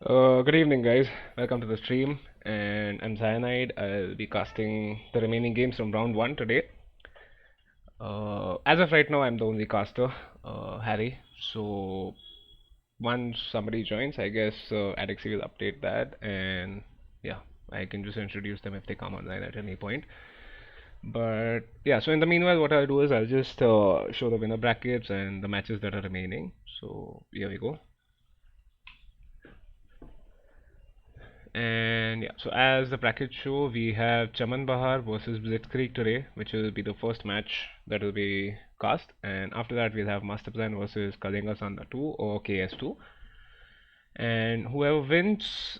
Good evening, guys. Welcome to the stream. And I'm Cyanide. I'll be casting the remaining games from round one today. As of right now, I'm the only caster, Harry. So once somebody joins, I guess Adixie will update that, and yeah, I can just introduce them if they come online at any point. But yeah, so in the meanwhile, what I'll do is I'll just show the winner brackets and the matches that are remaining. So here we go. And yeah, so as the brackets show, we have Chaman Bahar versus Blitzkrieg today, which will be the first match that will be cast. And after that, we'll have Masterplan versus Kalinga Sanda 2 or KS2. And whoever wins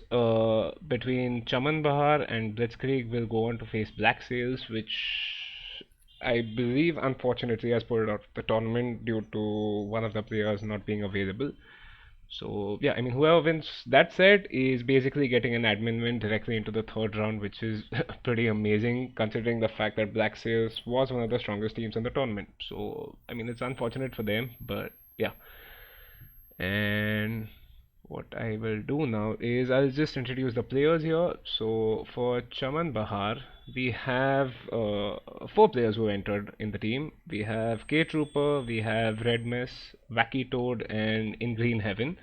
between Chaman Bahar and Blitzkrieg will go on to face Black Sails, which I believe unfortunately has pulled out of the tournament due to one of the players not being available. So yeah, I mean whoever wins that set is basically getting an admin win directly into the third round, which is pretty amazing considering the fact that Black Sails was one of the strongest teams in the tournament. So I mean it's unfortunate for them, but yeah. And what I will do now is I'll just introduce the players here. So for Chaman Bahar, we have four players who entered in the team. We have K Trooper, we have Red Mess, Wacky Toad, and In Green Heaven.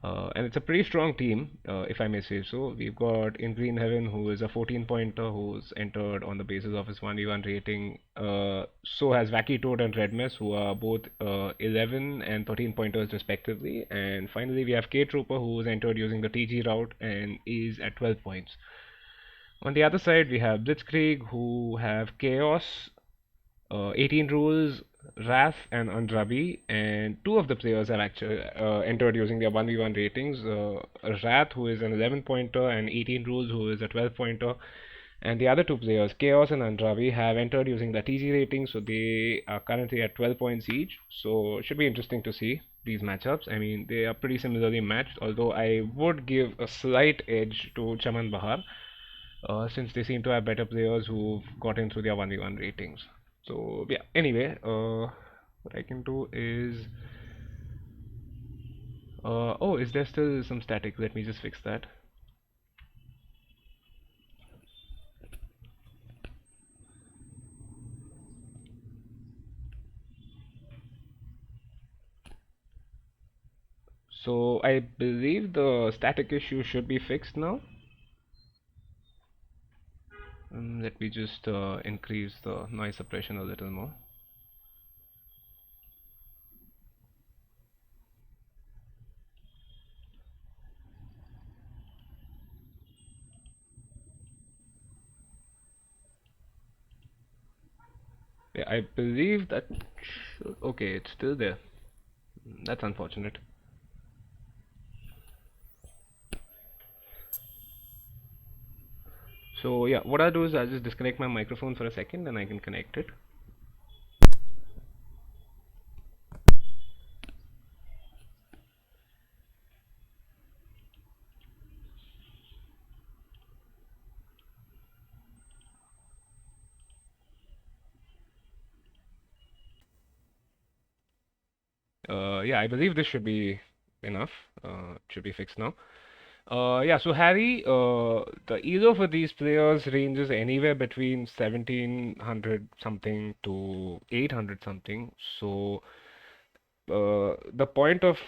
And it's a pretty strong team, if I may say so. We've got In Green Heaven, who is a 14 pointer who's entered on the basis of his 1v1 rating. So has Wacky Toad and Red Mess, who are both 11 and 13 pointers respectively. And finally, we have K Trooper, who's entered using the TG route and is at 12 points. On the other side, we have Blitzkrieg, who have Chaos, 18 rules, Wrath and Andrabi, and two of the players have actually entered using their 1v1 ratings. Wrath, who is an 11 pointer, and 18 rules, who is a 12 pointer. And the other two players, Chaos and Andrabi, have entered using the TG rating, so they are currently at 12 points each. So it should be interesting to see these matchups. I mean, they are pretty similarly matched, although I would give a slight edge to Chaman Bahar since they seem to have better players who've gotten through their 1v1 ratings. So yeah, anyway, what I can do is oh, is there still some static? Let me just fix that. So I believe the static issue should be fixed now. Let me just increase the noise suppression a little more. Yeah, I believe that should, okay, it's still there. That's unfortunate. So yeah, what I'll do is I'll just disconnect my microphone for a second and I can connect it. Yeah, I believe this should be enough. It should be fixed now. Yeah, so Harry, the elo for these players ranges anywhere between 1700 something to 800 something. So, the point of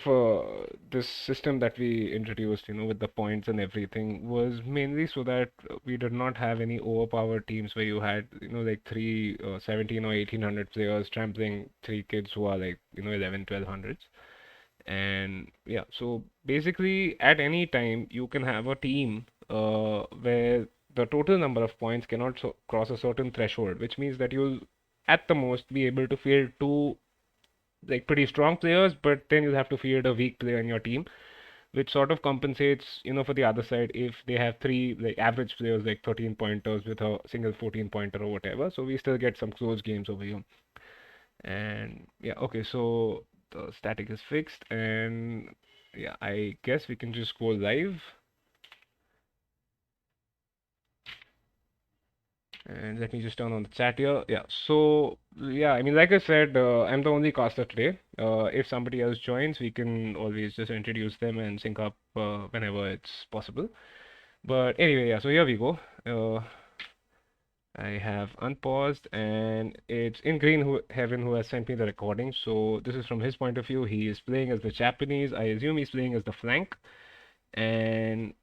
this system that we introduced, with the points and everything, was mainly so that we did not have any overpowered teams where you had, like three 17 or 1800 players trampling three kids who are like, 11, 1200s. And yeah, so basically at any time you can have a team where the total number of points cannot cross a certain threshold, which means that you'll at the most be able to field two like pretty strong players, but then you'll have to field a weak player in your team, which sort of compensates, for the other side if they have three like average players like 13 pointers with a single 14 pointer or whatever. So we still get some close games over here. And yeah, okay, so the static is fixed, and yeah, I guess we can just go live. And let me just turn on the chat here. Yeah, so yeah, I mean, like I said, I'm the only caster today. If somebody else joins, we can always just introduce them and sync up whenever it's possible. But anyway, yeah, so here we go. I have unpaused, and it's in Green who, Heaven who has sent me the recording. So this is from his point of view. He is playing as the Japanese. I assume he's playing as the flank, and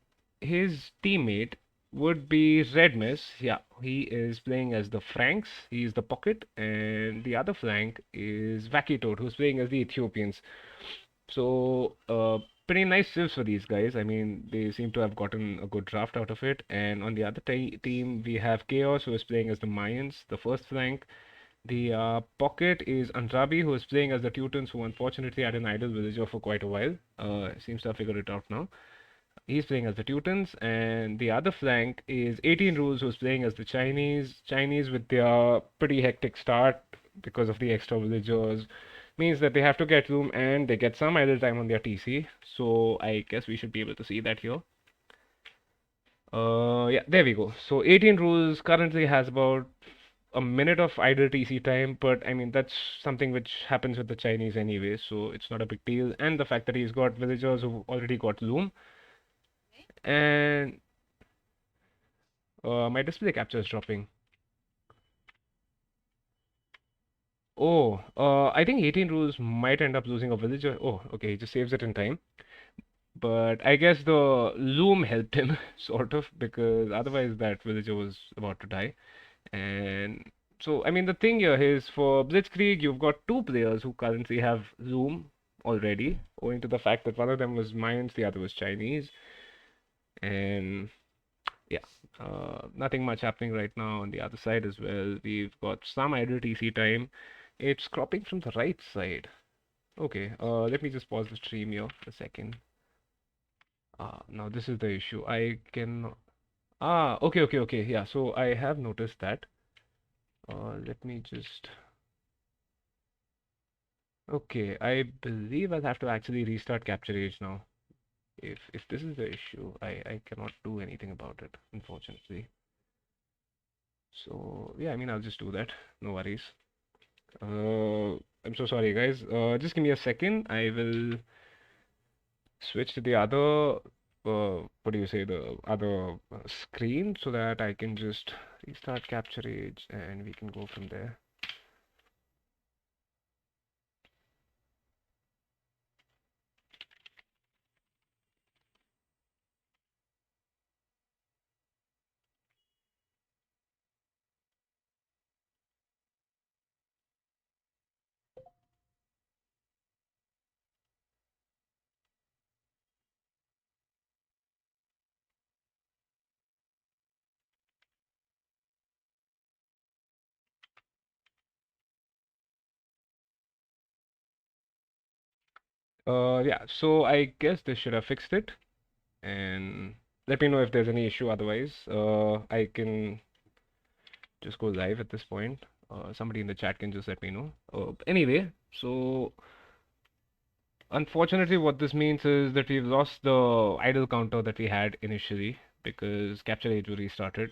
his teammate would be Red Miss. Yeah, he is playing as the Franks. He is the pocket, and the other flank is Wacky Toad, who's playing as the Ethiopians. So, pretty nice civs for these guys. I mean, they seem to have gotten a good draft out of it. And on the other team, we have Chaos, who is playing as the Mayans, the first flank. The pocket is Andrabi, who is playing as the Teutons, who unfortunately had an idle villager for quite a while. Seems to have figured it out now. He's playing as the Teutons, and the other flank is 18 Rules, who's playing as the Chinese. Chinese with their pretty hectic start because of the extra villagers means that they have to get room and they get some idle time on their TC. So I guess we should be able to see that here. Yeah, there we go. So 18 Rules currently has about a minute of idle TC time, but I mean that's something which happens with the Chinese anyway, so it's not a big deal. And the fact that he's got villagers who already got loom, and my display capture is dropping. Oh, I think 18 rules might end up losing a villager. Oh, okay, he just saves it in time. But I guess the loom helped him, sort of, because otherwise that villager was about to die. And so, I mean, the thing here is for Blitzkrieg, you've got two players who currently have loom already, owing to the fact that one of them was Mayans, the other was Chinese. And yeah, nothing much happening right now on the other side as well. We've got some idle TC time. It's cropping from the right side. Okay, let me just pause the stream here for a second. Now this is the issue. I can. Okay. Yeah, so I have noticed that. Let me just. Okay, I believe I'll have to actually restart Capture Age now. If this is the issue, I cannot do anything about it, unfortunately. So yeah, I mean I'll just do that. No worries. I'm so sorry, guys. Just give me a second. I will switch to the other, what do you say, the other screen so that I can just restart Capture Age and we can go from there. Yeah, so I guess this should have fixed it. And let me know if there's any issue otherwise. I can just go live at this point. Somebody in the chat can just let me know. Anyway, so unfortunately, what this means is that we've lost the idle counter that we had initially because Capture Age will restarted.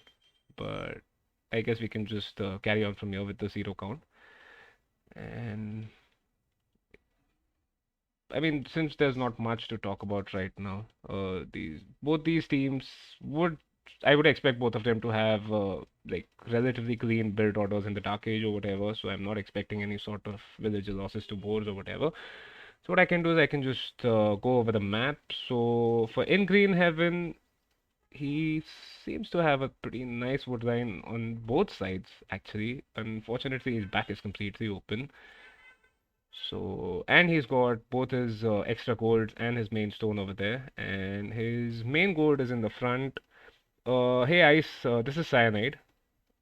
But I guess we can just carry on from here with the zero count. And I mean, since there's not much to talk about right now, these both these teams would I would expect both of them to have like relatively clean build orders in the Dark Age or whatever. So I'm not expecting any sort of villager losses to boards or whatever. So what I can do is I can just go over the map. So for in Green Heaven, he seems to have a pretty nice wood line on both sides actually. Unfortunately, his back is completely open. So, and he's got both his extra golds and his main stone over there. And his main gold is in the front. Hey Ice, this is Cyanide.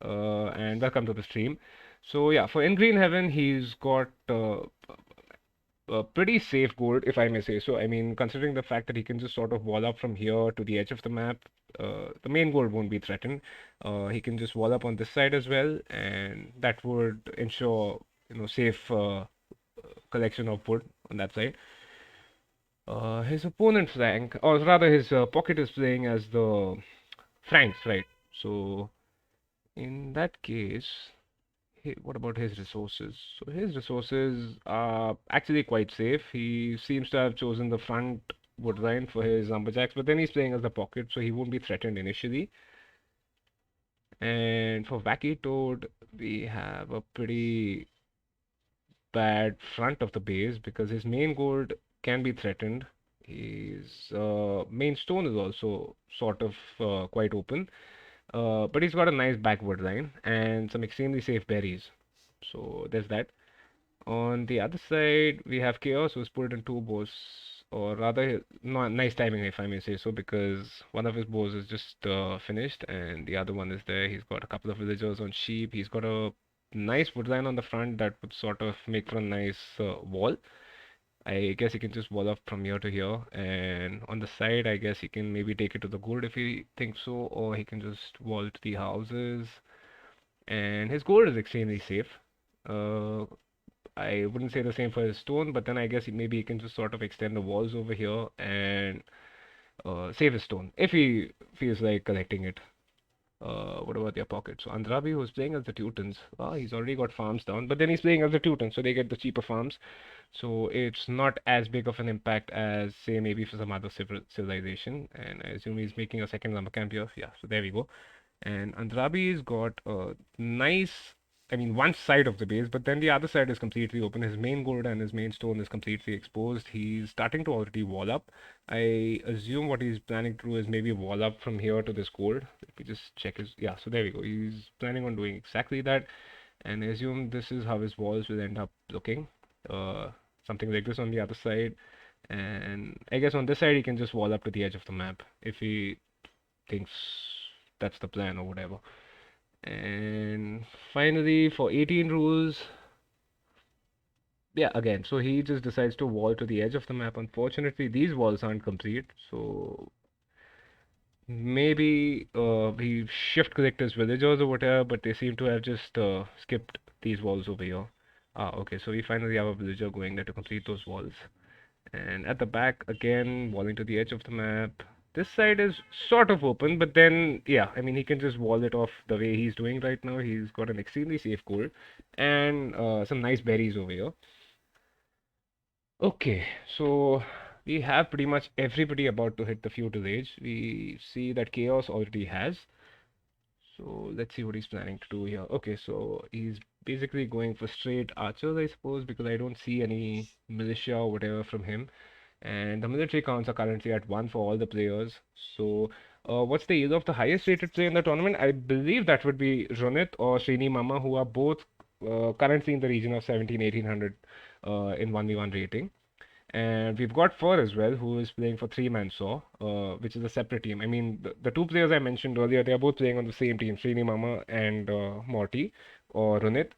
And welcome to the stream. So yeah, for In Green Heaven, he's got a pretty safe gold, if I may say so. I mean, considering the fact that he can just sort of wall up from here to the edge of the map, the main gold won't be threatened. He can just wall up on this side as well, and that would ensure, safe collection of wood on that side. His opponent flank, or rather his pocket is playing as the Franks, right? So In that case, what about his resources? So his resources are actually quite safe. He seems to have chosen the front wood line for his lumberjacks, but then he's playing as the pocket, so he won't be threatened initially. And for Wacky Toad, we have a pretty bad front of the base because his main gold can be threatened. His main stone is also sort of quite open, but he's got a nice backward line and some extremely safe berries. So there's that. On the other side, we have Chaos, who's put in two bows, or rather, no, nice timing, if I may say so, because one of his bows is just finished, and the other one is there. He's got a couple of villagers on sheep. He's got a nice woodline on the front that would sort of make for a nice wall. I guess he can just wall up from here to here, and on the side, I guess he can maybe take it to the gold if he thinks so, or he can just wall to the houses. And his gold is extremely safe. Uh, I wouldn't say the same for his stone, but then I guess maybe he can just sort of extend the walls over here and save his stone if he feels like collecting it. What about their pocket? So Andrabi, who's playing as the Teutons, he's already got farms down, but then he's playing as the Teutons, so they get the cheaper farms. So it's not as big of an impact as, say, maybe for some other civilization. And I assume he's making a second lumber camp here. Yeah, so there we go. And Andrabi's got a nice, I mean, one side of the base, but then the other side is completely open. His main gold and his main stone is completely exposed. He's starting to already wall up. I assume what he's planning to do is maybe wall up from here to this gold. Let me just check his, yeah, so there we go. He's planning on doing exactly that. And I assume this is how his walls will end up looking. Uh, Something like this on the other side. And I guess on this side, he can just wall up to the edge of the map if he thinks that's the plan or whatever. And finally, for 18 rules, yeah, again, so he just decides to wall to the edge of the map. Unfortunately, these walls aren't complete, so maybe he shift clicked his villagers or whatever, but they seem to have just skipped these walls over here. Ah, okay, so we finally have a villager going there to complete those walls. And at the back, again, walling to the edge of the map. This side is sort of open, but then, yeah, I mean, he can just wall it off the way he's doing right now. He's got an extremely safe gold and some nice berries over here. Okay, so we have pretty much everybody about to hit the feudal age. We see that Chaos already has. So let's see what he's planning to do here. Okay, so he's basically going for straight archers, I suppose, because I don't see any militia or whatever from him. And the military counts are currently at 1 for all the players. So, what's the age of the highest rated player in the tournament? I believe that would be Ronit or Srini Mama, who are both currently in the region of 17, 1800 in 1v1 rating. And we've got Fur as well, who is playing for Three Man Saw, which is a separate team. I mean, the two players I mentioned earlier, they are both playing on the same team, Srini Mama and Morty or Runit.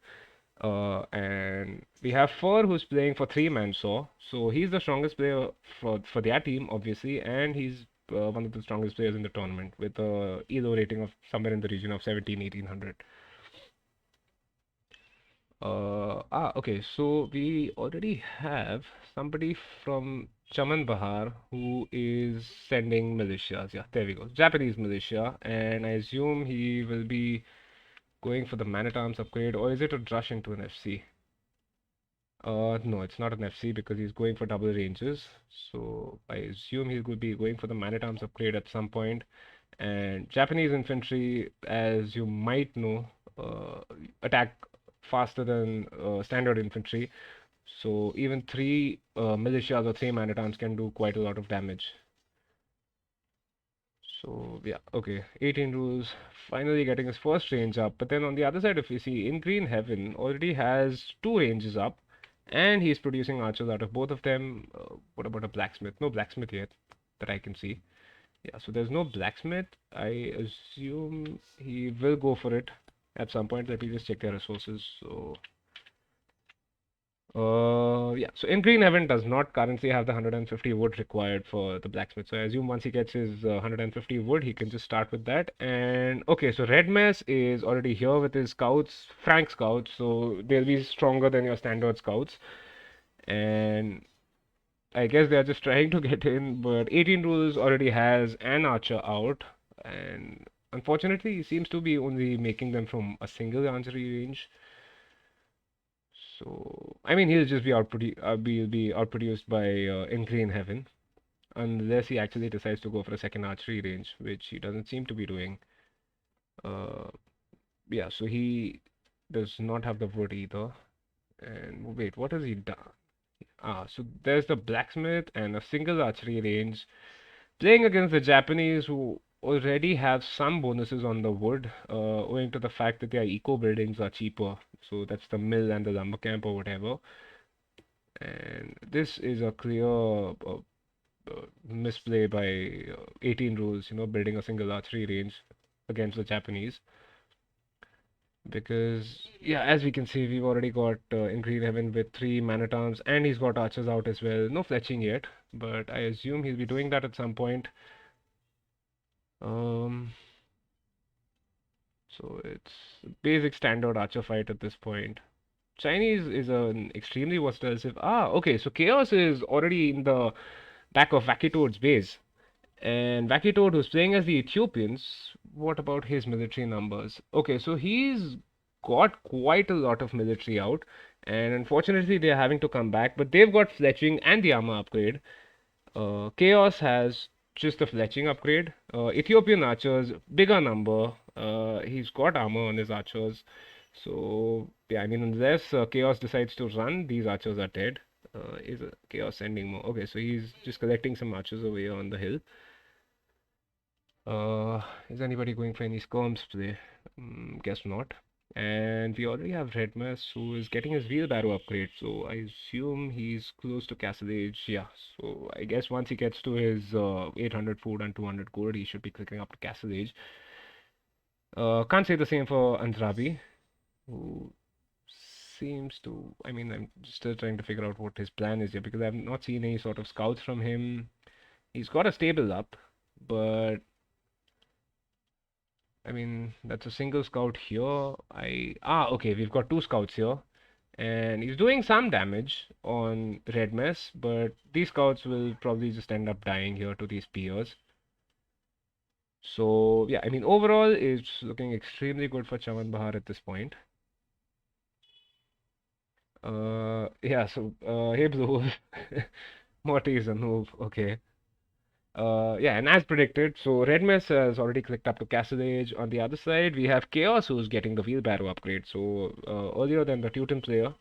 And we have Fur who's playing for Three Man Saw. So he's the strongest player for their team, obviously, and he's one of the strongest players in the tournament with a ELO rating of somewhere in the region of 17, 1800. Okay, so we already have somebody from Chaman Bahar who is sending militias. Yeah, there we go. Japanese militia, and I assume he will be going for the man at arms upgrade, or is it a rush into an FC? No, it's not an FC because he's going for double ranges. So I assume he could be going for the man at arms upgrade at some point. And Japanese infantry, as you might know, attack faster than standard infantry. So even three militias or three man at arms can do quite a lot of damage. So yeah, okay. 18 rules, finally getting his first range up. But then on the other side, if you see, in Green Heaven already has two ranges up, and he's producing archers out of both of them. What about a blacksmith? No blacksmith yet that I can see. Yeah, so there's no blacksmith. I assume he will go for it at some point. Let me just check their resources. So yeah. So in Green Heaven does not currently have the 150 wood required for the blacksmith. So I assume once he gets his 150 wood, he can just start with that. And okay, so Red Mess is already here with his scouts, Frank scouts. So they'll be stronger than your standard scouts. And I guess they're just trying to get in, but 18 rules already has an archer out, and unfortunately, he seems to be only making them from a single archery range. So, I mean, he'll just be outproduced by in Green Heaven, unless he actually decides to go for a second archery range, which he doesn't seem to be doing. Uh, yeah, so he does not have the wood either. And wait, what has he done? So there's the blacksmith and a single archery range playing against the Japanese who already have some bonuses on the wood, owing to the fact that their eco buildings are cheaper. So that's the mill and the lumber camp or whatever. And this is a clear misplay by 18 rules, building a single archery range against the Japanese. Because, yeah, as we can see, we've already got in Green Heaven with three man at arms, and he's got archers out as well. No fletching yet, but I assume he'll be doing that at some point. Um, so it's basic standard archer fight at this point. Chinese is an extremely versatile civ. Okay, so Chaos is already in the back of Vakitoad's base. And Vakitoad, who's playing as the Ethiopians, what about his military numbers? Okay, so he's got quite a lot of military out, and unfortunately they're having to come back, but they've got fletching and the armor upgrade. Chaos has just the fletching upgrade. Ethiopian archers, bigger number. He's got armor on his archers. So, yeah, I mean, unless Chaos decides to run, these archers are dead. Is Chaos sending more? Okay, so he's just collecting some archers over here on the hill. Is anybody going for any skirms play? Guess not. And we already have Redmas who is getting his wheelbarrow upgrade, so I assume he's close to Castle Age. Yeah, so I guess once he gets to his 800 food and 200 gold, he should be clicking up to Castle Age. Can't say the same for Andrabi, who seems to. I mean, I'm still trying to figure out what his plan is here because I've not seen any sort of scouts from him. He's got a stable up, but I mean, that's a single scout here. Okay, we've got two scouts here. And he's doing some damage on Red Mess, but these scouts will probably just end up dying here to these peers. So, yeah, I mean, overall, it's looking extremely good for Chaman Bahar at this point. Yeah, so, hey, Blue. Morty is a noob. Okay. Yeah, and as predicted, so Red Mess has already clicked up to Castle Age. On the other side, we have Chaos who's getting the wheelbarrow upgrade. So earlier than the Teuton player.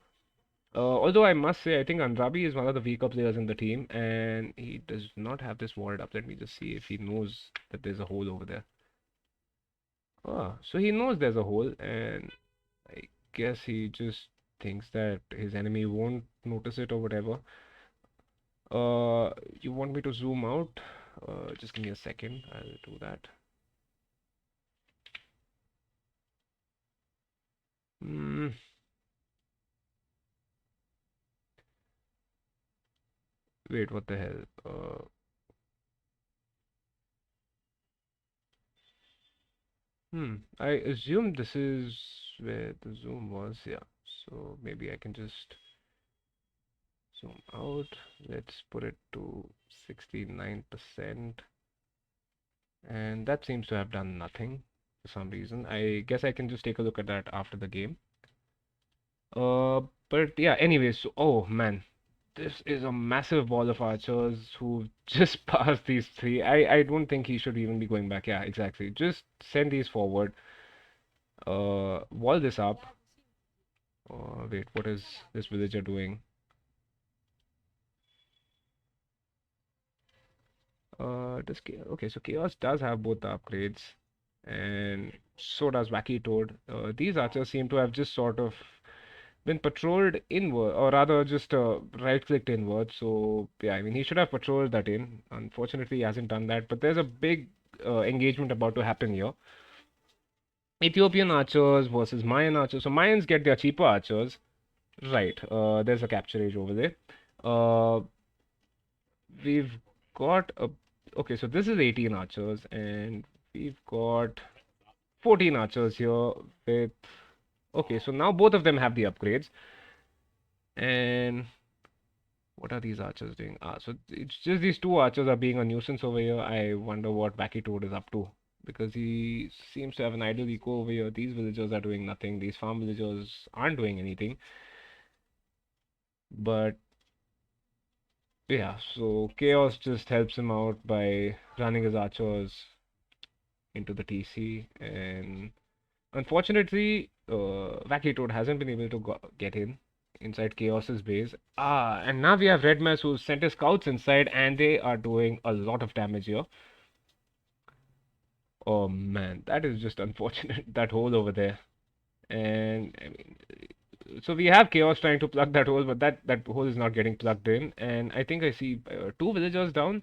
Although I must say, I think Andrabi is one of the weaker players in the team, and he does not have this walled up. Let me just see if he knows that there's a hole over there. So he knows there's a hole, and I guess he just thinks that his enemy won't notice it or whatever. You want me to zoom out? Just give me a second. I'll do that. Hmm. Wait, what the hell? I assume this is where the zoom was. Yeah. So maybe I can just zoom out. Let's put it to 69%. And that seems to have done nothing for some reason. I guess I can just take a look at that after the game. Uh, but yeah, anyways, so, oh man, this is a massive ball of archers who just passed these three. I don't think he should even be going back. Yeah, exactly. Just send these forward. Wall this up. Wait, what is this villager doing? Okay, so Chaos does have both the upgrades, and so does Wacky Toad. These archers seem to have just sort of been patrolled inward, or rather just right-clicked inward. So yeah, I mean he should have patrolled that in. Unfortunately, he hasn't done that. But there's a big engagement about to happen here. Ethiopian archers versus Mayan archers. So Mayans get their cheaper archers. Right. There's a capture age over there. Uh, we've got a. Okay, so this is 18 archers, and we've got 14 archers here with. Okay, so now both of them have the upgrades. And what are these archers doing? So it's just these two archers are being a nuisance over here. I wonder what Wacky Toad is up to. because he seems to have an idle eco over here. These villagers are doing nothing. These farm villagers aren't doing anything. But yeah, so Chaos just helps him out by running his archers into the TC, and unfortunately, Wacky Toad hasn't been able to get in inside Chaos's base. Ah, and now we have Red Mess who sent his scouts inside, and they are doing a lot of damage here. Oh man, that is just unfortunate. That hole over there, and I mean, so we have Chaos trying to plug that hole, but that hole is not getting plugged in, and I think I see two villagers down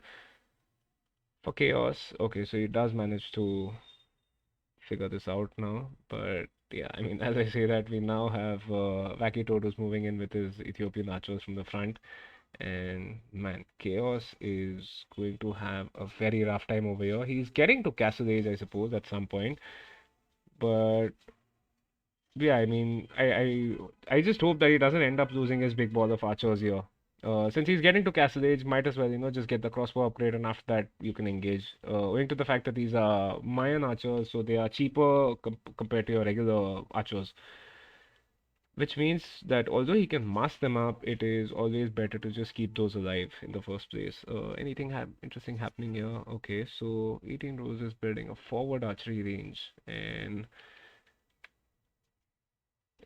for Chaos. Okay, so he does manage to figure this out now. But yeah, I mean, as I say that, we now have Wacky Todos moving in with his Ethiopian archers from the front. And man, Chaos is going to have a very rough time over here. He's getting to Castle Age, I suppose, at some point. But yeah, I mean, I just hope that he doesn't end up losing his big ball of archers here. Since he's getting to Castle Age, might as well, just get the crossbow upgrade, and after that, you can engage. Owing to the fact that these are Mayan archers, so they are cheaper compared to your regular archers. Which means that although he can mask them up, it is always better to just keep those alive in the first place. Anything interesting happening here? Okay, so 18 Rose is building a forward archery range, and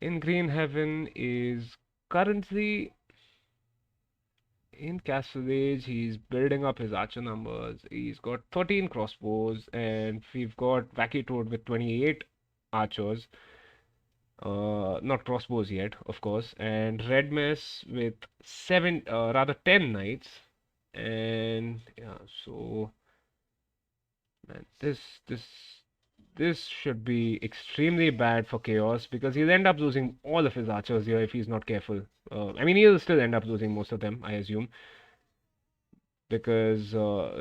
in Green Heaven is currently in Castle Age. He's building up his archer numbers. He's got 13 crossbows, and we've got Wacky Toad with 28 archers. Not crossbows yet, of course, and Red Mess with rather 10 knights, and yeah, so man, this should be extremely bad for Chaos because he'll end up losing all of his archers here if he's not careful. I mean, he'll still end up losing most of them, I assume, because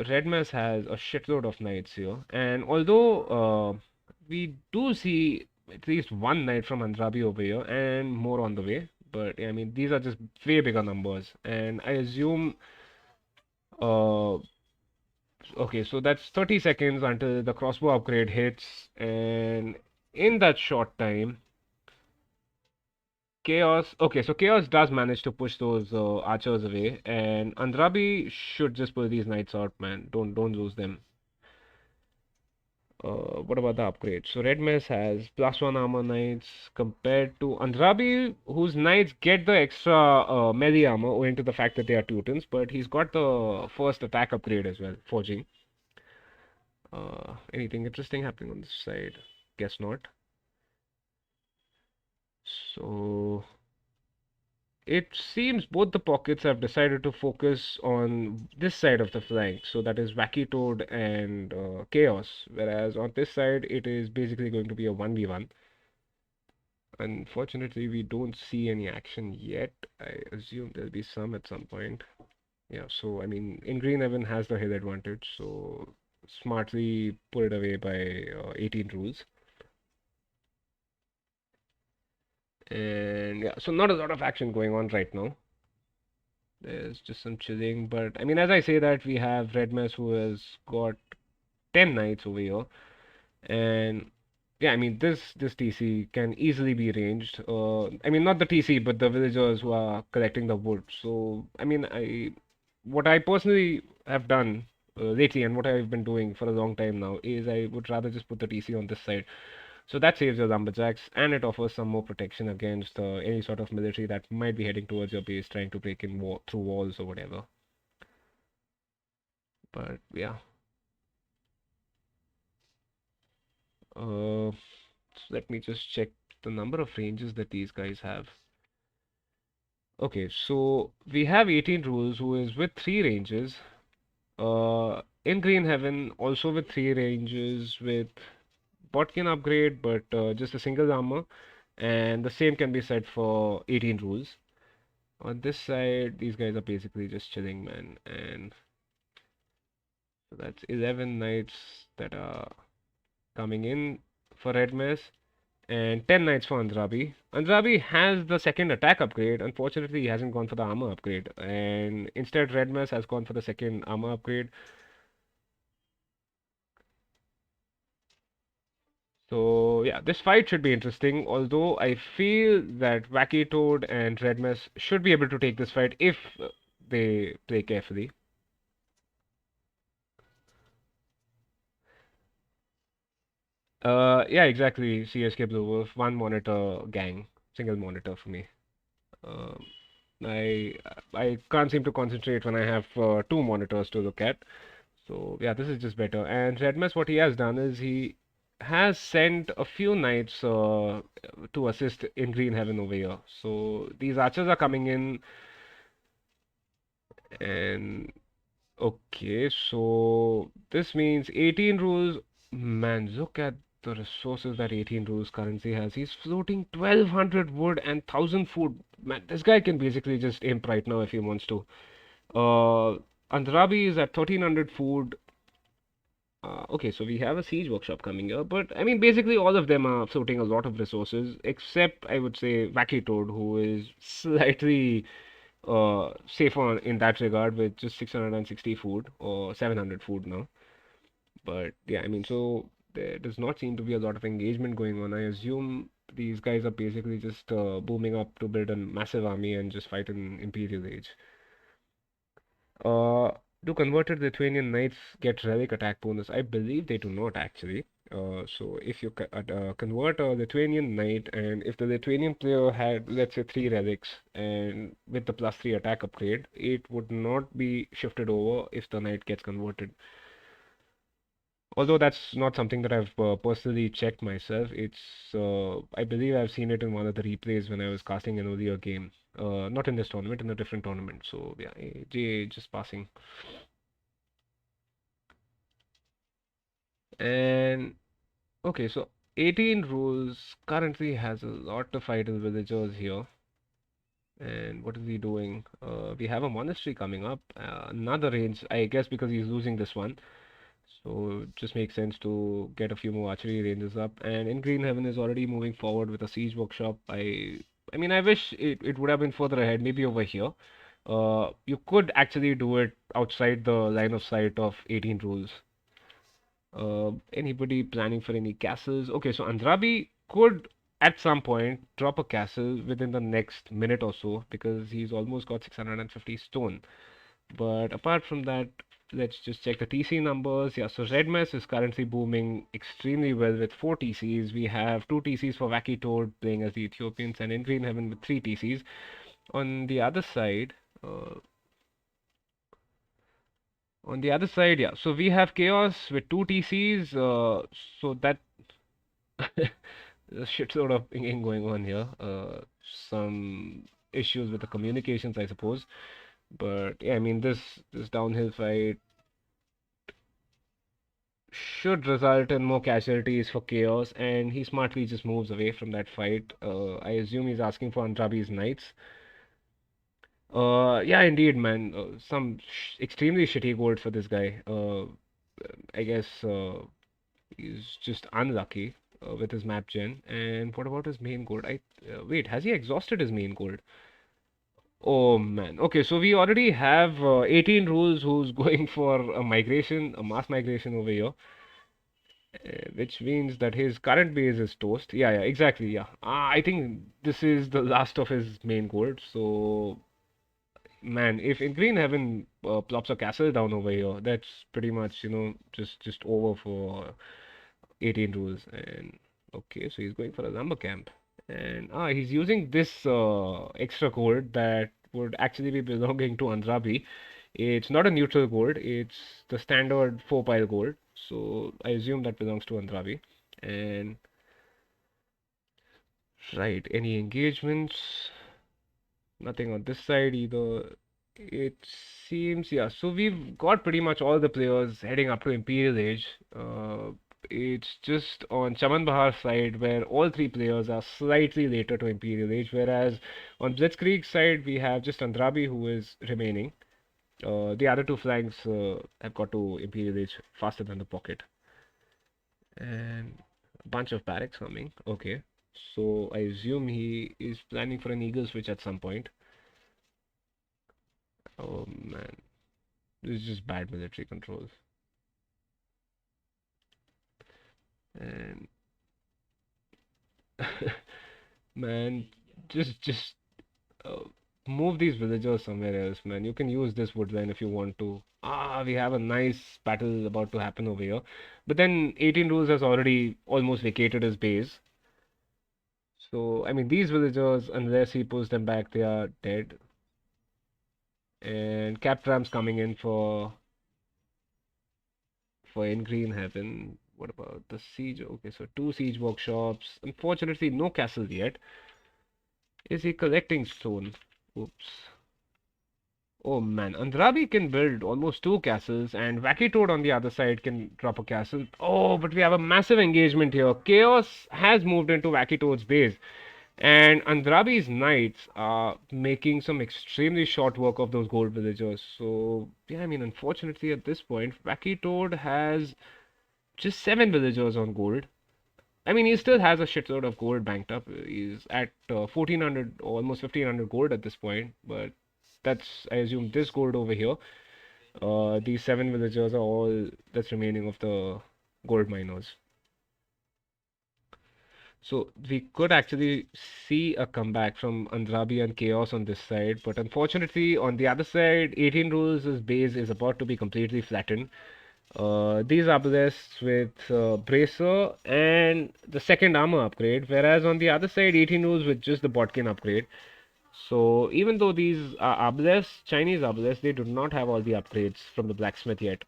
Red Mess has a shitload of knights here, and although we do see at least one knight from Andrabi over here and more on the way, but yeah, I mean these are just way bigger numbers, and I assume uh okay, so that's 30 seconds until the crossbow upgrade hits, and in that short time, Chaos. Okay, so Chaos does manage to push those archers away, and Andrabi should just pull these knights out, man. Don't lose them. What about the upgrade? So Red Mess has +1 armor knights compared to Andrabi, whose knights get the extra melee armor owing to the fact that they are Teutons, but he's got the first attack upgrade as well, forging. Anything interesting happening on this side? Guess not. So it seems both the pockets have decided to focus on this side of the flank, so that is Wacky Toad and Chaos, whereas on this side it is basically going to be a 1v1. Unfortunately, we don't see any action yet. I assume there'll be some at some point. Yeah, so I mean, in green, Evan has the hill advantage, so smartly put it away by 18 rules. And yeah, so not a lot of action going on right now. There's just some chilling, but I mean, as I say that, we have Red Mess who has got 10 knights over here, and yeah, I mean, this TC can easily be ranged. I mean, not the TC, but the villagers who are collecting the wood. So, I mean, what I personally have done lately, and what I've been doing for a long time now, is I would rather just put the TC on this side. So that saves your lumberjacks, and it offers some more protection against any sort of military that might be heading towards your base, trying to break in through walls or whatever. But yeah. So let me just check the number of ranges that these guys have. Okay, so we have 18 rules who is with 3 ranges. In Green Heaven, also with 3 ranges with Botkin upgrade, but just a single armor. And the same can be said for 18 rules. On this side, these guys are basically just chilling, man. And so that's 11 knights that are coming in for Red Mess, and 10 knights for Andrabi. Andrabi has the second attack upgrade. Unfortunately, he hasn't gone for the armor upgrade, and instead, Red Mess has gone for the second armor upgrade. So yeah, this fight should be interesting. Although I feel that Wacky Toad and Red Mess should be able to take this fight if they play carefully. Yeah, exactly. CSK Blue Wolf, one monitor gang, single monitor for me. Um, I I can't seem to concentrate when I have two monitors to look at. So yeah, this is just better. And Redmas, what he has done is he has sent a few knights to assist in Green Heaven over here. So these archers are coming in, and okay, so this means 18 rules. Man, look at the resources that 18 rules currency has. He's floating 1200 wood and 1000 food. Man, this guy can basically just imp right now if he wants to. Andrabi is at 1300 food. Okay, so we have a siege workshop coming here, but I mean, basically all of them are floating a lot of resources, except I would say Wacky Toad, who is slightly safer in that regard with just 660 food or 700 food now. But yeah, I mean, so there does not seem to be a lot of engagement going on. I assume these guys are basically just booming up to build a massive army and just fight in Imperial Age. Uh, do converted Lithuanian knights get relic attack bonus? I believe they do not actually. So if you convert a Lithuanian knight, and if the Lithuanian player had, let's say, three relics, and with the plus three attack upgrade, it would not be shifted over if the knight gets converted. Although that's not something that I've personally checked myself. I believe I've seen it in one of the replays when I was casting an earlier game. Not in this tournament, in a different tournament. So yeah, just passing. And okay, so 18 rules currently has a lot of idle villagers here. And what is he doing? We have a monastery coming up, another range, I guess because he's losing this one. So it just makes sense to get a few more archery ranges up. And in Green Heaven is already moving forward with a siege workshop. I mean, I wish it would have been further ahead, maybe over here. You could actually do it outside the line of sight of 18 rules. Anybody planning for any castles? Okay, so Andrabi could at some point drop a castle within the next minute or so because he's almost got 650 stone. But apart from that, let's just check the TC numbers. Yeah, so Red Mess is currently booming extremely well with 4 TCs. We have 2 TCs for Wacky Toad playing as the Ethiopians and in Green Heaven with 3 TCs. On the other side, uh, yeah. So we have Chaos with 2 TCs. So that there's shit sort of thing going on here. Some issues with the communications, I suppose. But yeah, I mean this downhill fight should result in more casualties for Chaos, and he smartly just moves away from that fight. I assume he's asking for Andrabi's knights. Yeah, indeed, man. Some sh extremely shitty gold for this guy. I guess he's just unlucky with his map gen. And what about his main gold? Wait, has he exhausted his main gold? Oh man. Okay, so we already have 18 rules who's going for a migration, a mass migration over here. Which means that his current base is toast. Yeah, yeah, exactly. Yeah. I think this is the last of his main gold. So, man, if in Green Heaven plops a castle down over here, that's pretty much, just over for 18 rules. And okay, so he's going for a lumber camp. And he's using this extra gold that would actually be belonging to Andrabi. It's not a neutral gold, it's the standard 4 pile gold. So I assume that belongs to Andrabi. And right, any engagements? Nothing on this side either. It seems, yeah. So we've got pretty much all the players heading up to Imperial Age. It's just on Chaman Bahar's side where all three players are slightly later to Imperial Age, whereas on Blitzkrieg's side we have just Andrabi who is remaining. The other two flanks have got to Imperial Age faster than the pocket. And a bunch of barracks coming. Okay. So I assume he is planning for an eagle switch at some point. Oh man. This is just bad military controls. And Man, just uh, move these villagers somewhere else, man. You can use this woodline if you want to. Ah, we have a nice battle about to happen over here. But then 18 Rules has already almost vacated his base. So, I mean, these villagers, unless he pulls them back, they are dead. And Captram's coming in for in Green Heaven. What about the siege? Okay, so two siege workshops. Unfortunately, no castle yet. Is he collecting stone? Oops. Oh man, Andrabi can build almost two castles, and Wacky Toad on the other side can drop a castle. Oh, but we have a massive engagement here. Chaos has moved into Wacky Toad's base, and Andrabi's knights are making some extremely short work of those gold villagers. So, yeah, I mean, unfortunately, at this point, Wacky Toad has just seven villagers on gold. I mean, he still has a shitload of gold banked up. He's at 1400, almost 1500 gold at this point. But that's, I assume, this gold over here. These seven villagers are all that's remaining of the gold miners. So we could actually see a comeback from Andrabi and Chaos on this side, but unfortunately, on the other side, 18 Rules' base is about to be completely flattened. These obelisks with bracer and the second armor upgrade, whereas on the other side, 18 rules with just the botkin upgrade. So even though these are obelisks, Chinese obelisks, they do not have all the upgrades from the blacksmith yet.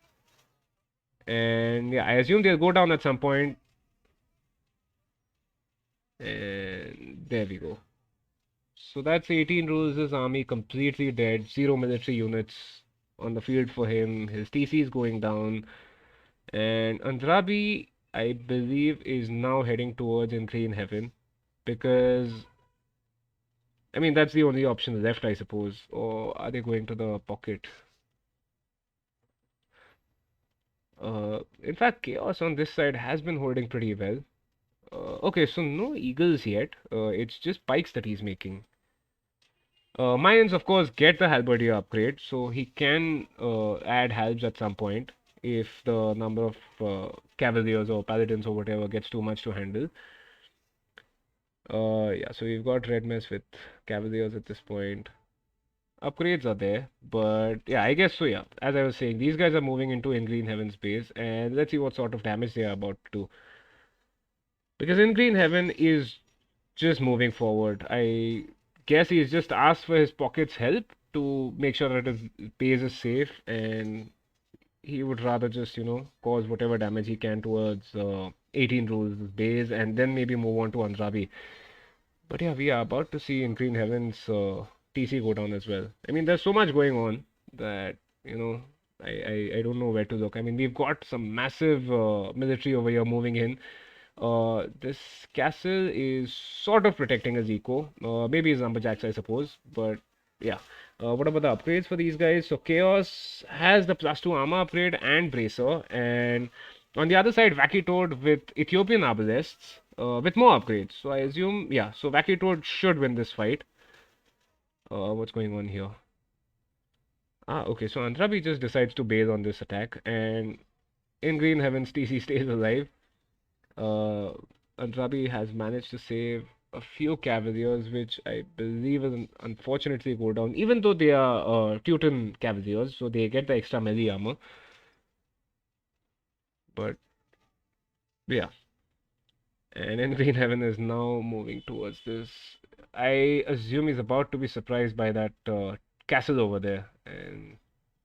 And yeah, I assume they'll go down at some point. And there we go. So that's 18 rules. His army completely dead. Zero military units on the field for him. His TC is going down. And Andrabi, I believe, is now heading towards in Green Heaven because, I mean, that's the only option left, I suppose. Or are they going to the pocket? In fact, Chaos on this side has been holding pretty well. Okay, so no eagles yet. It's just pikes that he's making. Mayans, of course, get the halberdier upgrade, so he can add halbs at some point if the number of cavaliers or paladins or whatever gets too much to handle. Yeah, so we've got red mess with cavaliers at this point. Upgrades are there, but yeah, I guess so. Yeah, as I was saying, these guys are moving into in Green Heaven's base, and let's see what sort of damage they are about to do. Because in Green Heaven is just moving forward. I guess he's just asked for his pocket's help to make sure that his base is safe, and he would rather just, cause whatever damage he can towards 18 rules base, and then maybe move on to Andrabi. But yeah, we are about to see in Green Heavens TC go down as well. I mean, there's so much going on that, I don't know where to look. I mean, we've got some massive military over here moving in. This castle is sort of protecting his eco. Maybe his lumberjacks, I suppose. But yeah. What about the upgrades for these guys? So Chaos has the +2 armor upgrade and bracer, and on the other side, Wacky Toad with Ethiopian obelisks with more upgrades. So I assume, yeah, so Wacky Toad should win this fight. What's going on here? Ah, okay, so Andrabi just decides to bail on this attack, and in Green Heavens, TC stays alive. Uh, Andrabi has managed to save a few cavaliers, which I believe will unfortunately go down, even though they are Teuton cavaliers, so they get the extra melee armor. But yeah. And in Green Heaven is now moving towards this. I assume he's about to be surprised by that castle over there. And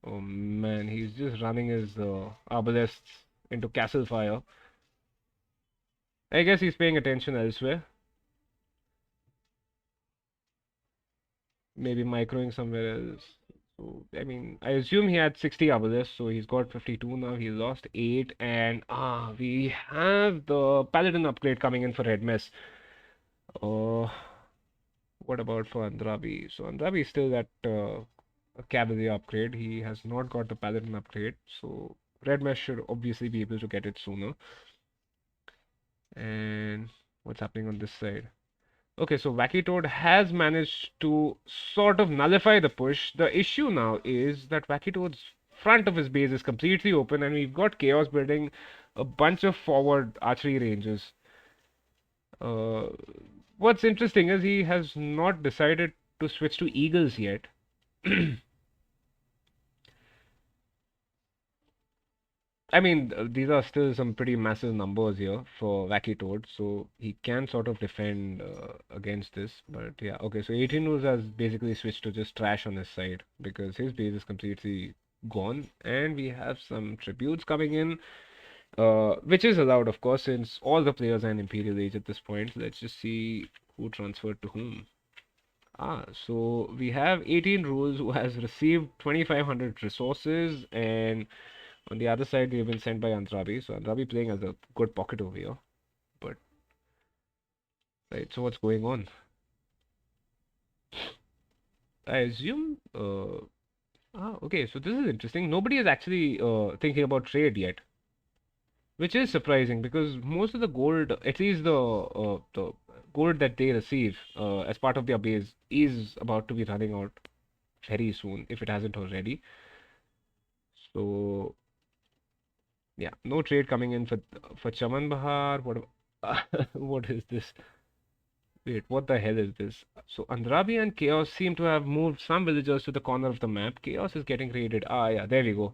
oh man, he's just running his obelisks into castle fire. I guess he's paying attention elsewhere. Maybe microing somewhere else. So, I mean, I assume he had 60 obelisks, so he's got 52 now. He lost 8, and we have the Paladin upgrade coming in for Red Mess. Uh, What about for Andrabi? So Andrabi is still at a cavalry upgrade. He has not got the paladin upgrade. So Red Mesh should obviously be able to get it sooner. And what's happening on this side? Okay, so Wacky Toad has managed to sort of nullify the push. The issue now is that Wacky Toad's front of his base is completely open, and we've got Chaos building a bunch of forward archery ranges. Uh, what's interesting is he has not decided to switch to Eagles yet. I mean, these are still some pretty massive numbers here for Wacky Toad, so he can sort of defend against this. But yeah, okay, so 18 rules has basically switched to just trash on his side because his base is completely gone, and we have some tributes coming in, which is allowed, of course, since all the players are in Imperial Age at this point. Let's just see who transferred to whom. So we have 18 rules who has received 2500 resources, and on the other side, we've been sent by Andrabi. So Andrabi playing as a good pocket over here. But right, so what's going on? I assume. Okay. So this is interesting. Nobody is actually thinking about trade yet, which is surprising because most of the gold, at least the gold that they receive as part of their base, is about to be running out very soon, if it hasn't already. So yeah, no trade coming in for Chaman Bahar. What what is this? Wait, what the hell is this? So Andrabi and Chaos seem to have moved some villagers to the corner of the map. Chaos is getting raided. Ah, yeah, there we go.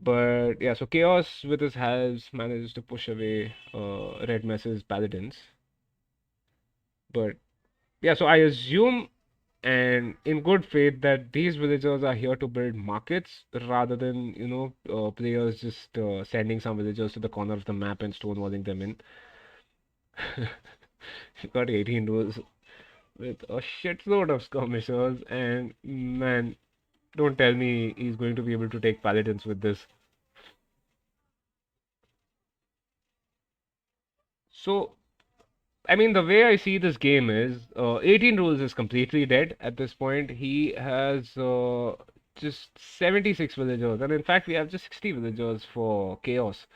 But yeah, so Chaos with his halves managed to push away Red Mess's paladins. But yeah, so I assume and in good faith that these villagers are here to build markets rather than, players just sending some villagers to the corner of the map and stonewalling them in. Got 18 rules with a shitload of skirmishers, and man, don't tell me he's going to be able to take paladins with this. So, I mean, the way I see this game is 18 rules is completely dead at this point. He has just 76 villagers, and in fact, we have just 60 villagers for Chaos.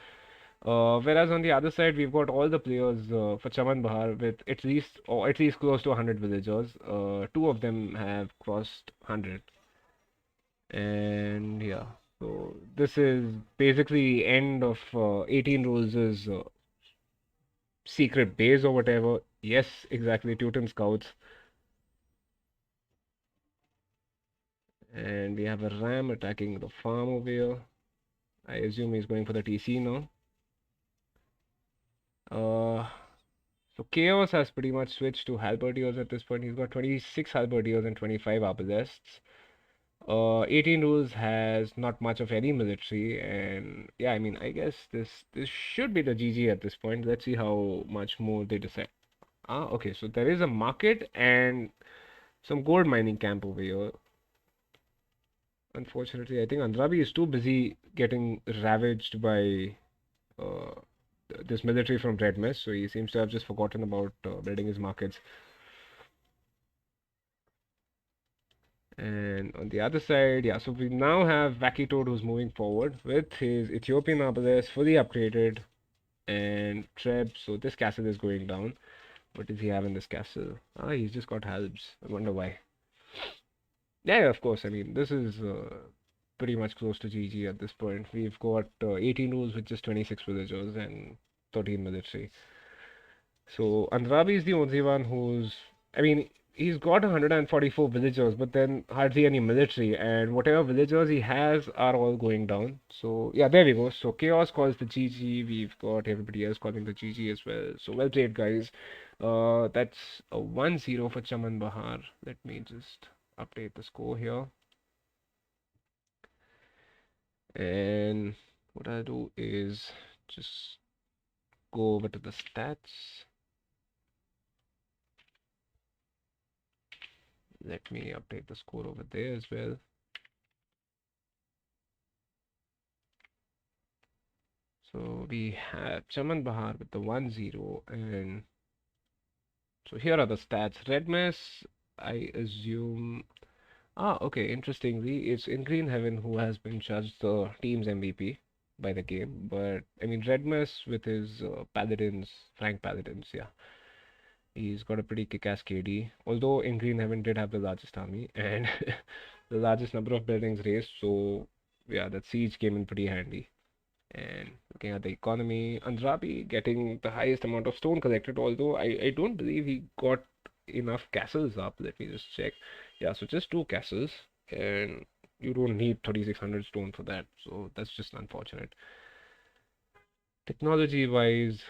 Whereas on the other side, we've got all the players for Chaman Bahar with at least, or at least close to 100 villagers. Two of them have crossed 100. And yeah, so this is basically end of 18 rules is secret base or whatever. Yes, exactly, Teuton Scouts. And we have a ram attacking the farm over here. I assume he's going for the TC now. Uh, so Chaos has pretty much switched to halberdiers at this point. He's got 26 halberdiers and 25 arbalests. 18 rules has not much of any military, and yeah, I mean, I guess this should be the GG at this point. Let's see how much more they decide. Okay, so there is a market and some gold mining camp over here. Unfortunately, I think Andrabi is too busy getting ravaged by uh, this military from Red Mess, so he seems to have just forgotten about building his markets. And on the other side, yeah, so we now have Wacky Toad who's moving forward with his Ethiopian Arbalest fully upgraded and Treb. So this castle is going down. What does he have in this castle? He's just got halbs. I wonder why. Yeah, of course. I mean, this is pretty much close to GG at this point. We've got 18 rules with just 26 villagers and 13 military. So Andrabi is the only one who's, I mean, he's got 144 villagers, but then hardly any military, and whatever villagers he has are all going down. So yeah, there we go. So Chaos calls the GG. We've got everybody else calling the GG as well. So well played, guys. That's a 1-0 for Chaman Bahar. Let me just update the score here. And what I'll do is just go over to the stats. Let me update the score over there as well. So we have Chaman Bahar with the 1-0, and so here are the stats. Red Mess, I assume. Okay, interestingly, it's in Green Heaven who has been judged the team's MVP by the game. But I mean, Red Mess with his Paladins, Frank Paladins, yeah. He's got a pretty kick-ass KD. Although in Green Heaven did have the largest army and the largest number of buildings raised, so yeah, that siege came in pretty handy. And looking at the economy, Andrabi getting the highest amount of stone collected, although I don't believe he got enough castles up. Let me just check. Yeah, so just two castles, and you don't need 3600 stone for that, so that's just unfortunate. Technology wise,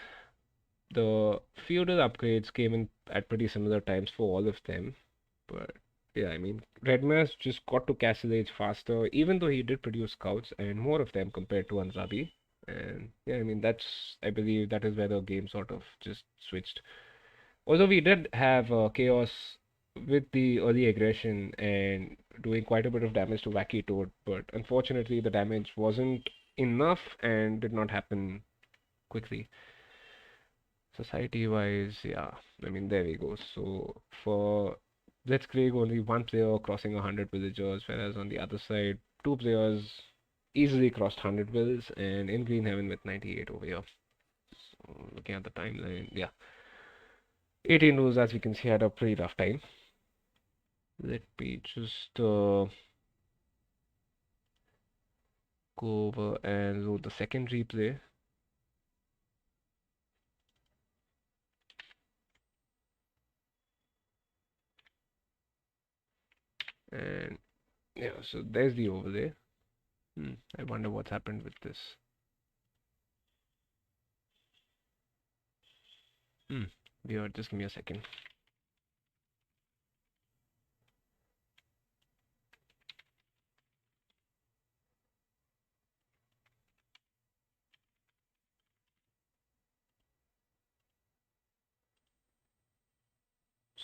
the feudal upgrades came in at pretty similar times for all of them, but yeah, I mean, Redmas just got to Castle Age faster, even though he did produce scouts and more of them compared to Anzabi. And yeah, I mean, I believe that is where the game sort of just switched. Although we did have Chaos with the early aggression and doing quite a bit of damage to Wacky Toad, but unfortunately the damage wasn't enough and did not happen quickly. Society wise, yeah, I mean, there we go. So for Blitzkrieg, only one player crossing 100 villagers, whereas on the other side, two players easily crossed 100 vills, and in Green Heaven with 98 over here. So looking at the timeline, yeah, 18 rules, as we can see, had a pretty rough time. Let me just go over and load the second replay. And yeah, so there's the overlay. I wonder what's happened with this. Weird, just give me a second.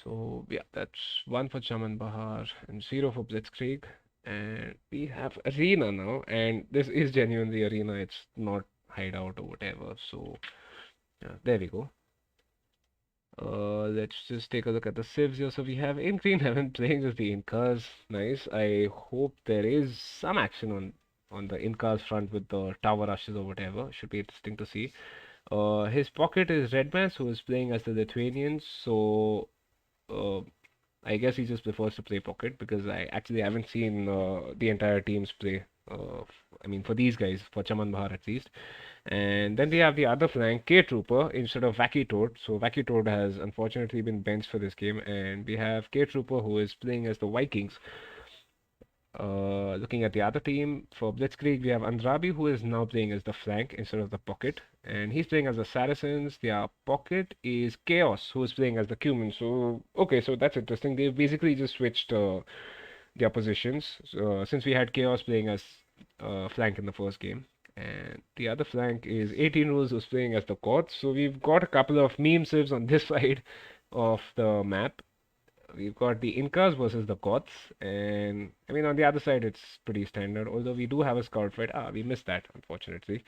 So yeah, that's one for Chaman Bahar and zero for Blitzkrieg. And we have Arena now, and this is genuinely Arena. It's not hideout or whatever. So yeah, there we go. Let's just take a look at the civs here. So we have in Green Heaven playing as the Incas. Nice. I hope there is some action on the Incas front with the tower rushes or whatever. Should be interesting to see. His pocket is Redman, who is playing as the Lithuanians. So uh, I guess he just prefers to play pocket because I actually haven't seen the entire teams play. I mean, for these guys, for Chaman Bahar at least. And then we have the other flank, K Trooper, instead of Wacky Toad. So Wacky Toad has unfortunately been benched for this game, and we have K Trooper who is playing as the Vikings. Looking at the other team, for Blitzkrieg, we have Andrabi, who is now playing as the flank instead of the pocket, and he's playing as the Saracens. Their pocket is Chaos, who is playing as the Cumin. So, okay, so that's interesting. They basically just switched their positions. So, since we had Chaos playing as flank in the first game, and the other flank is 18 Rules, who's playing as the Courts. So, we've got a couple of meme civs on this side of the map. We've got the Incas versus the Goths, and I mean on the other side it's pretty standard. Although we do have a scout fight. We missed that unfortunately.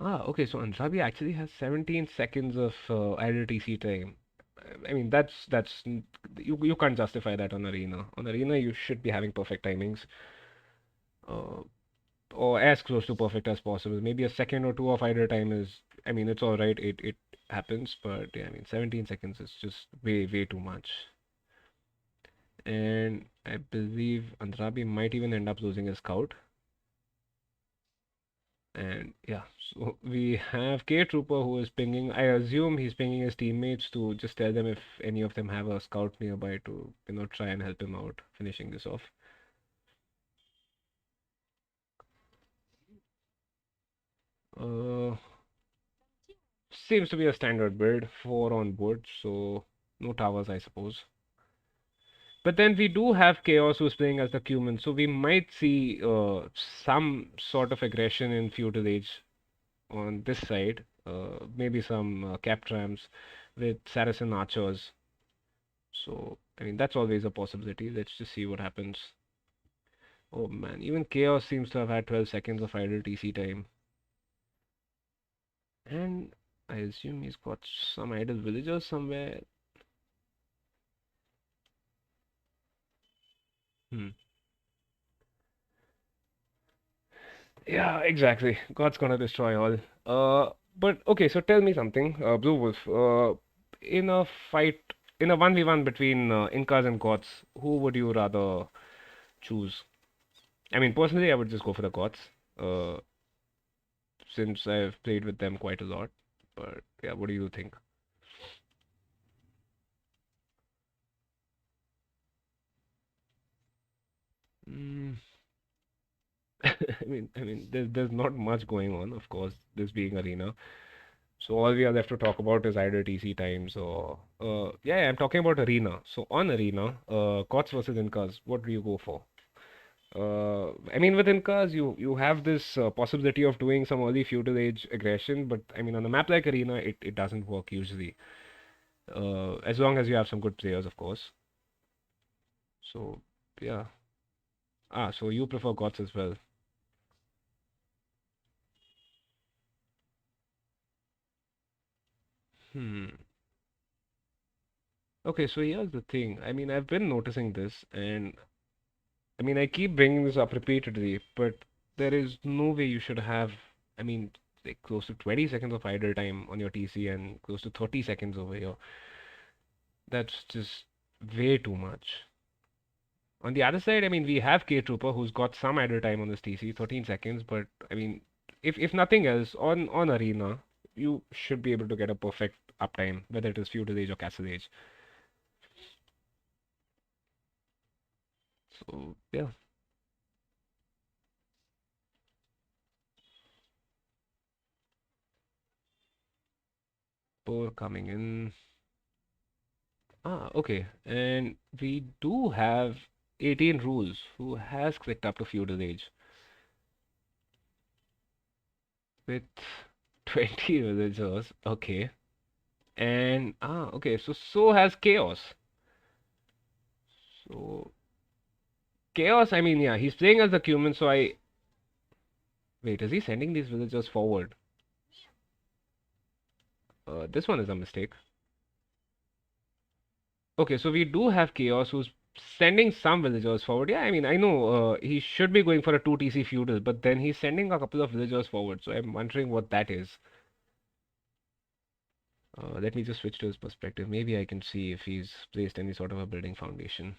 Okay. So Andrabi actually has 17 seconds of idle TC time. I mean you can't justify that on Arena. On Arena you should be having perfect timings, uh, or as close to perfect as possible. Maybe a second or two of idle time is. I mean it's all right. It happens, but yeah, I mean 17 seconds is just way too much. And I believe Andrabi might even end up losing his scout. And yeah, so we have K Trooper who is pinging. I assume he's pinging his teammates to just tell them if any of them have a scout nearby to, try and help him out finishing this off. Uh, Seems to be a standard build, four on board, so no towers, I suppose. But then we do have Chaos who's playing as the Cumin, so we might see some sort of aggression in Feudal Age on this side. Maybe some cap trams with Saracen archers. So, I mean, that's always a possibility. Let's just see what happens. Oh man, even Chaos seems to have had 12 seconds of idle TC time. And I assume he's got some idle villagers somewhere. Hmm. Yeah, exactly. God's gonna destroy all. But okay, so tell me something, Blue Wolf. In a fight, in a 1v1 between Incas and Goths, who would you rather choose? I mean, personally, I would just go for the Goths. uh, since I've played with them quite a lot. But yeah, what do you think? Mm, there's not much going on, of course, this being arena. So all we are left to talk about is either TC times or yeah, I'm talking about arena. So on arena, COTS versus Incas, what do you go for? With Incas, you have this possibility of doing some early feudal age aggression, but on a map like arena, it doesn't work usually. As long as you have some good players, of course. So yeah. So you prefer COTS as well. Hmm. Okay, so here's the thing. I've been noticing this, and I keep bringing this up repeatedly, but there is no way you should have, I mean, like close to 20 seconds of idle time on your TC and close to 30 seconds over here. That's just way too much. On the other side, we have K Trooper who's got some idle time on this TC, 13 seconds, but if nothing else, on Arena, you should be able to get a perfect uptime, whether it is Feudal Age or Castle Age. So, yeah, Poor coming in. Okay. And we do have 18 rules who has clicked up to feudal age with 20 villagers. Okay. And okay. So has chaos. So chaos. Yeah, he's playing as a human. So I wait. Is he sending these villagers forward? This one is a mistake. Okay, so we do have chaos who's sending some villagers forward. Yeah, I know he should be going for a 2 TC feudal, but then he's sending a couple of villagers forward. So I'm wondering what that is. Let me just switch to his perspective. Maybe I can see if he's placed any sort of a building foundation.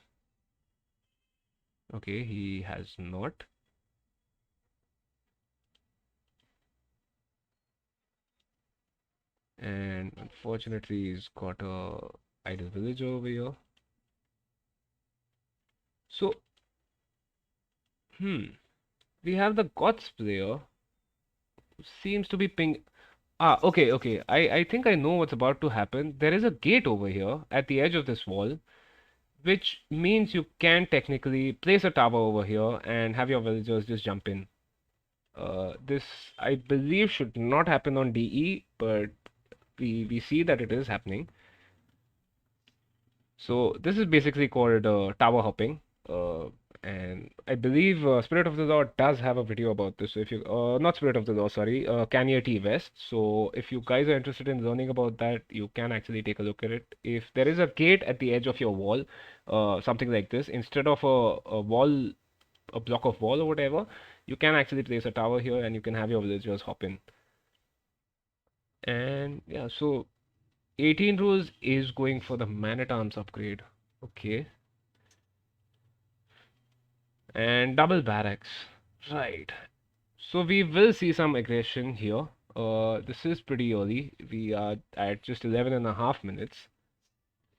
Okay, he has not. And unfortunately, he's got a idle villager over here. So, hmm, we have the Gods player who seems to be ping. Okay. I think I know what's about to happen. There is a gate over here at the edge of this wall, which means you can technically place a tower over here and have your villagers just jump in. This, I believe, should not happen on DE, but we see that it is happening. So this is basically called tower hopping. Uh, and I believe Spirit of the Law does have a video about this. So if you, not Spirit of the Law, sorry, Kanye T West. So if you guys are interested in learning about that, you can actually take a look at it. If there is a gate at the edge of your wall, something like this, instead of a wall, a block of wall or whatever, you can actually place a tower here and you can have your villagers hop in. And yeah, so 18 rules is going for the man at arms upgrade. Okay. And double barracks. Right. So we will see some aggression here. This is pretty early. We are at just 11 and a half minutes.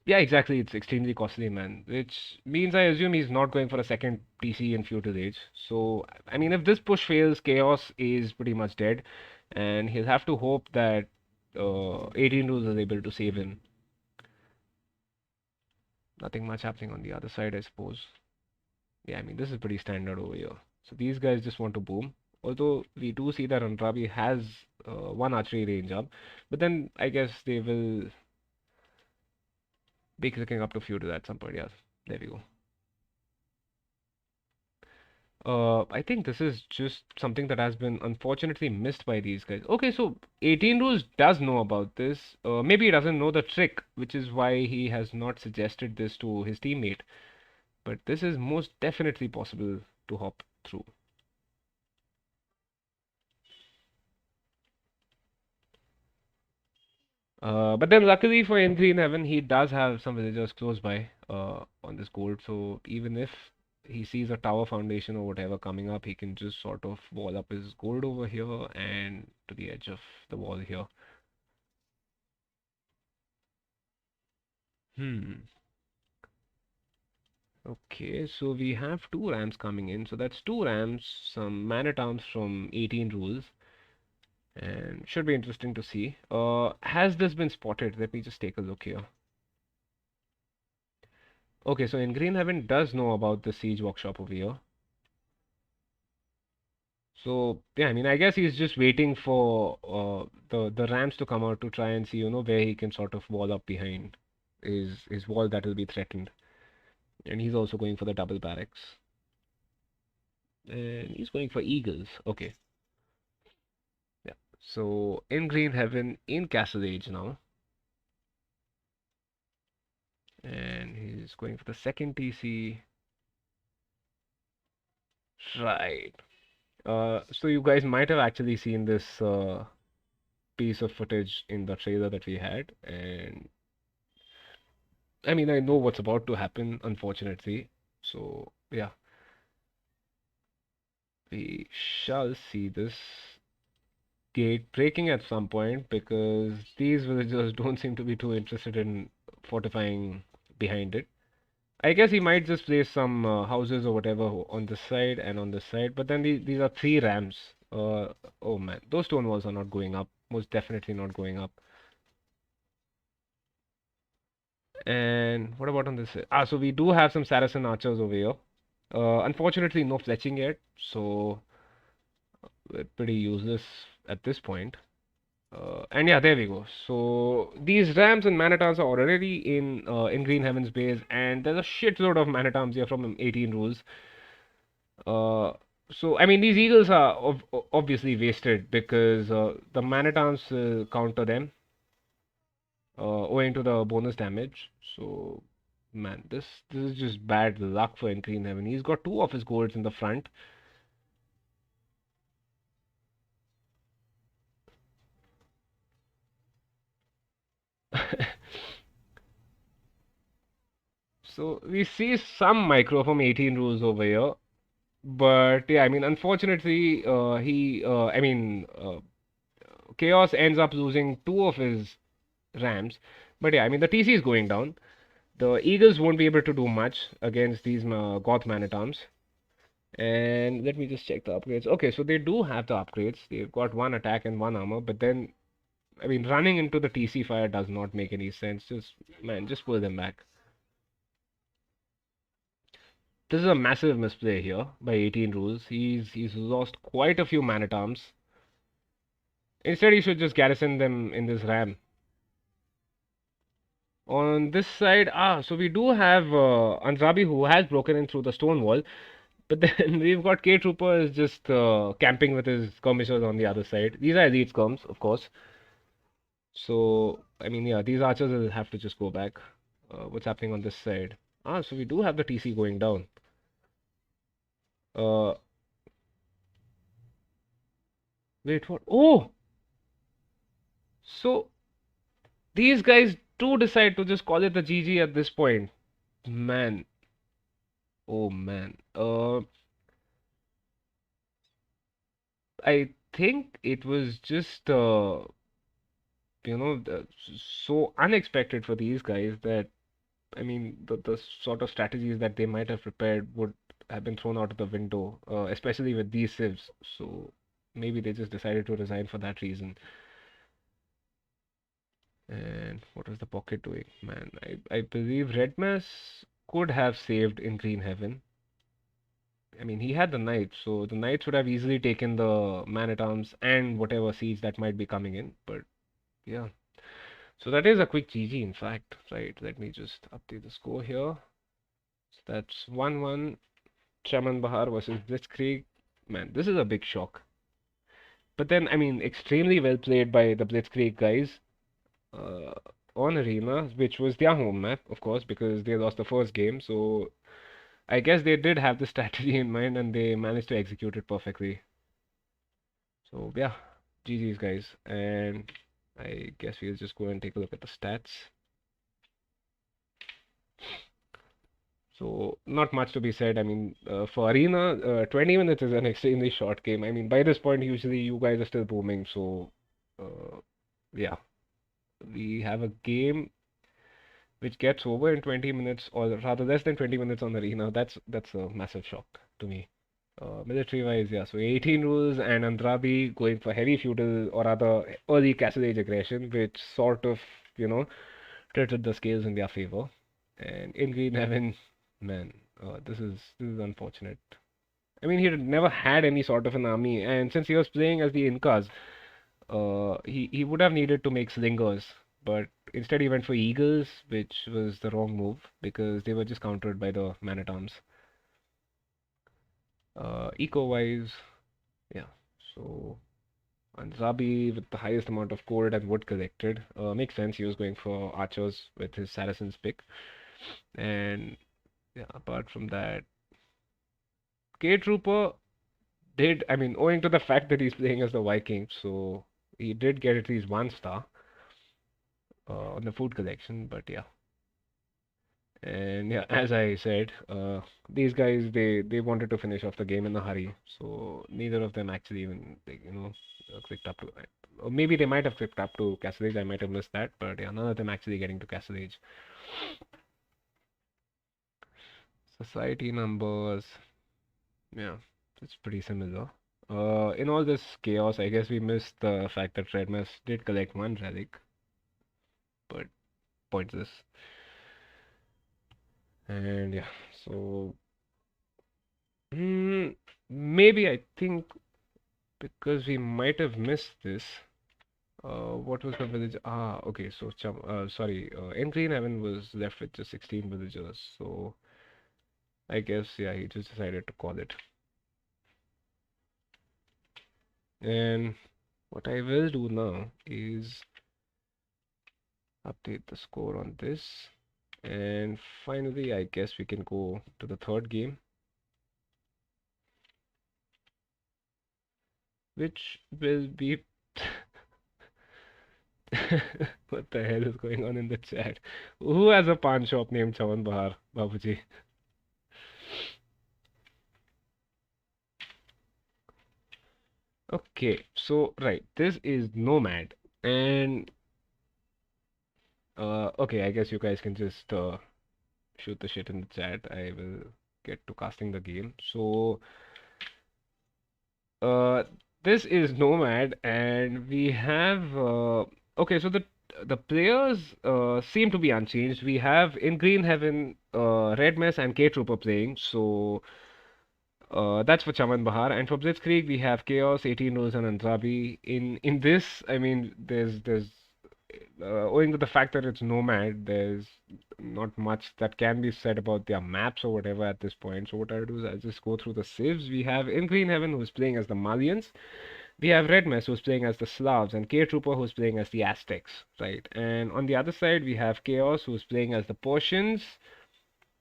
Yeah, exactly. It's extremely costly, man. Which means I assume he's not going for a second PC in Feudal Age. So, if this push fails, Chaos is pretty much dead. And he'll have to hope that 18 rules is able to save him. Nothing much happening on the other side, I suppose. Yeah, this is pretty standard over here. So these guys just want to boom. Although we do see that Antrabi has one archery range up, but then I guess they will be clicking up to feudal at some point. Yeah, there we go. I think this is just something that has been unfortunately missed by these guys. Okay, so 18 Rules does know about this. Maybe he doesn't know the trick, which is why he has not suggested this to his teammate. But this is most definitely possible to hop through. But then luckily for N3 in Heaven, he does have some villagers close by on this gold. So even if he sees a tower foundation or whatever coming up, he can just sort of wall up his gold over here and to the edge of the wall here. Hmm. Okay, so we have two rams coming in. So that's two rams, some man at arms from 18 rules, and should be interesting to see. Has this been spotted? Let me just take a look here. Okay, so in Green Heaven does know about the siege workshop over here. So yeah, I mean, I guess he's just waiting for the rams to come out to try and see, where he can sort of wall up behind his wall that will be threatened. And he's also going for the double barracks. And he's going for eagles. Okay. Yeah. So in Green Heaven, in Castle Age now. And he's going for the second TC. Right. So you guys might have actually seen this piece of footage in the trailer that we had. And I mean, I know what's about to happen, unfortunately. So yeah, we shall see this gate breaking at some point because these villagers don't seem to be too interested in fortifying behind it. I guess he might just place some houses or whatever on this side and on this side, but then these are three rams. Oh man, those stone walls are not going up. Most definitely not going up. And what about on this side? Ah, so we do have some Saracen archers over here. Unfortunately, no fletching yet, so we're pretty useless at this point. And yeah, there we go. So these rams and manatars are already in Green Heaven's base, and there's a shitload of manatams here from 18 rules. Uh, so I mean, these eagles are obviously wasted because the manatams counter them owing to the bonus damage. So man, this is just bad luck for Green Heaven. He's got two of his golds in the front. So we see some micro from 18 rules over here. But yeah, I mean, unfortunately, Chaos ends up losing two of his Rams. But yeah, I mean, the TC is going down. The Eagles won't be able to do much against these Goth Man at Arms. And let me just check the upgrades. Okay, so they do have the upgrades. They've got one attack and one armor, but then, I mean, running into the TC fire does not make any sense. Just pull them back. This is a massive misplay here by 18 rules. He's lost quite a few man at arms. Instead, he should just garrison them in this ram. On this side, so we do have Andrabi who has broken in through the stone wall, but then we've got K Trooper is just camping with his skirmishers on the other side. These are elite skirms, of course. So, I mean, yeah, these archers will have to just go back. What's happening on this side? So we do have the TC going down. Uh, Wait, what? Oh! So these guys do decide to just call it the GG at this point. Man, oh man. I think it was just so unexpected for these guys that I mean the sort of strategies that they might have prepared would have been thrown out of the window, especially with these civs. So maybe they just decided to resign for that reason. And what was the pocket doing? Man, I believe Red Mass could have saved in Green Heaven. I mean, he had the knights, so the knights would have easily taken the man-at-arms and whatever siege that might be coming in. But yeah, so that is a quick GG, in fact. Right, let me just update the score here. So that's 1-1 Chaman Bahar versus Blitzkrieg. Man, this is a big shock. But then, I mean, extremely well played by the Blitzkrieg guys uh, on Arena, which was their home map, of course, because they lost the first game. So I guess they did have the strategy in mind and they managed to execute it perfectly. So yeah, GG's guys. And I guess we'll just go and take a look at the stats. So not much to be said. I mean, for Arena, 20 minutes is an extremely short game. I mean, by this point, usually you guys are still booming. So, uh, yeah, we have a game which gets over in 20 minutes, or rather less than 20 minutes on Arena. That's a massive shock to me. Military-wise, yeah. So 18 rules and Andrabi going for heavy feudal or rather early Castle Age aggression, which sort of, you know, tilted the scales in their favor. And in Green Heaven, man, this is unfortunate. I mean, he had never had any sort of an army, and since he was playing as the Incas, he would have needed to make slingers, but instead he went for eagles, which was the wrong move because they were just countered by the man-at-arms. Eco-wise, yeah. So Anzabi with the highest amount of gold and wood collected. Makes sense. He was going for archers with his Saracens pick. And yeah, apart from that, K Trooper did, I mean, owing to the fact that he's playing as the Viking, so he did get at least 1 star on the food collection, but yeah. And yeah, as I said, these guys they wanted to finish off the game in a hurry, so neither of them actually even like, clicked up to, or maybe they might have clicked up to Castle Age. I might have missed that, but yeah, none of them actually getting to Castle Age. Society numbers, yeah, it's pretty similar. In all this chaos, I guess we missed the fact that Red Mass did collect 1 relic, but pointless. And yeah, so mm, maybe I think because we might have missed this. What was the village? Ah, okay. So, sorry. In Green Heaven was left with just 16 villagers. So, I guess, yeah, he just decided to call it. And what I will do now is update the score on this. And finally, I guess we can go to the third game, which will be. What the hell is going on in the chat? Who has a pawn shop named Chawan Bahar, Babuji? Okay, so right, this is Nomad, and okay, I guess you guys can just shoot the shit in the chat. I will get to casting the game. So, uh, this is Nomad, and we have okay. So the players seem to be unchanged. We have in Green Heaven, Red Mess and K Trooper playing. So. That's for Chaman Bahar. And for Blitzkrieg, we have Chaos, 18 Rules, and Andrabi. In this, I mean, there's owing to the fact that it's Nomad, there's not much that can be said about their maps or whatever at this point. So what I'll do is I'll just go through the civs. We have in Green Heaven who's playing as the Malians. We have Red Mess who's playing as the Slavs, and K Trooper who's playing as the Aztecs, right? And on the other side, we have Chaos who's playing as the Persians.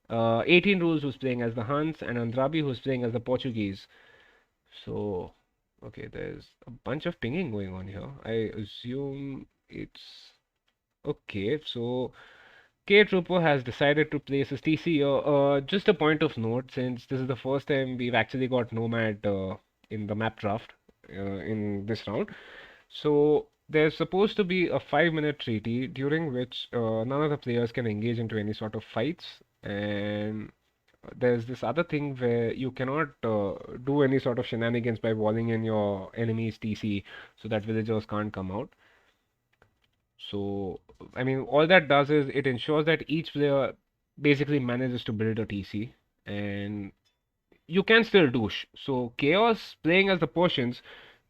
18 Rules who's playing as the Huns, and Andrabi who's playing as the Portuguese. So, okay, there's a bunch of pinging going on here. I assume it's okay. So, K Trooper has decided to place his TC here. Just a point of note, since this is the first time we've actually got Nomad in the map draft in this round. So, there's supposed to be a 5-minute treaty during which none of the players can engage into any sort of fights. And there's this other thing where you cannot do any sort of shenanigans by walling in your enemy's TC so that villagers can't come out. So, I mean, all that does is it ensures that each player basically manages to build a TC, and you can still douche. So, Chaos playing as the Persians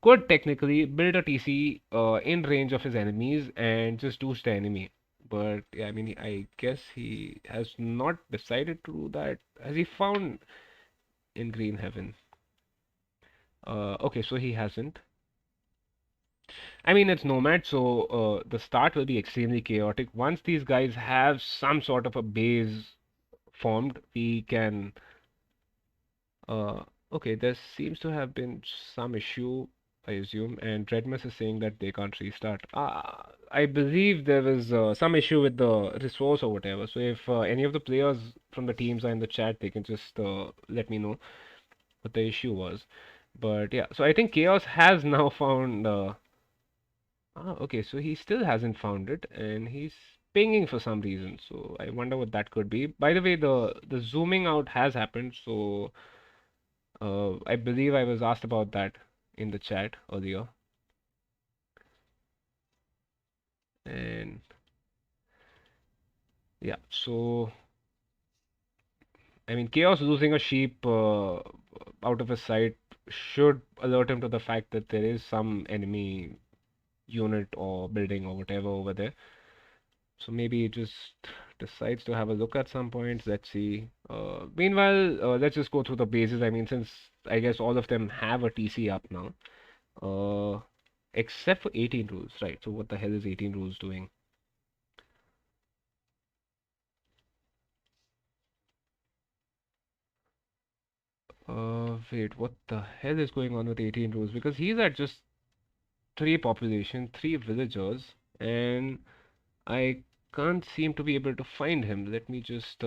could technically build a TC in range of his enemies and just douche the enemy. But yeah, I mean, I guess he has not decided to do that. Has he found in Green Heaven? Okay, so he hasn't. I mean, it's Nomad, so the start will be extremely chaotic. Once these guys have some sort of a base formed, we can. Okay, there seems to have been some issue, I assume, and Dreadmus is saying that they can't restart. I believe there was some issue with the resource or whatever. So if any of the players from the teams are in the chat, they can just let me know what the issue was. But yeah, so I think Chaos has now found. Okay, so he still hasn't found it, and he's pinging for some reason. So I wonder what that could be. By the way, the zooming out has happened. So I believe I was asked about that in the chat earlier, and yeah, so. I mean, Chaos losing a sheep out of his sight should alert him to the fact that there is some enemy unit or building or whatever over there. So maybe he just decides to have a look at some point. Let's see. Meanwhile, let's just go through the bases. I mean, since I guess all of them have a TC up now, uh, except for 18 rules, right? So what the hell is 18 rules doing? Wait, what the hell is going on with 18 rules? Because he's at just three population, three villagers, and I can't seem to be able to find him. Let me just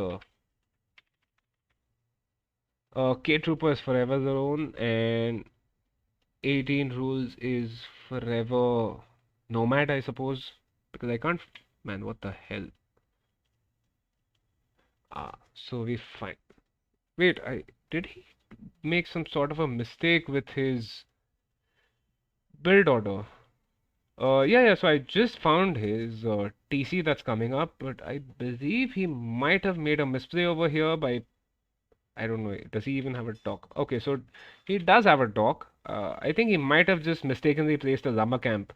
K Trooper is forever alone, and 18 rules is forever nomad, I suppose, because I can't. Man, what the hell? So we find. Wait, I did he make some sort of a mistake with his build order? Yeah. So I just found his TC that's coming up, but I believe he might have made a misplay over here by, I don't know, does he even have a dock? Okay, so he does have a dock. I think he might have just mistakenly placed a lumber camp,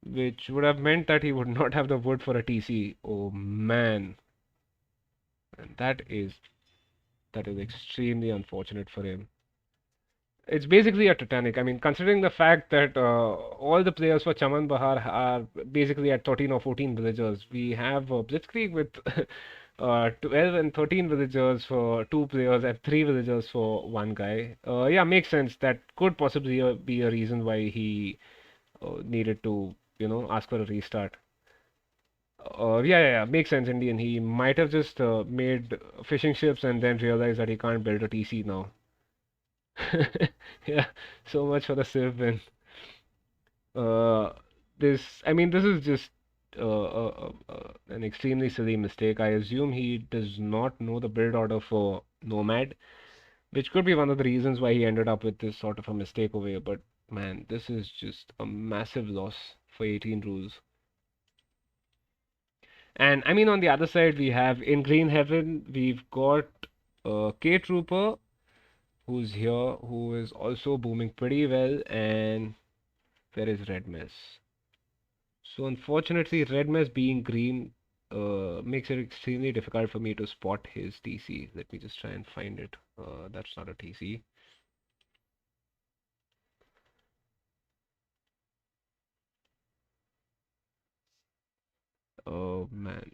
which would have meant that he would not have the wood for a TC. Oh man, and that is extremely unfortunate for him. It's basically a Titanic. I mean, considering the fact that all the players for Chaman Bahar are basically at 13 or 14 villagers, we have Blitzkrieg with 12 and 13 villagers for two players and three villagers for one guy. Yeah, makes sense. That could possibly be a reason why he needed to, ask for a restart. Yeah, makes sense, Indian. He might have just made fishing ships and then realized that he can't build a TC now. Yeah, so much for the Sylvan. Uh, I mean, this is just an extremely silly mistake. I assume he does not know the build order for Nomad, which could be one of the reasons why he ended up with this sort of a mistake over here. But man, this is just a massive loss for 18 rules. And I mean, on the other side, we have in Green Heaven, we've got K Trooper, who's here, who is also booming pretty well, and where is Red Mess? So unfortunately, Red Mess being green makes it extremely difficult for me to spot his TC. Let me just try and find it. That's not a TC. Oh man,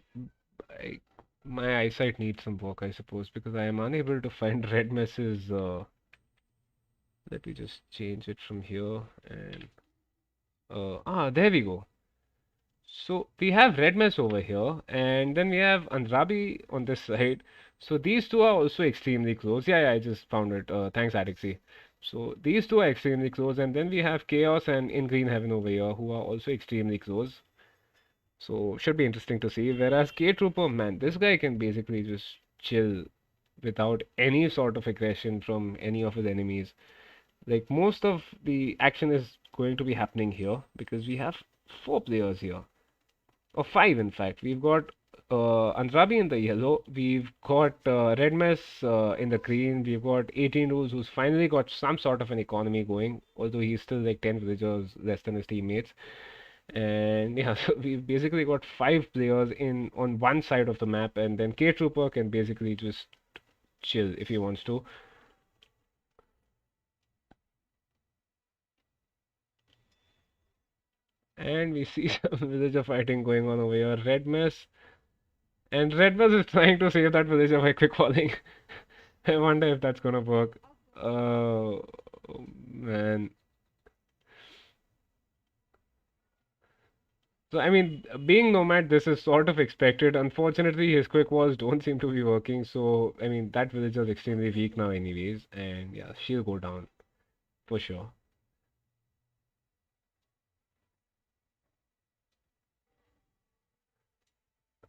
I, my eyesight needs some work, I suppose, because I am unable to find Red Mess's. Let me just change it from here and there we go. So we have Red Mess over here, and then we have Andrabi on this side. So these two are also extremely close. Yeah, I just found it. Thanks, Adixie. So these two are extremely close, and then we have Chaos and In Green Heaven over here, who are also extremely close. So should be interesting to see. Whereas K Trooper, man, this guy can basically just chill without any sort of aggression from any of his enemies. Like most of the action is going to be happening here because we have four players here. Or five, in fact. We've got Andrabi in the yellow. We've got Red Mess in the green. We've got 18 Rules, who's finally got some sort of an economy going, although he's still like 10 villagers less than his teammates. And yeah, so we've basically got five players in on one side of the map, and then K Trooper can basically just chill if he wants to. And we see some villager fighting going on over here. Red Mess. And Red Mess is trying to save that villager by quick falling. I wonder if that's gonna work. Oh man. So, I mean, being Nomad, this is sort of expected. Unfortunately, his quick walls don't seem to be working. So, I mean, that villager is extremely weak now, anyways. And yeah, she'll go down for sure.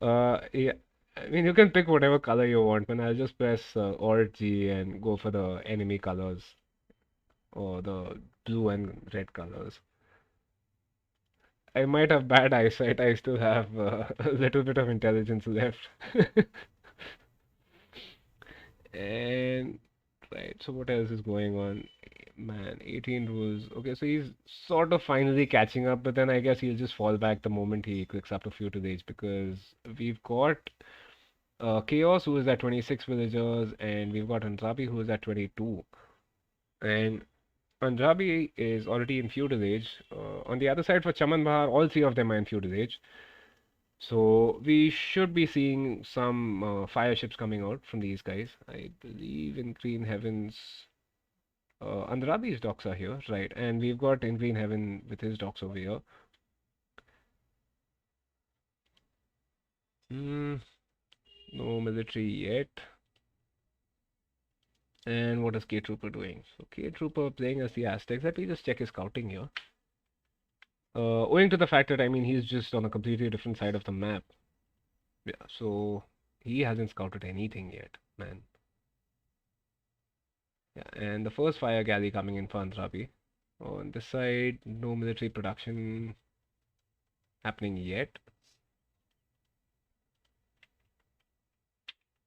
Yeah, I mean, you can pick whatever color you want, man. I'll just press Alt G and go for the enemy colors or the blue and red colors. I might have bad eyesight. I still have a little bit of intelligence left. And right, so what else is going on? Man, 18 rules. Okay, so he's sort of finally catching up, but then I guess he'll just fall back the moment he clicks up to feudal age because we've got Chaos who is at 26 villagers, and we've got Andrabi who is at 22. And Andrabi is already in feudal age. On the other side for Chaman Bahar, all three of them are in feudal age. So we should be seeing some fire ships coming out from these guys. I believe in Green Heavens, Andrabi's docks are here, right? And we've got in Green Heaven with his docks over here. Hmm, no military yet. And what is K Trooper doing? So K Trooper playing as the Aztecs. Let me just check his scouting here. Owing to the fact that I mean he's just on a completely different side of the map. Yeah, so he hasn't scouted anything yet, man. Yeah, and the first fire galley coming in for Andrabi. On this side, no military production happening yet.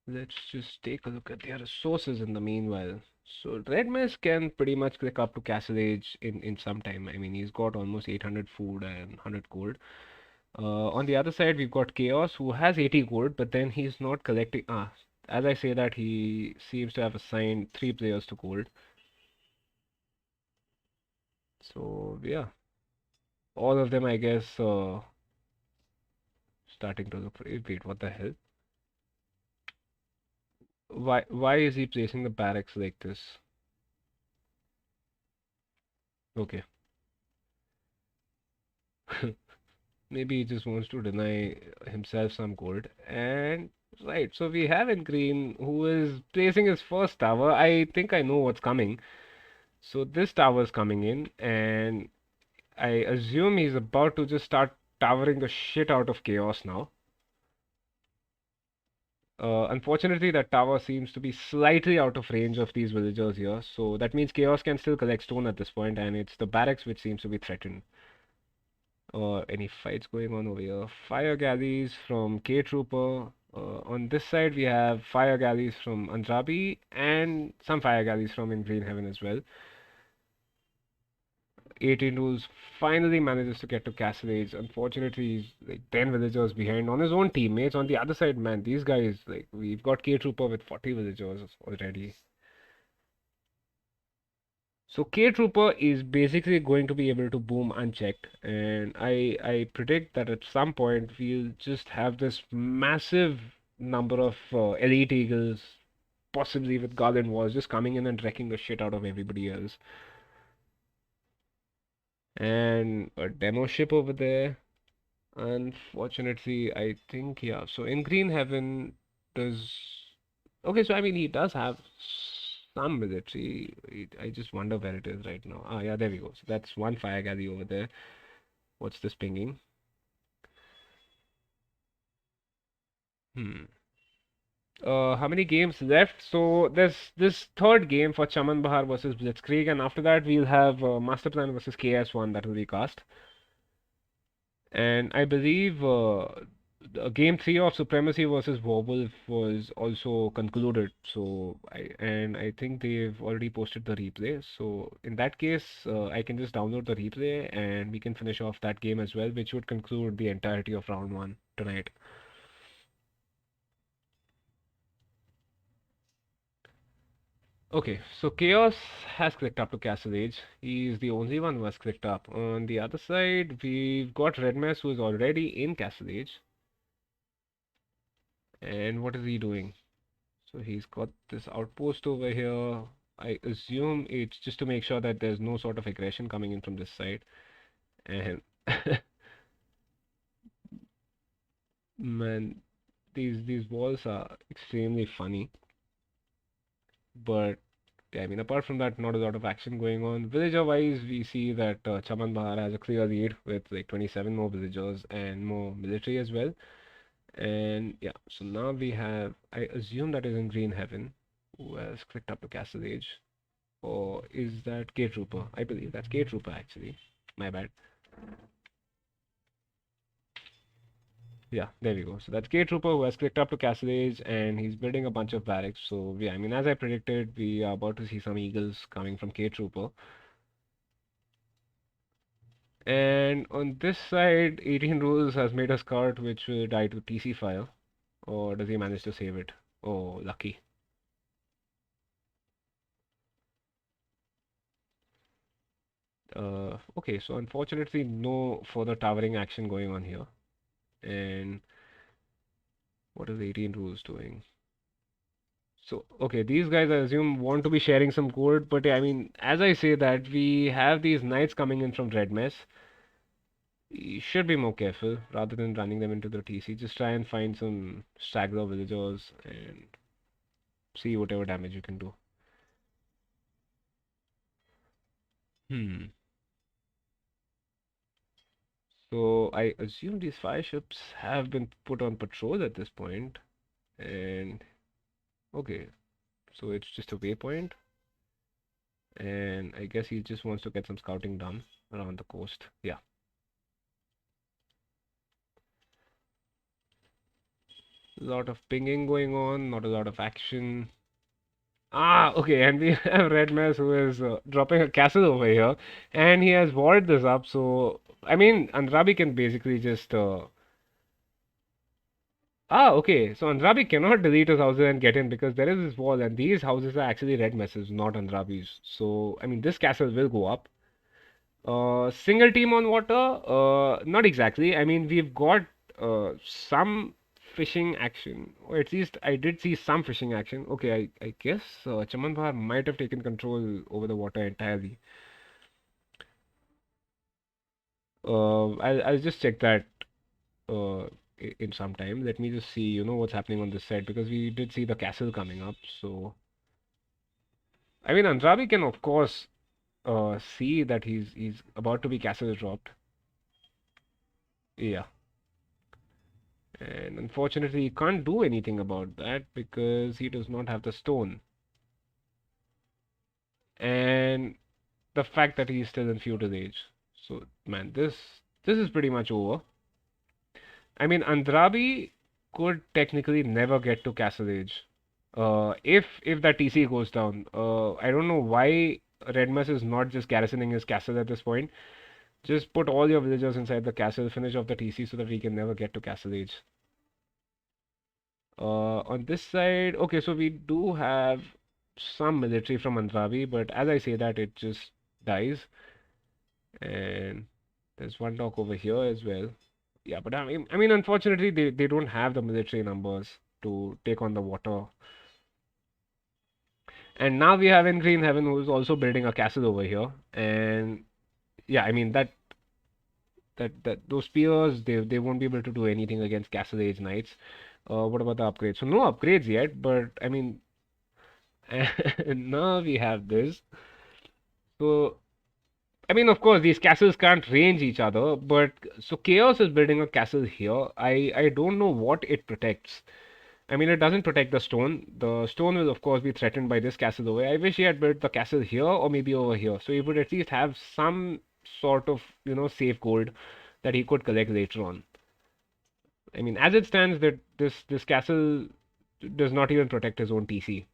Let's just take a look at their resources in the meanwhile. So Red Mist can pretty much click up to Castle Age in some time. I mean, he's got almost 800 food and 100 gold. On the other side, we've got Chaos, who has 80 gold, but then he's not collecting. As I say that, he seems to have assigned three players to gold. So yeah, all of them, I guess, starting to look for. Wait, what the hell? Why is he placing the barracks like this? Okay. Maybe he just wants to deny himself some gold. And right, so we have in green who is placing his first tower. I think I know what's coming. So this tower is coming in, and I assume he's about to just start towering the shit out of chaos now. Unfortunately, that tower seems to be slightly out of range of these villagers here, so that means chaos can still collect stone at this point, and it's the barracks which seems to be threatened. Any fights going on over here? Fire galleys from K Trooper. On this side, we have fire galleys from Andrabi and some fire galleys from In Green Heaven as well. 18 rules finally manages to get to Castle Age. Unfortunately, he's like 10 villagers behind on his own teammates. On the other side, man, these guys, like, we've got K Trooper with 40 villagers already. So K Trooper is basically going to be able to boom unchecked, and I predict that at some point we'll just have this massive number of elite eagles, possibly with Garland Walls, just coming in and wrecking the shit out of everybody else. And a demo ship over there. Unfortunately, I think yeah. So in Green Heaven, does okay? So I mean, he does have some military. I just wonder where it is right now. Ah, yeah, there we go. So that's one fire galley over there. What's this pinging? Hmm. How many games left? So there's this third game for Chaman Bahar versus Blitzkrieg, and after that we'll have Master Plan versus KS1 that will be cast. And I believe game three of Supremacy versus Werewolf was also concluded. So I think they've already posted the replay. So in that case, I can just download the replay and we can finish off that game as well, which would conclude the entirety of round one tonight. Okay, so Chaos has clicked up to Castle Age. He's the only one who has clicked up. On the other side, we've got Red Mess who is already in Castle Age. And what is he doing? So he's got this outpost over here. I assume it's just to make sure that there's no sort of aggression coming in from this side. And Man, these walls are extremely funny, but yeah, I mean, apart from that, not a lot of action going on. Villager-wise, we see that Chaman Bahar has a clear lead with like 27 more villagers and more military as well. And yeah, so now we have, I assume that is in Green Heaven, who has clicked up to Castle Age. Or is that K-Trooper? I believe that's K-Trooper actually. My bad. Yeah, there we go. So that's K-Trooper who has clicked up to Castle Age and he's building a bunch of barracks. So yeah, I mean, as I predicted, we are about to see some eagles coming from K-Trooper. And on this side, 18 Rules has made a scout which will die to TC fire. Or does he manage to save it? Oh, lucky. Okay, so unfortunately, no further towering action going on here. And what is 18 Rules doing? So, okay, these guys, I assume, want to be sharing some gold, but yeah, I mean, as I say that, we have these knights coming in from Red Mess. You should be more careful rather than running them into the TC. Just try and find some straggler villagers and see whatever damage you can do. Hmm. So I assume these fire ships have been put on patrol at this point, and okay, so it's just a waypoint, and I guess he just wants to get some scouting done around the coast. Yeah, a lot of pinging going on, not a lot of action. Ah, okay, and we have Red Mess who is dropping a castle over here, and he has walled this up. So I mean, Andrabi can basically just okay. So Andrabi cannot delete his houses and get in because there is this wall, and these houses are actually red messes, not Andrabi's. So, I mean, this castle will go up. Single team on water? Not exactly. I mean, we've got some fishing action, or at least I did see some fishing action. Okay, I guess Chaman Bahar might have taken control over the water entirely. I'll just check that uh, in some time. Let me just see, what's happening on this side because we did see the castle coming up. So, I mean, Andrabi can of course see that he's about to be castle dropped. Yeah, and unfortunately, he can't do anything about that because he does not have the stone. And the fact that he's still in feudal age. So, man, this is pretty much over. I mean, Andrabi could technically never get to Castle Age. If that TC goes down, I don't know why Redmus is not just garrisoning his castle at this point. Just put all your villagers inside the castle, finish off the TC so that we can never get to Castle Age. On this side, okay, so we do have some military from Andrabi, but as I say that, it just dies. And there's one dock over here as well. Yeah, but I mean, unfortunately, they don't have the military numbers to take on the water. And now we have in Green Heaven who's also building a castle over here. And yeah, I mean that those spears they won't be able to do anything against Castle Age Knights. What about the upgrades? So no upgrades yet, but I mean, and now we have this. So I mean, of course, these castles can't range each other, but so Chaos is building a castle here. I don't know what it protects. I mean, it doesn't protect the stone. The stone will, of course, be threatened by this castle over. I wish he had built the castle here or maybe over here, so he would at least have some sort of, safe gold that he could collect later on. I mean, as it stands, that this castle does not even protect his own TC.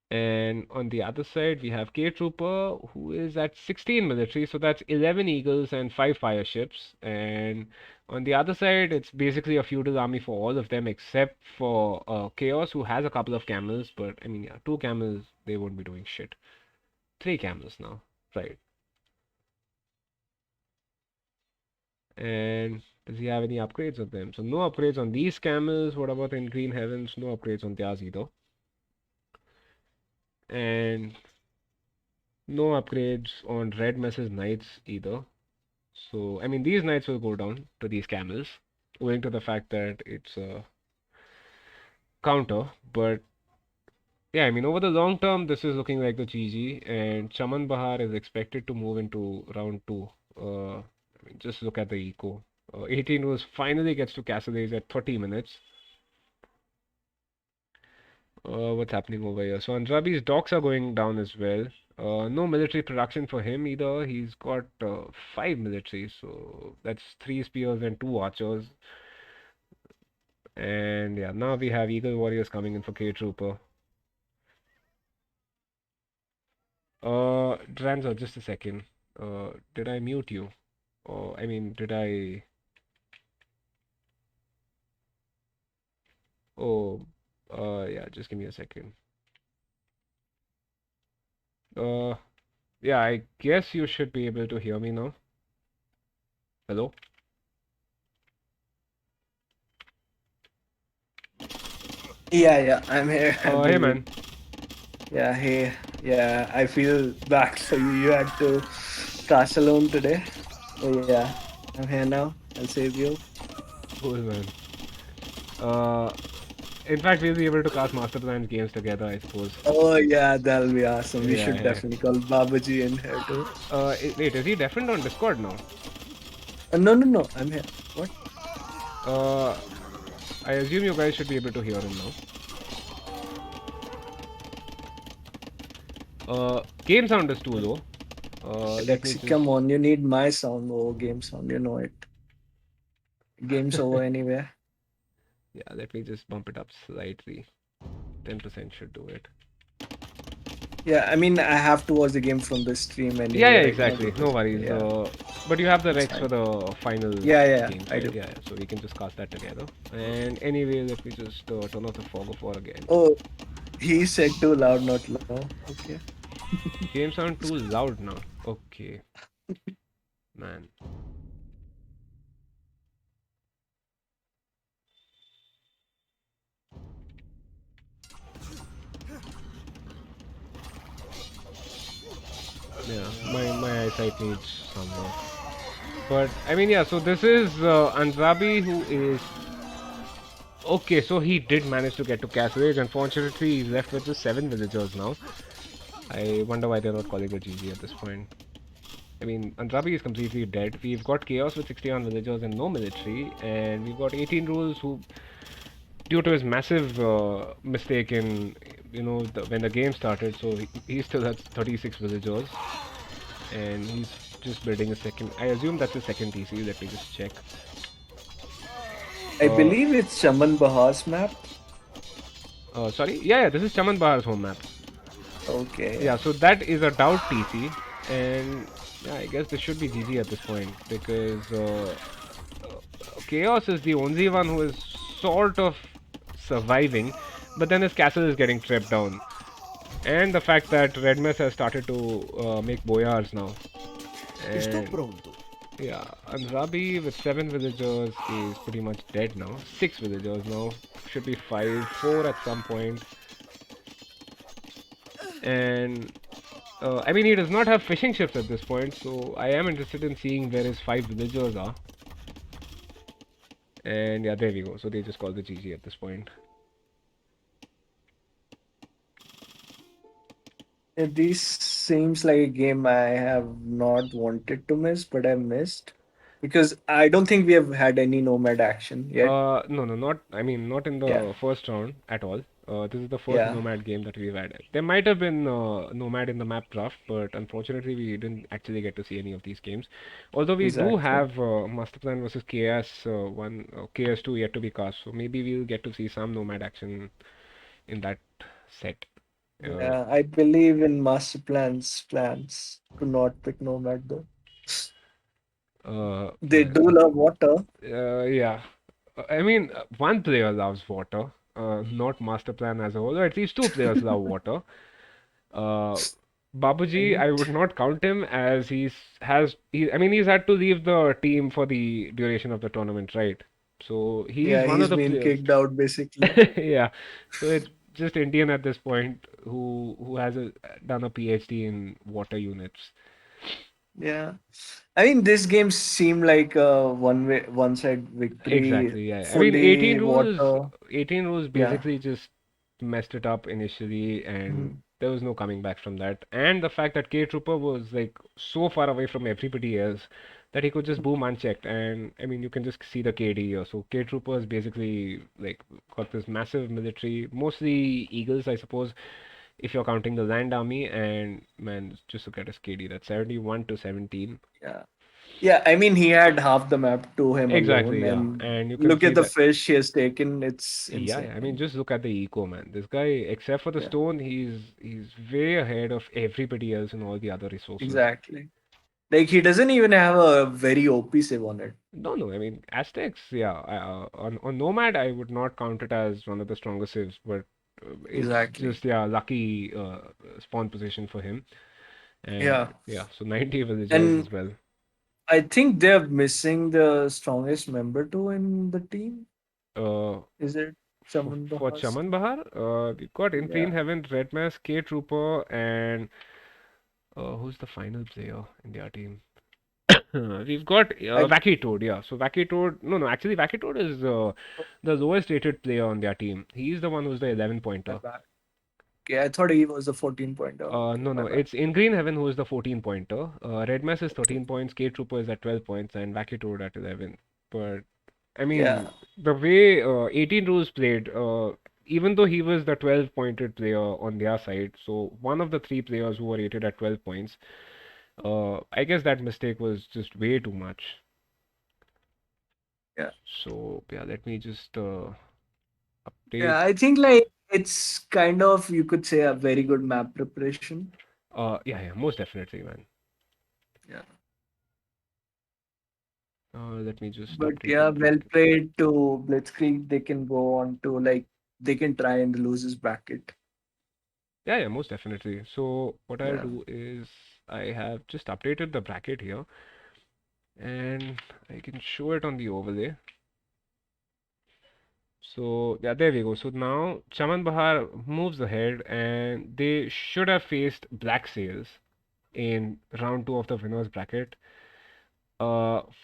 And on the other side, we have K Trooper, who is at 16 military, so that's 11 Eagles and 5 fire ships. And on the other side, it's basically a feudal army for all of them except for Chaos, who has a couple of camels. But I mean, yeah, 2 camels, they won't be doing shit. 3 camels now, right? And does he have any upgrades on them? So no upgrades on these camels. What about in Green Heavens? No upgrades on theirs either. And no upgrades on Red Mess's Knights either. So, I mean, these knights will go down to these camels, owing to the fact that it's a counter. But yeah, I mean, over the long term, this is looking like the GG, and Chaman Bahar is expected to move into round two. I mean, just look at the eco. 18 was finally gets to Castle Age at 30 minutes. What's happening over here? So Andrabi's docks are going down as well. No military production for him either. He's got five military, so that's three spears and two archers. And yeah, now we have Eagle Warriors coming in for K Trooper. Dranzo, just a second. Did I mute you? Or I mean, did I? Oh, yeah. Just give me a second. Uh, yeah. I guess you should be able to hear me now. Hello. Yeah, I'm here. I Hey believe. man. Yeah, hey, yeah, I feel bad for you. You had to cast alone today. But yeah, I'm here now. I'll save you. Cool man. Uh, in fact, we'll be able to cast Master Plan games together, I suppose. Oh yeah, that'll be awesome. We Yeah, should yeah. definitely call Babaji in here too. Wait, is he different on Discord now? No, I'm here. What? Uh, I assume you guys should be able to hear him now. Game sound is too low. Let me Lexi, just. come on, you need my sound over game sound. You know it. Game's over anyway. Yeah, let me just bump it up slightly. 10% should do it. Yeah, I mean, I have to watch the game from the stream Yeah, anyway yeah, right now exactly. No because worries. yeah, But you have the it's Rex for fine. the final Yeah, games, I right? do. Yeah, yeah. So we can just cast that together. And anyway, let me just turn off the fog of war again. Oh, he said too loud, not low. Okay. Game sound too loud now. Okay, man. Yeah, my eyesight needs some work. But I mean, yeah. So this is Andrabi who is okay. So he did manage to get to Castle Age. Unfortunately, he's left with just seven villagers now. I wonder why they're not calling a GG at this point. I mean, Andrabi is completely dead. We've got Chaos with 61 villagers and no military, and we've got 18 rules who, due to his massive mistake in, when the game started, so he still has 36 villagers, and he's just building a second. I assume that's a second TC. Let me just check. I Uh, believe it's Chaman Bahar's map. Sorry. Yeah, yeah. This is Chaman Bahar's home map. Okay, Yeah, yeah. so that is a doubt TC, and yeah, I guess this should be GG at this point because Chaos is the only one who is sort of surviving, but then his castle is getting tripped down. And the fact that Red Mess has started to make boyars now. Estou And pronto. yeah, Andrabi with seven villagers is pretty much dead now. Six villagers now. Should be five, four at some point. And I mean, he does not have fishing ships at this point, so I am interested in seeing where his five villagers are. And yeah, there we go. So they just call the GG at this point. This seems like a game I have not wanted to miss, but I missed because I don't think we have had any nomad action yet. No, no, not. I mean, not in Yeah, the first round at all. This is the first yeah, Nomad game that we've had. There might have been Nomad in the map draft, but unfortunately, we didn't actually get to see any of these games. Although we do exactly. have Master Plan versus KS one, KS2 yet to be cast, so maybe we'll get to see some Nomad action in that set. Uh, Yeah, I believe in master plans to not pick nomad though. They man, do love water. yeah. I mean, one player loves water, not Master Plan as a whole, or at least two players love water. Uh, Babuji, I Right? would not count him as I mean, he's had to leave the team for the duration of the tournament, right? So he's Yeah, one of he's the been players. kicked out basically. Yeah. So it's just Indian at this point who has done a PhD in water units. Yeah. I mean, this game seemed like a one side victory, Exactly, yeah. I mean, fully water. 18 rules Yeah. basically just messed it up initially, and Mhm. there was no coming back from that. And the fact that K Trooper was like so far away from everybody else that he could just boom unchecked. And I mean, you can just see the KD here. So K Trooper is basically like got this massive military, mostly Eagles, I suppose, if you're counting the land army. And man, just look at his KD. That's 71 to 17. Yeah. Yeah, I mean, he had half the map to him alone, Exactly, yeah. and And you can look see at the that. fish he has taken. It's Yeah, yeah, I mean, insane. just look at the eco, man. This guy, except for the Yeah, stone, he's way ahead of everybody else in all the other resources. exactly. Like he doesn't even have a very OP save on it. No, no, I mean, Aztecs, yeah. On Nomad, I would not count it as one of the strongest saves, but it's Exactly. just, yeah, lucky spawn position for him. Yeah, And yeah, so 90 villagers and as well. I think they're missing the strongest member too in the team. Uh, Is it for, Chaman for Bahas? Chaman Bahar, we've got In Clean Yeah, Heaven, Red Mask, K Trooper, and who's the final player in their team? We've got I Wacky Toad, yeah. So Wacky Toad, no, no, actually Wacky Toad is the lowest rated player on their team. He's the one who's the 11 my pointer. bad. Okay, I thought he was the 14 pointer. Okay, No, my no, bad. it's in Green Heaven who is the 14 pointer. Red Mess is 13 points, K Trooper is at 12 points, and Wacky Toad at 11. But I mean, Yeah, the way 18 rules played, even though he was the 12 pointed player on their side, so one of the three players who were rated at 12 points, I guess that mistake was just way too much. yeah, So yeah, let me just yeah. update. I think like it's kind of you could say a very good map preparation. Yeah, yeah, most definitely, man. Yeah. Let me just But update the yeah, well bracket. played to Blitzkrieg. They can go on to like they can try in the losers bracket. Yeah, yeah, most definitely. So what I'll Yeah. do is I have just updated the bracket here, and I can show it on the overlay. So yeah, there we go. So now Chaman Bahar moves ahead, and they should have faced Black Sails in round two of the winners bracket.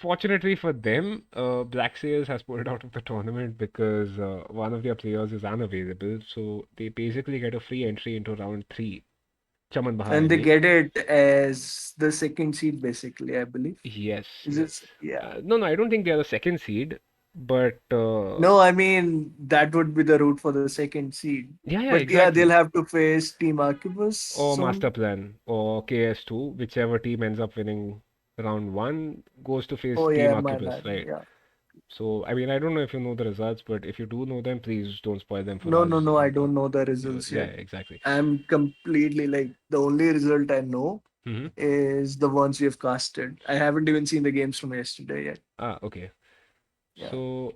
Fortunately for them, Black Sails has pulled out of the tournament because one of their players is unavailable. So they basically get a free entry into round three. Chaman Bahar, I And they mean. get it as the second seed, basically, I believe. Yes, Is yes. it? Yeah. No, no, I don't think they are the second seed, but No, I mean that would be the route for the second seed. yeah, yeah, But yeah, they'll exactly. have to face Team Arquebus Or Master soon. Plan or KS2, whichever team ends up winning round one goes to face Oh Team yeah, my Arquebus, bad. right? Yeah. So, I mean, I don't know if you know the results, but if you do know them, please don't spoil them for No, us no, no. I on the don't know the viewers. results Yeah, yet. yeah, exactly. I'm completely like the only result I know Mm-hmm. is the ones we have casted. I haven't even seen the games from yesterday yet. Ah, okay. Yeah. So,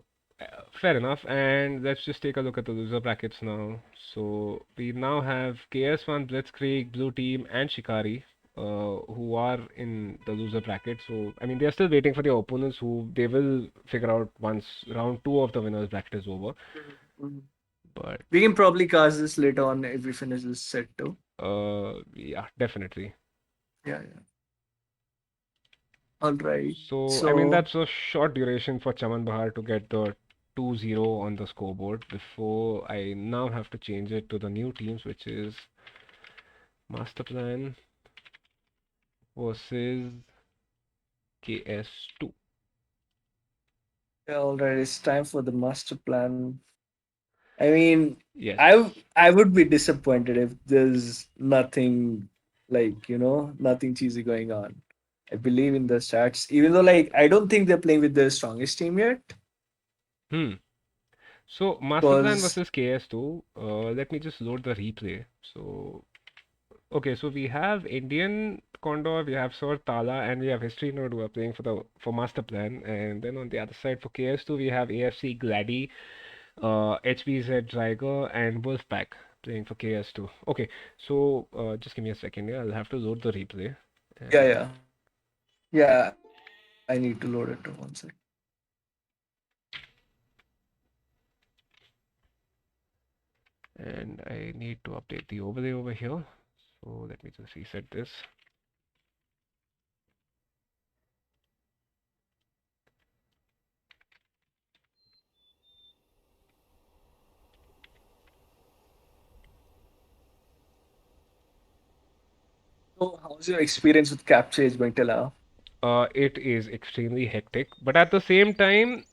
fair enough. And let's just take a look at the loser brackets now. So, we now have KS1, Blitzkrieg, Blue Team, and Shikari, who are in the loser bracket. So, I mean, they're still waiting for their opponents, who they will figure out once round two of the winners bracket is over. Mhm, mhm. But, We can probably cast this later on if we finish this set too. yeah, definitely. Yeah, yeah. All right. So, I mean, So that's a short duration for Chaman Bahar to get the 2-0 on the scoreboard before I now have to change it to the new teams, which is Master Plan versus KS2. yeah, all right, it's time for the master plan. I mean, Yes. I would be disappointed if there's nothing like nothing cheesy going on. I believe in the stats, even though like I don't think they're playing with the strongest team yet. Hmm. So, Master Plan Because versus KS2. Let me just load the replay. So, okay, so we have Indian Condor, we have Sir Tala, and we have History Node who are playing for Master Plan. And then on the other side for KS2, we have AFC Glady, HBZ Driver, and Wolfpack playing for KS2. Okay, so just give me a second here. I'll have to load the replay. yeah, And yeah, yeah. I need to load it to one sec. and I need to update the overlay over here. So let me just reset this. So, how's your experience with capture age going till now? It is extremely hectic, but at the same time,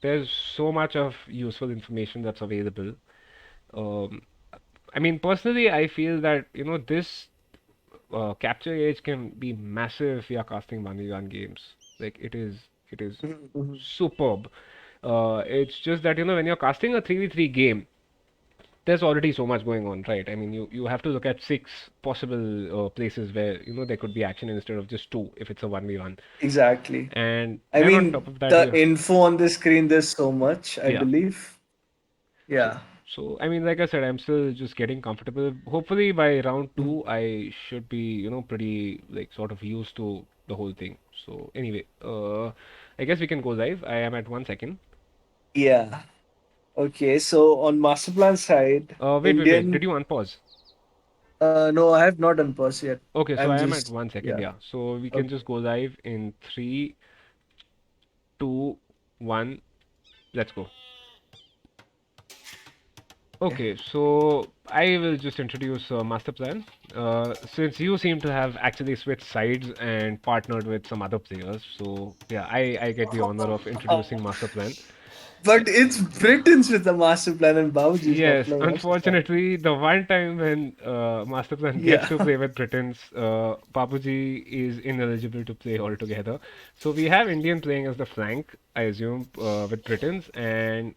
there's so much of useful information that's available. Um, I mean, personally, I feel that this capture age can be massive if you are casting 1v1 games. Like it is Mhm, mhm. superb. It's just that when you're casting a 3v3 game, there's already so much going on, right? I mean, you have to look at six possible places where there could be action instead of just two if it's a 1v1. Exactly. And I then on top mean, of that, the info on the screen, there's so much, I yeah. believe. So, Yeah. so I mean, like I said, I'm still just getting comfortable. Hopefully, by round Mhm. two, I should be, pretty like sort of used to the whole thing. So anyway, I guess we can go live. I am at 1 second. Yeah. Okay. So on master plan side, Wait. Indian. Did you unpause? No, I have not unpaused yet. Okay, so I'm I am at just 1 second. yeah. Yeah. So we can Okay. just go live in three, two, one. Let's go. Okay, so I will just introduce Master Plan. Since you seem to have actually switched sides and partnered with some other players, so yeah, I get the honor of introducing Master Plan. But it's Britons with the master plan and Babuji is not Yes, playing. I'm so sad. unfortunately, the one time when Master Plan gets Yeah. to play with Britons, Babuji is ineligible to play altogether. So we have Indian playing as the flank, I assume, with Britons, and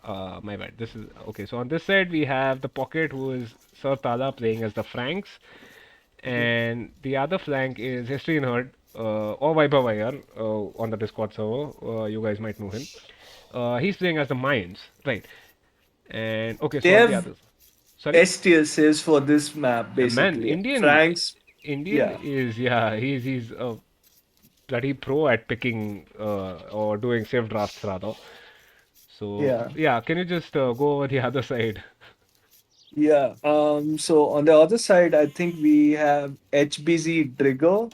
my bad. This is okay. So on this side we have the pocket, who is Sir Tala playing as the Franks, and the other flank is History Nerd or Viber Wire on the Discord server. You guys might know him. He's playing as the Mayans, right? And okay, They so on the have others, sorry, STSs for this map man, basically. Franks. Indian Yeah. is yeah, he's a bloody pro at picking or doing safe drafts rather. So Yeah. yeah, can you just go over the other side? Yeah. So on the other side, I think we have HBZ Drigger,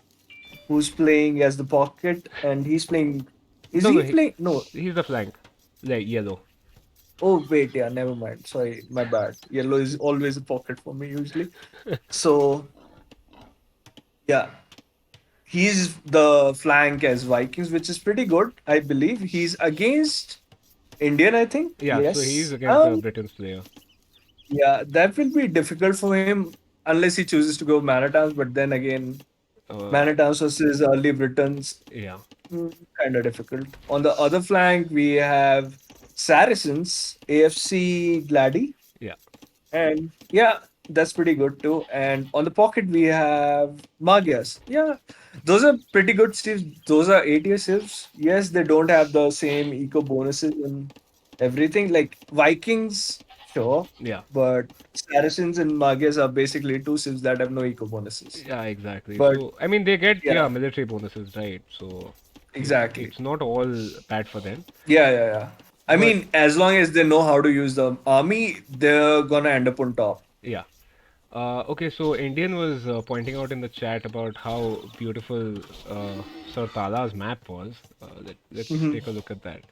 who's playing as the pocket, and he's playing. Is No, no, he playing? No. he's the flank, like yellow. Oh wait, yeah, never mind. Sorry, my bad. Yellow is always a pocket for me usually. So yeah, he's the flank as Vikings, which is pretty good. I believe he's against Indian. I think Yeah, so he's yes. against the Britain's player. Yeah, that will be difficult for him unless he chooses to go Manitowns. But then again, Uh, Manitowns versus early Britons, yeah, kind of difficult. On the other flank, we have Saracens, AFC Glady. yeah, And yeah, that's pretty good too. And on the pocket, we have Magias. Yeah, those are pretty good sieves. Those are 8-year sieves. Yes, they don't have the same eco bonuses and everything. Like Vikings, sure. yeah, But Saracens and Magias are basically two sieves that have no eco bonuses. yeah, exactly. But So I mean, they get yeah, military bonuses, right? So exactly. it's not all bad for them, Yeah. I but mean, as long as they know how to use the army, they're gonna end up on top. yeah. Okay, so Indian was pointing out in the chat about how beautiful Sir Tala's map was. Let's Mhm. take a look at that.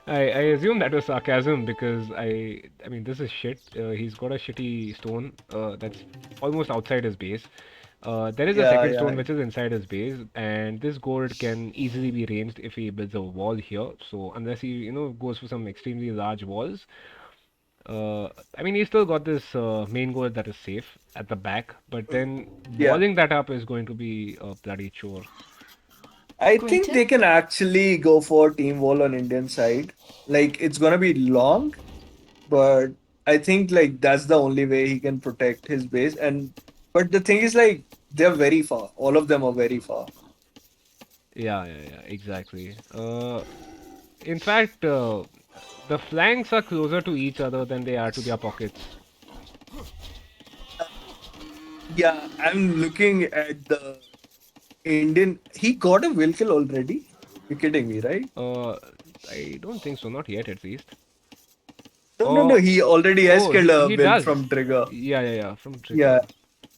I assume that was sarcasm because I mean this is shit. He's got a shitty stone that's almost outside his base. There is a second stone Yeah. which is inside his base, and this gold can easily be ranged if he builds a wall here. So unless he goes for some extremely large walls, I mean he's still got this main gold that is safe at the back, but then Yeah. walling that up is going to be a bloody chore. I think Greater? they can actually go for team wall on Indian side. Like it's gonna be long, but I think like that's the only way he can protect his base. And but the thing is like they're very far. All of them are very far. Yeah, exactly. In fact, the flanks are closer to each other than they are to their pockets. Yeah, I'm looking at the Indian. He got a will kill already. You're kidding me, right? Uh, I don't think so, not yet at least. No. Oh, He already has oh, killed a he will does. from Trigger. Yeah, from Trigger. Yeah.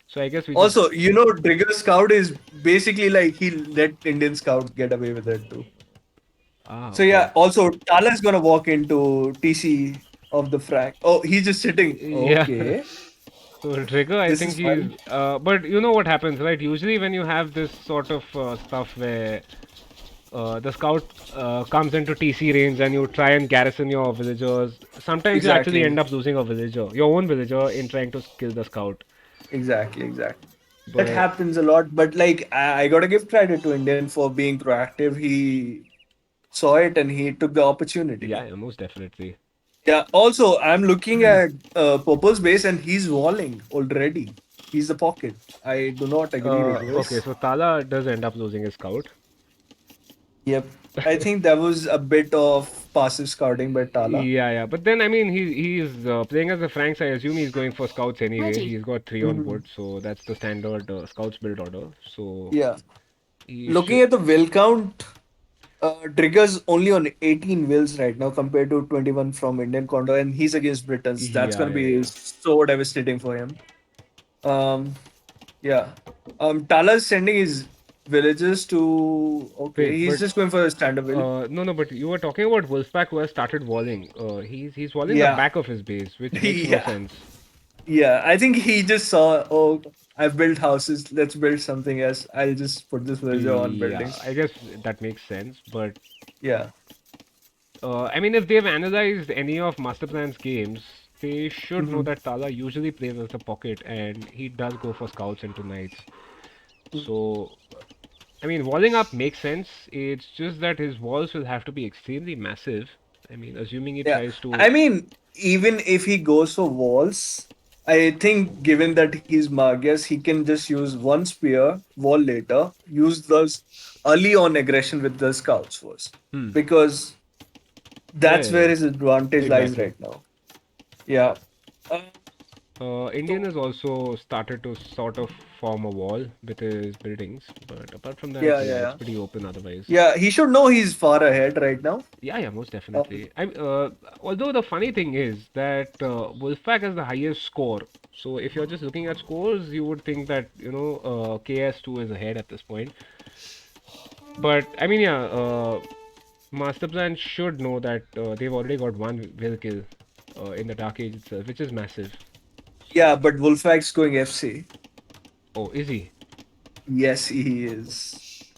So I guess we just. Also, Trigger Scout is basically like he let Indian Scouts get away with it too. Ah, So okay. yeah, also Tala's gonna walk into TC of the frag. Oh, he's just sitting. Yeah. Okay. So Trigger, I This think is he's. fun. But you know what happens, right? Usually when you have this sort of stuff where the scout comes into TC range and you try and garrison your villagers, sometimes you actually Exactly. end up losing a villager, your own villager, in trying to kill the scout. Exactly. That But happens a lot, but like I gotta give credit to Indian for being proactive. He saw it and he took the opportunity. yeah, yeah, most definitely. Yeah. Also, I'm looking at Popo's base and he's walling already. He's the pocket. I do not agree with Okay, this. so Tala does end up losing his scout. Yep. I think that was a bit of passive scouting by Tala. Yeah, yeah, but then I mean he's playing as a Franks. I assume he's going for scouts anyway. Ready. He's got three on Mhm. board, so that's the standard scouts build order. So Yeah. he Looking should. at the will count, Trigger's only on 18 wills right now compared to 21 from Indian Condor, and he's against Britons. That's Yeah, gonna yeah, be yeah. so devastating for him. Um, yeah. Tala's sending his villagers to. Okay, Wait, he's but just going for a stand-up will. no, no, but you were talking about Wolfpack who has started walling. He's walling the Yeah, back of his base, which makes no yeah, sense. yeah. I think he just saw. Oh, I've built houses. Let's build something else. I'll just put this villager on Yeah, building. I guess that makes sense. But Yeah. I mean, if they've analyzed any of Masterplan's games, they should know Hmm. that Tala usually plays as a pocket, and he does go for scouts into knights. So, I mean, walling up makes sense. It's just that his walls will have to be extremely massive. I mean, assuming he Yeah, tries I to. mean, even if he goes for walls, I think given that he's Magias, he can just use one spear, wall later, use those early on aggression with the scouts first. Hmm. Because Yeah, that's yeah, where yeah. his advantage lies Exactly. right now. Yeah. Uh, Indian so, has also started to sort of form a wall with his buildings, but apart from that, yeah, it's yeah. pretty open otherwise. Yeah, he should know he's far ahead right now. Yeah, yeah, most Um, definitely. Although the funny thing is that Wolfpack has the highest score. So if you're just looking at scores, you would think that KS2 is ahead at this point. But I mean, yeah, Masterplan should know that they've already got one will kill in the Dark Age itself, which is massive. yeah, but Wolfpack's going FC. Oh, is he? Yes, he is.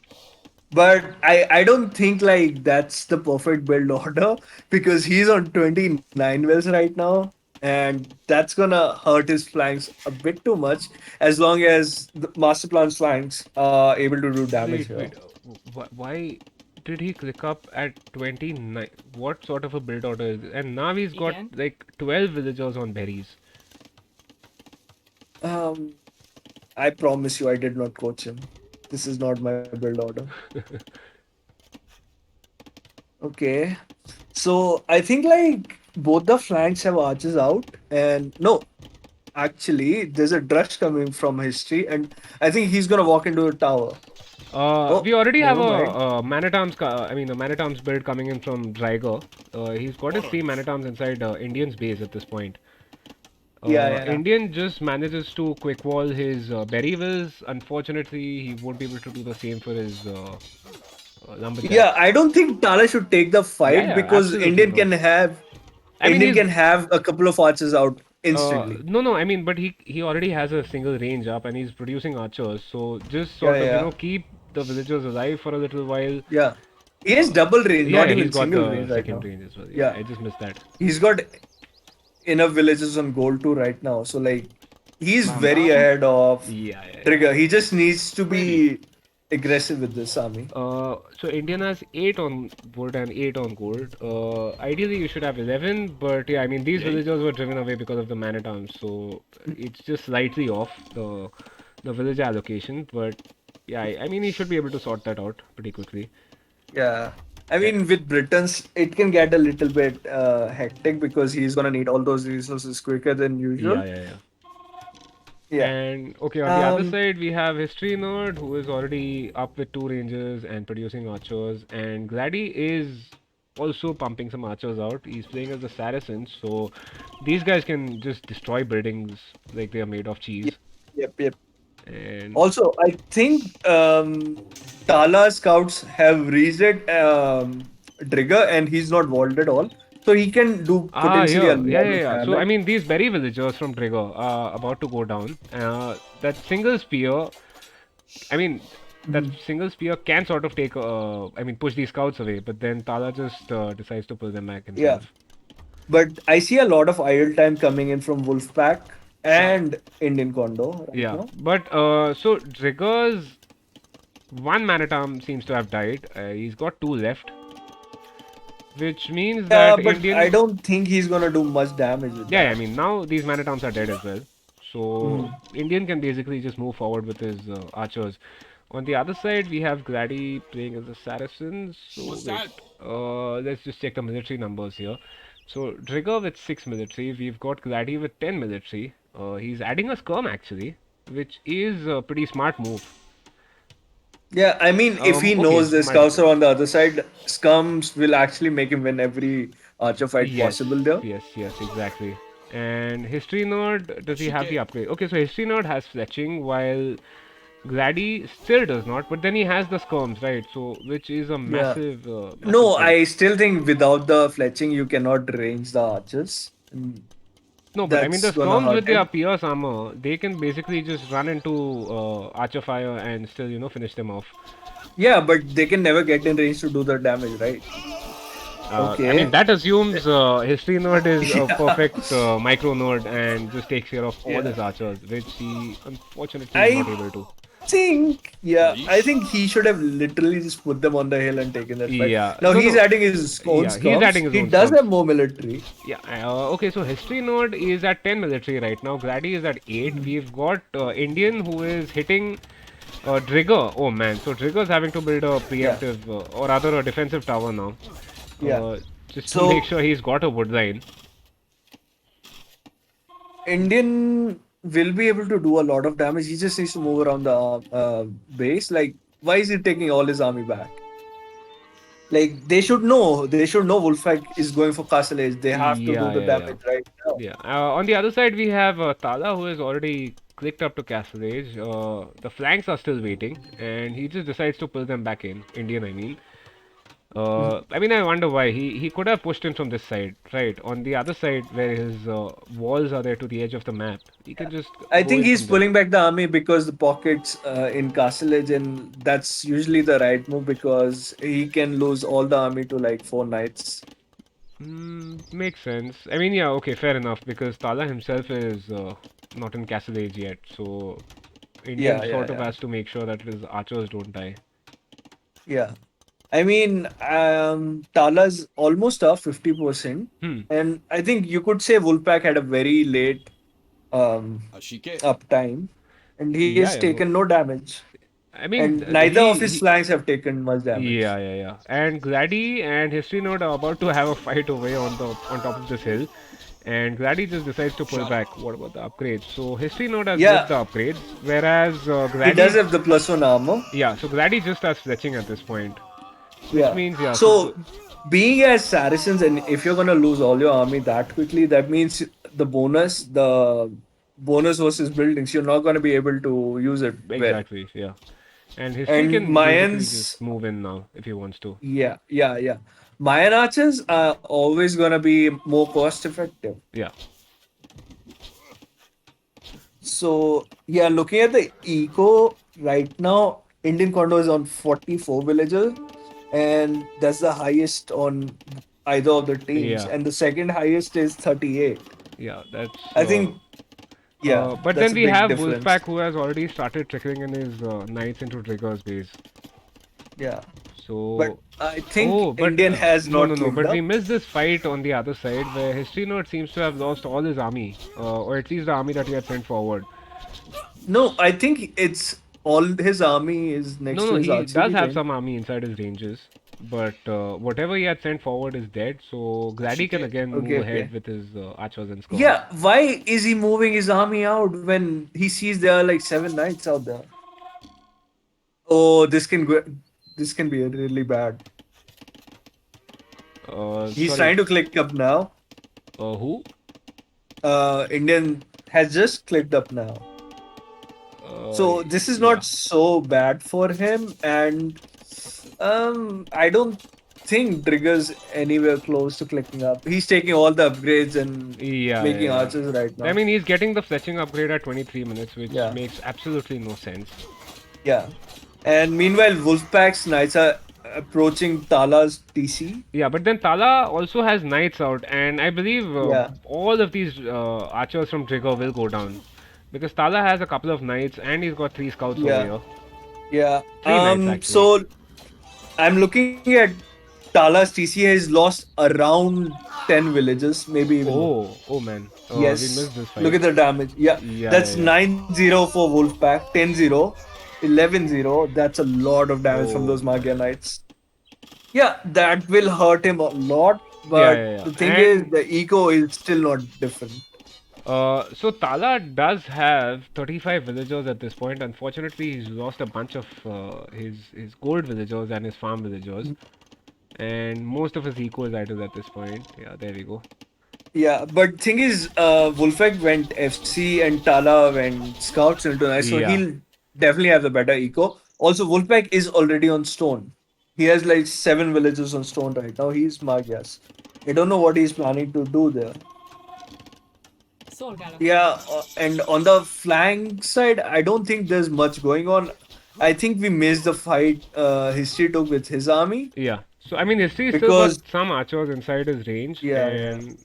But I don't think like that's the perfect build order because he's on 29 wells right now, and that's gonna hurt his flanks a bit too much as long as the master plan's flanks are able to do damage Wait, here. wait. Why did he click up at 29? What sort of a build order is it? And now he's got Begin. like 12 villagers on berries. Um, I promise you, I did not coach him. This is not my build order. Okay, so I think like both the flanks have archers out, and no, actually, there's a drush coming from history, and I think he's gonna walk into a tower. Oh, We already have never mind. a Man-at-Arms build coming in from Dryger. He's got his three Man-at-Arms inside Indian's base at this point. Yeah. Indian just manages to quick wall his Berry Wills. Unfortunately, he won't be able to do the same for his Yeah, Lumberjacks. I don't think Tala should take the Yeah, fight yeah, because absolutely not. I mean, Indian he's can have a couple of archers out instantly. no, no. I mean, but he already has a single range up, and he's producing archers. So just Yeah, sort of yeah, keep the villagers alive for a little while. yeah. He has double range, Yeah, not yeah, even he's got single the range right second now. range as well. Yeah, Yeah, I just missed that. he's got enough villages on gold too right now. So like, he's Bam very bam. ahead of Yeah, yeah, yeah. Trigger. He just needs to Ready. be aggressive with this army. So Indian has 8 on wood and 8 on gold. Ideally, you should have 11, but yeah, I mean, these Ready. villagers were driven away because of the man-at-arms, so it's just slightly off the village allocation. But yeah, I mean, he should be able to sort that out pretty quickly. Yeah. I Eh, mean, with Britons, it can get a little bit hectic because he's gonna need all those resources quicker than usual. Yeah, yeah, yeah. Yeah. And okay, on the other Um. side, we have History Nerd who is already up with 2 ranges and producing archers, and Glady is also pumping some archers out. He's playing as the Saracens, so these guys can just destroy buildings like they are made of Yep. cheese. Yep. And Also, I think Tala scouts have reset Trigger, and he's not walled at all. So he can do Ah, potentially a yeah, yeah, lot yeah, of yeah. So, I damage. mean, these berry villagers from Trigger are about to go down. That single spear, I mean, that Mhm. single spear can sort of take, I mean, push these scouts away, but then Tala just decides to pull them back Yeah, himself. but I see a lot of idle time coming in from Wolfpack Shot. and Indian Kondo right Yeah, now. but so Trigger's one man-at-arm seems to have died. He's got two left, which means Yeah, that but I Indian. don't think he's gonna do much damage with Yeah, yeah, I that. mean, now these man-at-arms are dead as well. So Mhm. Indian can basically just move forward with his archers. On the other side, we have Glady playing as the Saracens. So What's wait, that? let's just check the military numbers here. So Drigger with 6 military, we've got Glady with 10 military. He's adding a skirm actually, which is a pretty smart move. Yeah, I mean, if he Okay, knows the scouts multiple. are on the other side, Scums will actually make him win every archer fight Yes, possible there. yes, yes, exactly. And History Nerd, does he have the Shike. upgrade? Okay, so History Nerd has fletching while Glady still does not, but then he has the skirms, right? So, which is a Yeah. massive, massive No, thing. I still think without the fletching, you cannot range the archers. And No, but I mean, the that's gonna skirms hurt with their him. pierce armor, they can basically just run into Archer Fire and still, finish them off. Yeah, but they can never get in range to do the damage, right? I mean, Okay. that assumes History Nerd is a Yeah. perfect micro node and just takes care of all Yeah. his archers, which he unfortunately is not I able to. I Leash. think he should have literally just put them on the hill and taken that fight. Yeah, Now no, he's no, adding his own yeah, he's scums. adding his He own does skirms. have more military. Yeah, okay, so History Node is at 10 military right now. Grady is at 8. We've got Indian who is hitting Drigger. Oh man, so Drigger's having to build a Yeah. preemptive or rather a defensive tower now. Yeah. Just to make So sure he's got a wood line. Indian will be able to do a lot of damage. He just needs to move around the base. Like, why is he taking all his army back? Like, they should know. They should know Wolfpack is going for Castle Age. They have to do Yeah, the yeah, yeah. damage right now. Yeah. On the other side, we have Tala who has already clicked up to Castle Age. The flanks are still waiting, and he just decides to pull them back in. Indian, I mean. I mean, I wonder why. He could have pushed in from this side, right? On the other side, where his walls are there to the edge of the map, he can just I go think in he's from there. pulling back the army because the pockets in Castle Age, and that's usually the right move because he can lose all the army to like 4 knights. Makes sense. I mean, yeah, okay, fair enough, because Tala himself is not in Castle Age yet, so Indian Yeah, yeah, sort of yeah, has to make sure that his archers don't die. yeah. I mean, Tala's almost up 50%, Hmm. and I think you could say Wolfpack had a very late um, Shike. uptime, and he has Yeah, yeah, taken no damage, I mean, and neither of his he flanks have taken much damage. yeah, yeah, yeah. And Glady and History Note are about to have a fight away on top of this hill. And Glady just decides to pull Shot. back. What about the upgrades? So History Note has both Yeah, the upgrades, whereas he does Glady, have the +1 armor. yeah, so Glady just starts fletching at this point, which Yeah. means yeah, so So being as Saracens, and if you're gonna lose all your army that quickly, that means the bonus versus buildings, you're not gonna be able to use it well. exactly, yeah. And History And can basically Mayans, just move in now if he wants to. yeah, yeah, yeah. Mayan archers are always gonna be more cost effective. Yeah, So yeah, looking at the eco right now, Indian Condo is on 44 villagers, and that's the highest on either of the teams. yeah, And the second highest is 38. yeah. That's I think, yeah, But that's then a we big have difference. Wolfpack who has already started trickling in his knights into Trigger's base. Yeah, but So, I think oh, but Indian has no, no, not no. clicked But we up. missed this fight on the other side where History Note seems to have lost all his army, or at least the army that he had sent forward. No, I think it's all his army is next No, to no, his he does archery have range. some army inside his ranges, but whatever he had sent forward is dead. So Glady can Shike. again move Okay, ahead okay. with his archers and skirms. Yeah, why is he moving his army out when he sees there are like 7 knights out there? Oh, this can be really bad. He's Sorry, trying to click up now. who? Indian has just clicked up now. Uh, So this is yeah. not so bad for him, and I don't. think Trigger's anywhere close to clicking up. He's taking all the upgrades and Yeah, making yeah, archers right yeah. I now. mean, he's getting the fletching upgrade at 23 minutes, which Yeah, makes absolutely no sense. yeah. And meanwhile, Wolfpack's knights are approaching Tala's TC. Yeah, but then Tala also has knights out, and I believe Yeah, all of these archers from Trigger will go down. Because Tala has a couple of knights, and he's got three scouts over yeah, here. yeah. Three knights, actually. So I'm looking at Tala's TC has lost around 10 villages, maybe even more. Oh man. We Yes. missed this Look fight. at the damage. Yeah, Yeah, yeah, that's yeah. 9-0 for Wolfpack, 10-0, 11-0. That's a lot of damage from Oh those Magia man. Knights. Yeah, that will hurt him a lot, Yeah, but yeah, yeah. the thing is, And the eco is still not different. so Tala does have 35 villagers at this point. Unfortunately, he's lost a bunch of his gold villagers and his farm villagers, and most of his eco is idle at this point. Yeah, there we go. Yeah, but thing is, Wolfpack went FC and Tala went Scouts into Night, so Yeah. he'll definitely have the better eco. Also, Wolfpack is already on Stone. He has like 7 villages on Stone right now. He's Magias. I don't know what he's planning to do there. Yeah, and on the flank side, I don't think there's much going on. I think we missed the fight History took with his army Yeah. So I mean, history still got because, some archers inside his range, yeah, yeah, and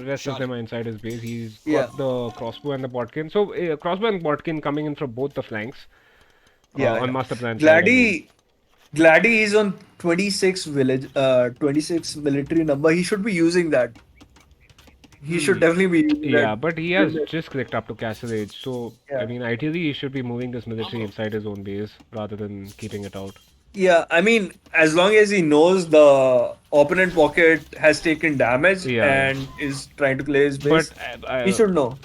rest of them are inside his base. He's yeah, got the crossbow and the botkin. So crossbow and botkin coming in from both the flanks yeah, on yeah. master plan side. I mean, Glady, Glady is on 26 village, 26 military number. He should be using that. He should hmm. definitely be using that. Yeah, but he has just clicked up to Castle Age. So I Yeah. mean, ideally, he should be moving this military inside his own base rather than keeping it out. Yeah, I mean, as long as he knows the opponent pocket has taken damage Yeah, yeah. and is trying to clear his But base, he should know.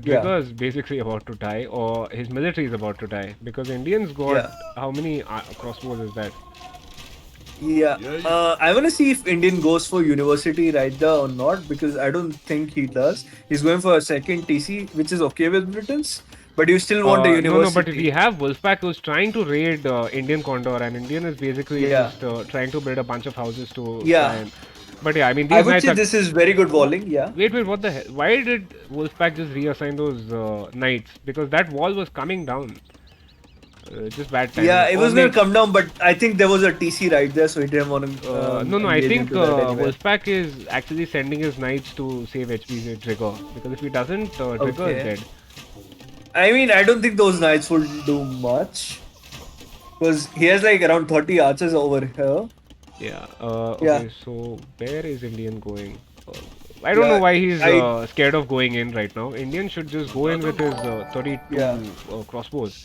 Yeah, Drigger is basically about to die, or his military is about to die, because Indians got yeah, how many crossbows is that? yeah. I want to see if Indian goes for university right there or not because I don't think he does. He's going for a second TC, which is okay with Britons, but you still want a No, no, but we university. have Wolfpack who's trying to raid Indian Condor, and Indian is basically Yeah, just trying to build a bunch of houses to try yeah. and. But yeah, I mean, I these would knights say are. this is very good bowling. Yeah. Wait, what the hell? Why did Wolfpack just reassign those knights? Because that wall was coming down. Just bad timing. Yeah, it Or was gonna maybe. come down, but I think there was a TC right there, so he didn't want to No, no, I engage think into that anyway. Wolfpack is actually sending his knights to save HP's Trigger. Because if he doesn't, Trigger is Okay. dead. I mean, I don't think those knights will do much because he has like around 30 archers over here. Yeah. Yeah, Okay, so where is Indian going? Uh, I don't know yeah. why he's I scared of going in right now. Indian should just go in with his 32 yeah, crossbows.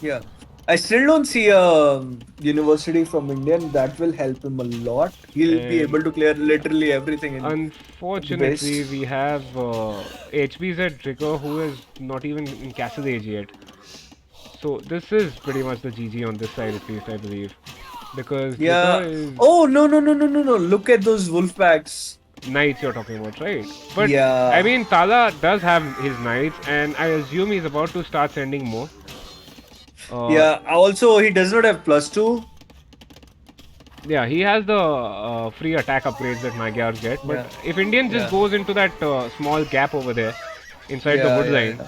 yeah. I still don't see a university from Indian that will help him a lot. He'll be And able to clear yeah, literally everything in the unfortunately, base. we have HBZ Trigger who is not even in Castle Age yet. So this is pretty much the GG on this side at least, I believe. Because Trigger Yeah. is Oh no no no no no no! Look at those wolf packs. knights you're talking about, right? But I Yeah. mean, Tala does have his knights, and I assume he's about to start sending more. Uh, Yeah. Also, he does not have +2. yeah, he has the free attack upgrades that Magyars get. But Yeah. if Indian just Yeah. goes into that small gap over there, inside the Yeah. wood Yeah. line, Yeah.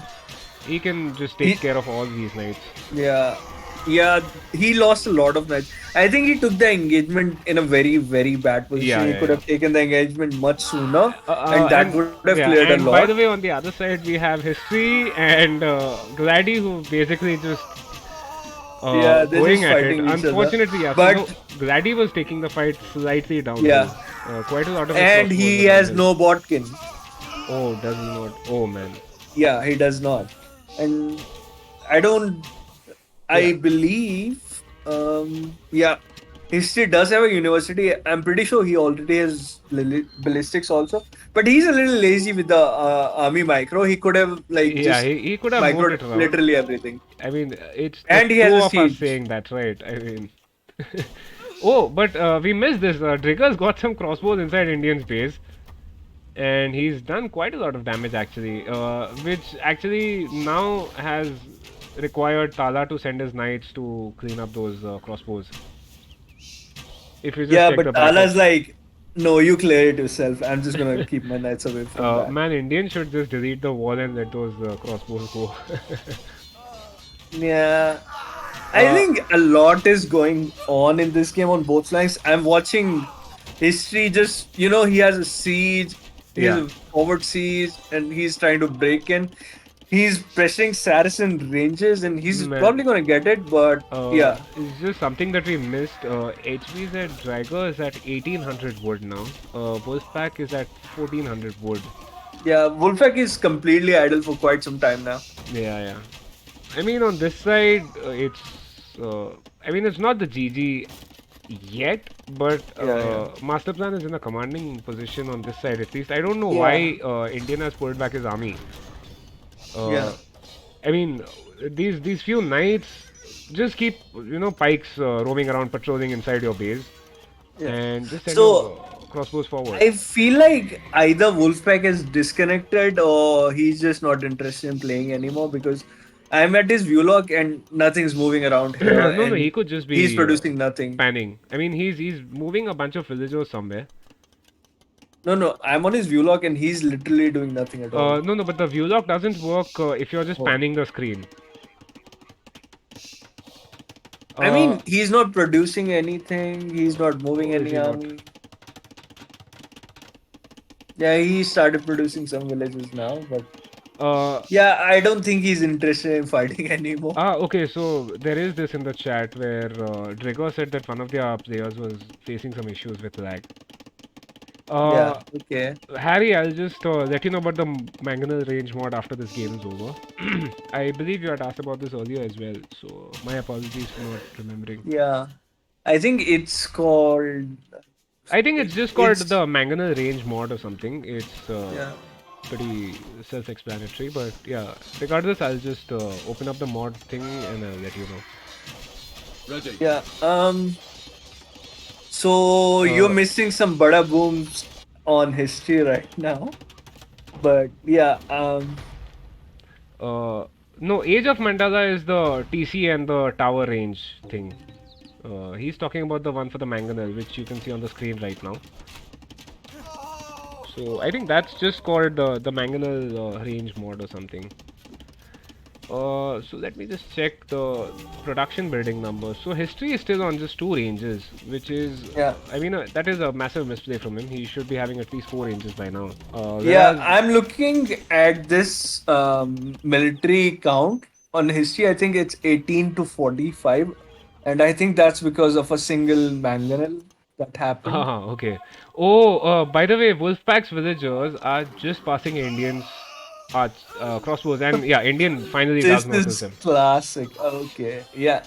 he can just take He. care of all these knights. Yeah. Yeah. He lost a lot of knights. I think he took the engagement in a very very bad Yeah, position. He yeah, could yeah. have taken the engagement much sooner, and that And would have yeah, cleared a and by lot. the way, on the other side we have history and Glady who basically just Yeah. They're going just at it. fighting each other. Unfortunately, yeah. So But Glady was taking the fight slightly downhill. yeah. Quite a lot of his And crossbows he were has downhill. no botkin. Oh, does he not? Oh man. Yeah. He does not. And I don't. I Yeah. believe, yeah, history does have a university. I'm pretty sure he already has ballistics also, but he's a little lazy with the army micro. He could have like Yeah, just he could have moved microed it around. literally everything, I mean, it's the and he has two a of us siege. saying that, right? I mean, oh, but we missed this. Drigger's got some crossbows inside Indian's base, and he's done quite a lot of damage actually, which actually now has required Tala to send his knights to clean up those crossbows. If you just Yeah, check but the back of Tala's like, no, you clear it yourself. I'm just gonna keep my knights away from that. man, Indian should just delete the wall and let those crossbows go. Yeah, I uh, think a lot is going on in this game on both flanks. I'm watching history. Just he has a siege. He has yeah, a forward siege, and he's trying to break in. He's pressuring Saracen ranges, and he's man. probably gonna get it. But yeah, It's just something that we missed. HV's at Drago is at 1800 wood now. Wolfpack is at 1400 wood. yeah, Wolfpack is completely idle for quite some time now. Yeah, yeah. I mean, on this side, I mean, it's not the GG yet, but Yeah, yeah, Master Plan is in a commanding position on this side at least. I don't know yeah, why Indian has pulled back his army. yeah, Uh, I mean, these few knights just keep pikes roaming around patrolling inside your base, yeah. and just send your So crossbows forward. I feel like either Wolfpack is disconnected or he's just not interested in playing anymore because I'm at his view log and nothing's moving around here No, no, he and could just he's be producing nothing. panning. I mean, he's moving a bunch of villagers somewhere. No, no, I'm on his view log and he's literally doing nothing at all. No, no, but the view lock doesn't work if you're just Oh. panning the screen. I Uh, mean, he's not producing anything, he's not moving oh, is any he not? army. Yeah, he started producing some villages now, but Uh, yeah, I don't think he's interested in fighting anymore. okay, so there is this in the chat where Drago said that one of their players was facing some issues with lag. Yeah, Uh, okay. Harry, I'll just let you know about the Mangonel range mod after this game is over. I believe you had asked about this earlier as well, so my apologies for not remembering. Yeah. I think it's called I think it's just called it's the Mangonel range mod or something. It's yeah. pretty self-explanatory, but yeah, regardless, I'll just open up the mod thing and I'll let you know. Yeah. So you're Uh, missing some bada booms on history right now. But yeah, no, Age of Mandala is the TC and the tower range thing. He's talking about the one for the Mangonel, which you can see on the screen right now. So I think that's just called the Mangonel range mod or something. So let me just check the production building numbers. So history is still on just two ranges, which is, yeah. I mean, that is a massive misplay from him. He should be having at least four ranges by now. Yeah, Whereas, I'm looking at this military count on history. I think it's 18 to 45. And I think that's because of a single mangonel that happened. okay. Oh, by the way, Wolfpack's villagers are just passing Indians' crossbows, and yeah, Indian finally does This notice is them. classic. Okay. Yeah.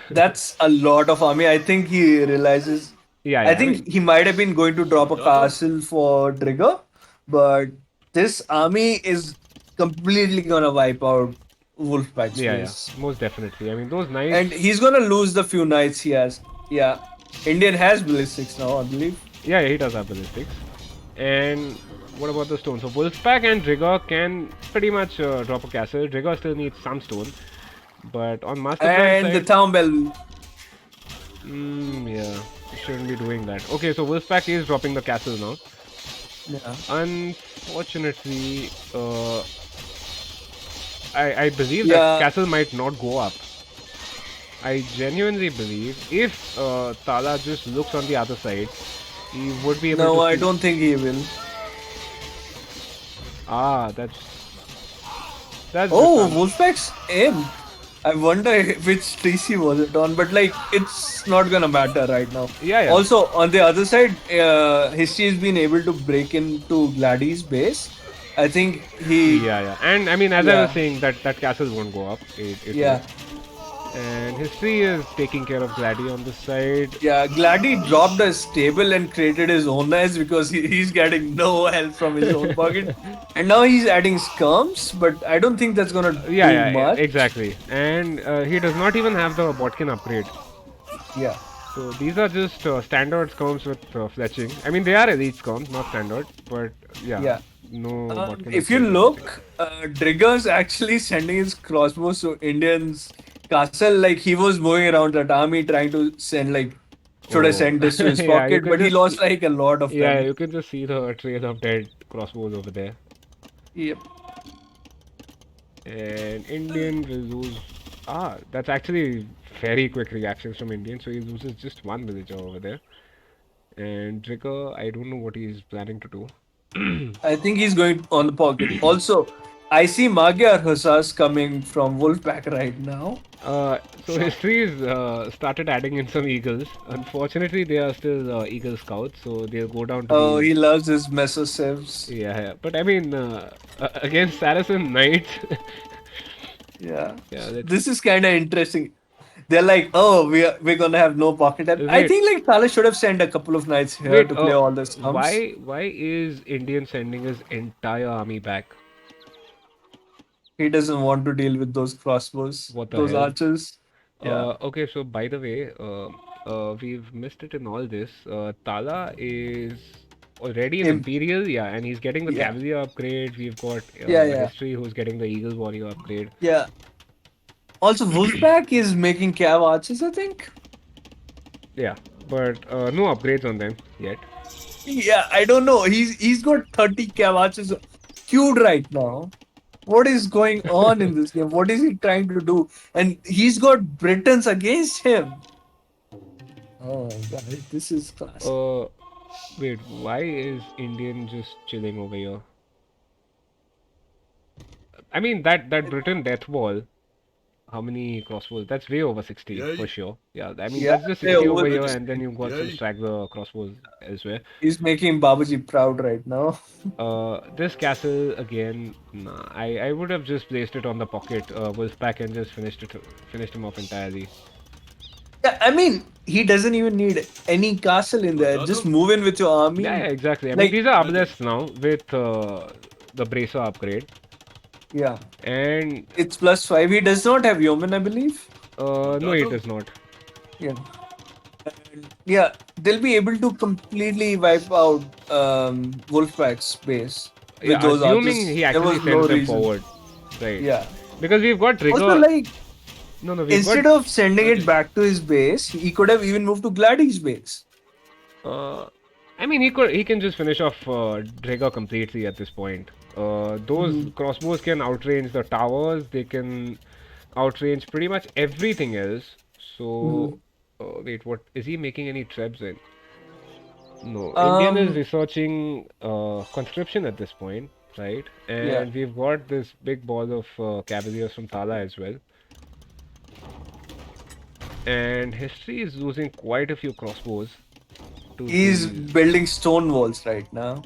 That's a lot of army. I think he realizes. Yeah, I yeah. I think mean, he might have been going to drop a castle for Trigger, but this army is completely gonna wipe out Wolfpack's yeah, yeah. base, Most definitely. I mean, those knights. and he's gonna lose the few knights he has. Yeah, Indian has ballistics now, I believe. Yeah, yeah, he does have ballistics. And what about the stone? So Wolfpack and Rigor can pretty much drop a castle. Rigor still needs some stone, but on Master Plan And the side, town bell. yeah, he shouldn't be doing that. Okay, so Wolfpack is dropping the castle now. Yeah. Unfortunately, I believe that Yeah. castle might not go up. I genuinely believe if Tala just looks on the other side, he would be able to No, I see. don't think he will. Ah, that's just Oh, Wolfpack's aim. I wonder which TC was it on, but like it's not gonna matter right now. yeah, yeah. Also, on the other side, History has been able to break into Gladys' base. I think he, Yeah, yeah. And I mean, as I was yeah, saying, that castle won't go up. It won't. yeah, And history is taking care of Glady on this side. yeah. Glady dropped a stable and created his own nest because he's getting no help from his own pocket. And now he's adding skirms, but I don't think that's gonna Yeah, do yeah, yeah, much. exactly. And he does not even have the botkin upgrade. Yeah. So these are just standard scoms with fletching. I mean, they are elite scoms, not standard, but yeah, Yeah. no botkin If you upgrade or anything. look, Trigger's actually sending his crossbows to Indians castle. Like he was moving around that army trying to send like should have Oh, sent this to his yeah, you pocket, can but he just lost see, like a lot of yeah, them. you can just see the trail of dead crossbows over there. Yep. And Indian will lose. Ah, that's actually very quick reactions from Indian. So he loses just one villager over there. And Trigger, I don't know what he's planning to do. I think he's going on the pocket. Also, I see Magyar Hussars coming from Wolfpack right now. So history's started adding in some eagles. Unfortunately, they are still eagle scouts, so they'll go down to Oh, these. he loves his Mesosevs. Yeah, yeah. But I mean, against Saracen Knights, Yeah. yeah, let's This is kind of interesting. They're like, oh, we're gonna have no pocket. I wait. think like Thaler should have sent a couple of knights here Wait, to play all the stumps. why is Indian sending his entire army back? He doesn't want to deal with those crossbows, What the those hell? archers. Yeah. Okay, so by the way, we've missed it in all this. Tala is already an Imp. Imperial, yeah, and he's getting the Yeah. Cavalier upgrade. We've got Yeah, yeah. History who's getting the Eagle Warrior upgrade. Yeah. Also, Wolfpack is making cav archers, I think. Yeah, but no upgrades on them yet. Yeah, I don't know. He's got 30 cav archers queued right now. What is going on in this game? What is he trying to do? And he's got Britons against him. Oh my god, this is classic. Uh, Wait, why is Indian just chilling over here? I mean that Britain death wall. How many crossbows? That's way over 60 for sure. Yeah, I mean Yeah, that's just they 60 over over here, the and then speed. you've got some straggler crossbows elsewhere. He's making Babaji proud right now. This castle again, nah, I would have just placed it on the pocket Wolfpack and just finished him off entirely. Yeah, I mean, he doesn't even need any castle in there. Just move in with your Yeah, army. yeah, exactly. I mean Like, these are obelisks now with the bracer upgrade, yeah, and it's +5. He does not have Yeoman, I believe. no, it is not. Yeah. Yeah, they'll be able to completely wipe out Wolfpack's base with Yeah, those assuming archers. he There actually was no sends them reason. forward, right? Yeah. Because we've got Also, trigger. like, No, no, we've got. instead of sending it back to his base, he could have even moved to Gladys' base. Uh, I mean, he can just finish off Draga completely at this point. Those Mhm. crossbows can outrange the towers. They can outrange pretty much everything else. So, Mhm. wait, what is he making any trebs in? No, Indian is Um, researching conscription at this point, right? yeah. And we've got this big ball of cavaliers from Tala as well. And history is losing quite a few crossbows to He's these. building stone walls right now.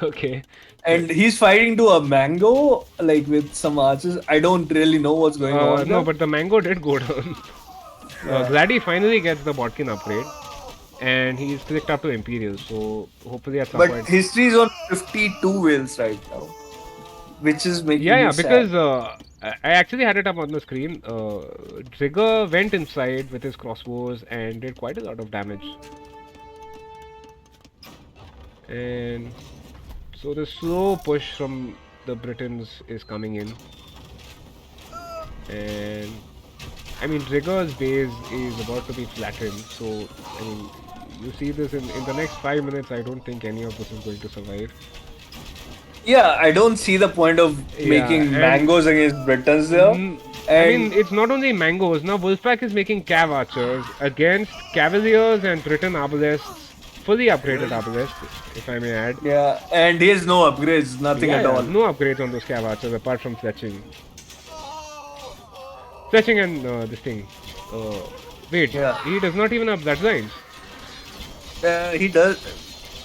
Okay. And he's fighting to a mango, like with some archers. I don't really know what's going on No, there. but the mango did go down. Yeah. Glady finally gets the Botkin upgrade, and he's clicked up to Imperial. So hopefully at some But point. history is on 52 whales right now, which is Yeah, making me yeah, sad. because I actually had it up on the screen. Trigger went inside with his crossbows and did quite a lot of damage. And so the slow push from the Britons is coming in, and I mean, Trigger's base is about to be flattened, so I mean, you see this in the next 5 minutes. I don't think any of this is going to survive. Yeah, I don't see the point of Yeah, making and mangoes against Britons there. mm, I mean, And it's not only mangoes. Now Wolfpack is making cav archers against cavaliers and Briton arbalests, fully upgraded arbalests, if I may add. yeah, and he has no upgrades, nothing Yeah, at yeah, all. no upgrades on those cav archers apart from fletching and this thing. Uh, Wait, Yeah, he does not even have bloodlines. he does.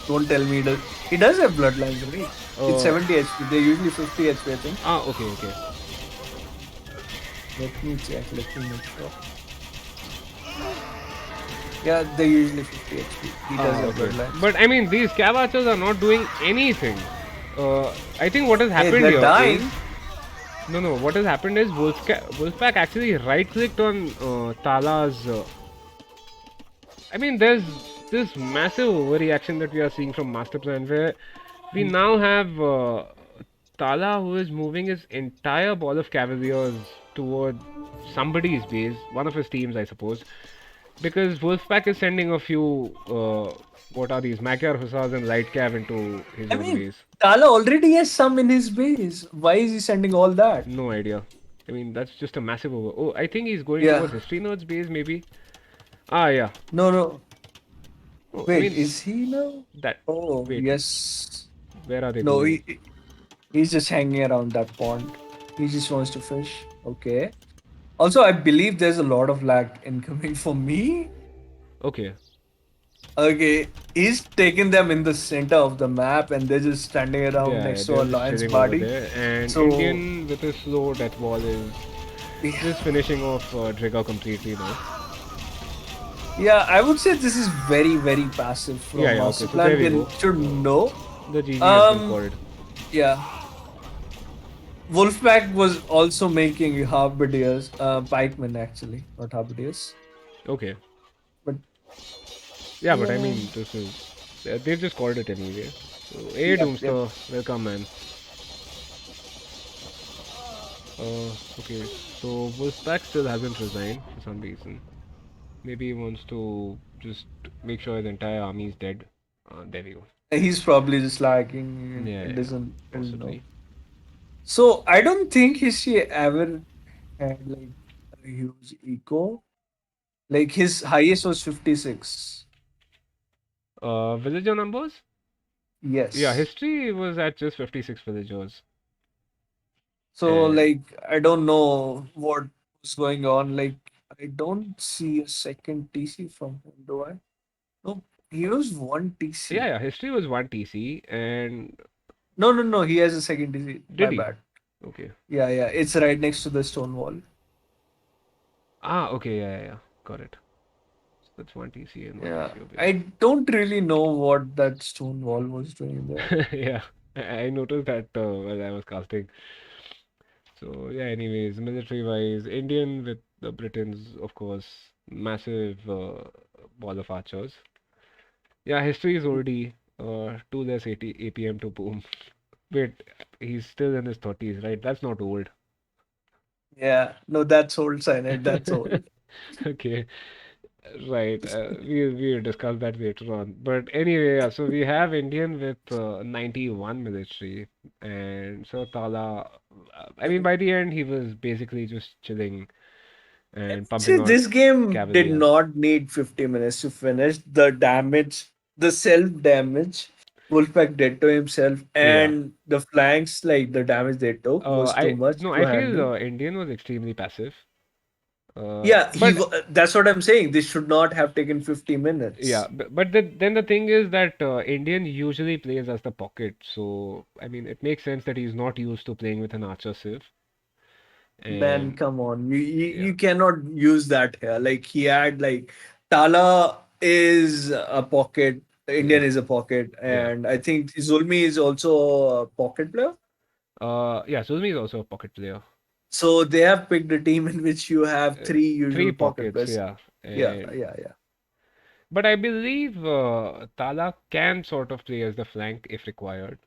Don't tell me he does. He does have bloodlines, right? It's Uh, 70 HP. They're usually 50 HP, I think. Okay, okay. Let me check. Let me make sure. Yeah, they're usually 50 HP. He does have Okay. bloodlines. But I mean, these cav archers are not doing anything. I think what has Hey, happened they're here is dying. no. What has happened is Wolfpack actually right-clicked on Tala's. I mean, there's this massive overreaction that we are seeing from Master Plan where we now have Tala who is moving his entire ball of cavaliers toward somebody's base, one of his teams, I suppose. because Wolfpack is sending a few, what are these, Magyar Hussars and Light Cav into his I own mean, base. Tala already has some in his base. Why is he sending all that? No idea. I mean, that's just a massive over. Oh, I think he's going Yeah. towards History Nerd's base, maybe. Ah, yeah. No, no. Oh, I Wait, mean, is he now? that. Oh, Wait, yes. where are they No, going? he's just hanging around that pond. He just wants to fish. Okay. Also, I believe there's a lot of lag incoming for me. Okay. Okay, he's taking them in the center of the map and they're just standing around Yeah, yeah, next to a they're just lion's chilling over body. there. And So, Indian with his slow death ball is yeah, just finishing off Trigger completely now. yeah, I would say this is very, very passive Yeah, from yeah, okay, so there Masterplan. we go. Should So know. the GG has been Um, called. yeah, Wolfpack was also making halberdiers, pikemen actually, not halberdiers. Okay. But Yeah, but I yeah, mean, this is. They've just called it anyway. So, hey, yep, yep. Doomster, welcome, man. Okay, so Wolfpack still hasn't resigned for some reason. Maybe he wants to just make sure his entire army is dead. There we go. He's probably just lagging. Yeah, It yeah, yeah, doesn't really know. possibly. So I don't think he ever had like a huge eco. Like his highest was 56. Villager numbers? Yeah, Yes. history was at just 56 villagers. So And like I don't know what's going on. Like I don't see a second TC from him, do I? No, he was one yeah, TC. yeah, history was 1 TC. And No, no, no. He has a second TC. My did he? bad. Okay. Yeah, yeah. It's right next to the stone wall. Ah, okay, yeah, yeah, yeah. Got it. So that's 1 TC and 1 Yeah. TC over I here. don't really know what that stone wall was doing there. Yeah, I noticed that while I was casting. So yeah, anyways, military-wise, Indian with the Britons, of course, massive ball of archers. Yeah, history is already 2 less 80 APM to boom. Wait, he's still in his 30s, right? That's not old. Yeah. No, that's old cyanide. That's old. Okay, right. We'll discuss that later on. But anyway, yeah, so we have Indian with 91 military, and so Tala. I mean, by the end, he was basically just chilling and See, pumping out this game did Cavaliers. not need 50 minutes to finish. The damage, the self damage Wolfpack did to himself, Yeah. and the flanks, like the damage they took, was too I much no, to I feel handle. Indian was extremely passive. Yeah, But that's what I'm saying. This should not have taken 50 yeah, minutes. then the thing is that Indian usually plays as the pocket, so I mean it makes sense that he's not used to playing with an archer sieve, Man, and come on. yeah, You cannot use that here. Like he had like Tala is a pocket, Indian yeah, is a pocket, yeah. and I think Zulmi is also a pocket player. Yeah, Sulmi is also a pocket player. So they have picked a team in which you have Uh, three Three usual pocket pockets, players. yeah, Yeah, and yeah, yeah. but I believe Tala can sort of play as the flank if required.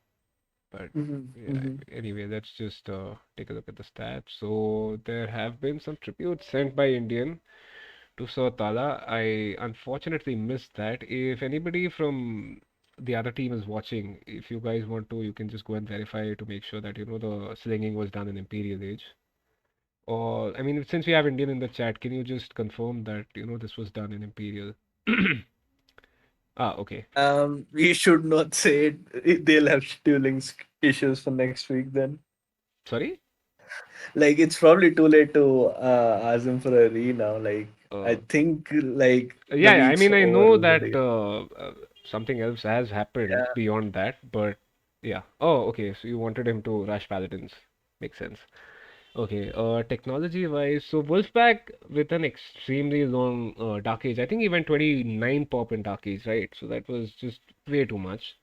But yeah, Hmm. anyway, let's just take a look at the stats. So there have been some tributes sent by Indian to Sir Tala. I unfortunately missed that. If anybody from the other team is watching, if you guys want to, you can just go and verify to make sure that you know the slinging was done in Imperial Age. Or, I mean, since we have Indian in the chat, can you just confirm that you know this was done in Imperial? Ah, okay. We should not say it. They'll have scheduling issues for next week then. Sorry? Like it's probably too late to ask him for a re now. Like I Uh, think like the Yeah, yeah. I week's mean, I over know that already. something else has happened Yeah. beyond that, but yeah. Oh, okay. So you wanted him to rush Paladins. Makes sense. Okay. Technology-wise, so Wolfpack with an extremely long Dark Age. I think he went 29 pop in Dark Age, right? So that was just way too much.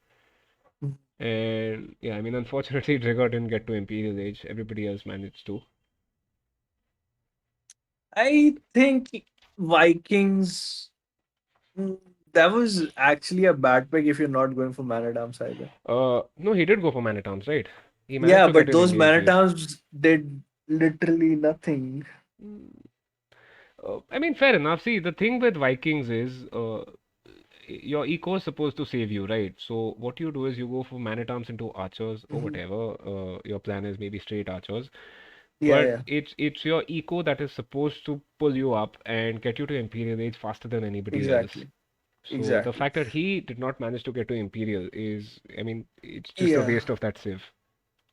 And yeah, I mean, unfortunately, Drigger didn't get to Imperial Age. Everybody else managed to. I think Vikings. mm, That was actually a bad pick if you're not going for Man at Arms either. No, he did go for Man at Arms, right? He managed Yeah, to get but in those engage Man at phase. Arms did literally nothing. I mean, fair enough. See, the thing with Vikings is your eco is supposed to save you, right? So what you do is you go for man at arms into archers or Mhm. whatever. Your plan is maybe straight archers, Yeah, but yeah, it's your eco that is supposed to pull you up and get you to Imperial Age faster than anybody else. exactly, So the exactly. fact that he did not manage to get to Imperial is, I mean, it's just a Yeah. waste of that civ.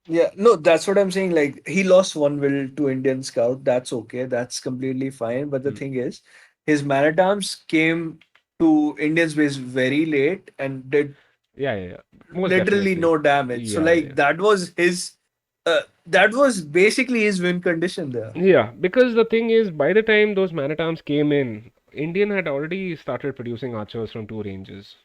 Yeah, no, that's what I'm saying. Like he lost one will to Indian Scout. That's okay. That's completely fine. But the Hmm. thing is, his man at arms came to Indian's base very late and did Yeah, yeah, yeah. Most literally definitely. no damage. So Yeah, yeah, like yeah. that was his that was basically his win condition there. Yeah, because the thing is, by the time those man-at-arms came in, Indian had already started producing archers from two ranges.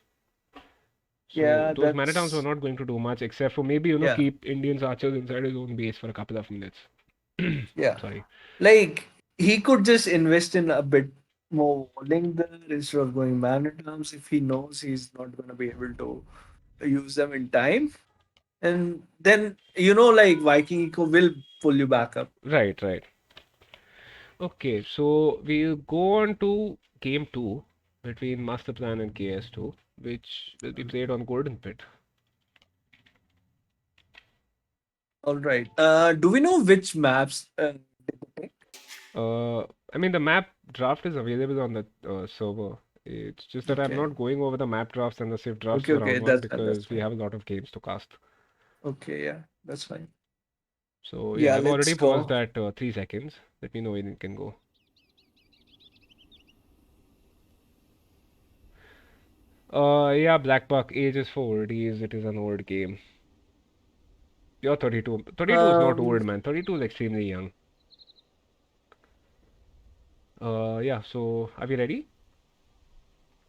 So Yeah, those man-at-arms were that's not going to do much except for maybe, yeah, keep Indian's archers inside his own base for a couple of minutes. yeah. Sorry. Like he could just invest in a bit more warding there instead of going man at arms if he knows he's not gonna be able to use them in time. And then like Viking Eco will pull you back up. Right, right. Okay, so we'll go on to game two between Master Plan and KS2, which will be played on Golden Pit. All right. Do we know which maps did they pick? Uh, I mean, the map draft is available on the server. It's just that I'm Okay. not going over the map drafts and the civ drafts Okay, for okay, round one that's fine, that's because we fine. have a lot of games to cast. Okay, yeah, that's fine. So yeah, Yeah, I've let's already paused go. at 3 seconds. Let me know when it can go. Yeah, Black Buck, age is for oldies. It is an old game. You're 32. 32 is not Um, old, man. 32 is extremely young. Yeah, so are we ready?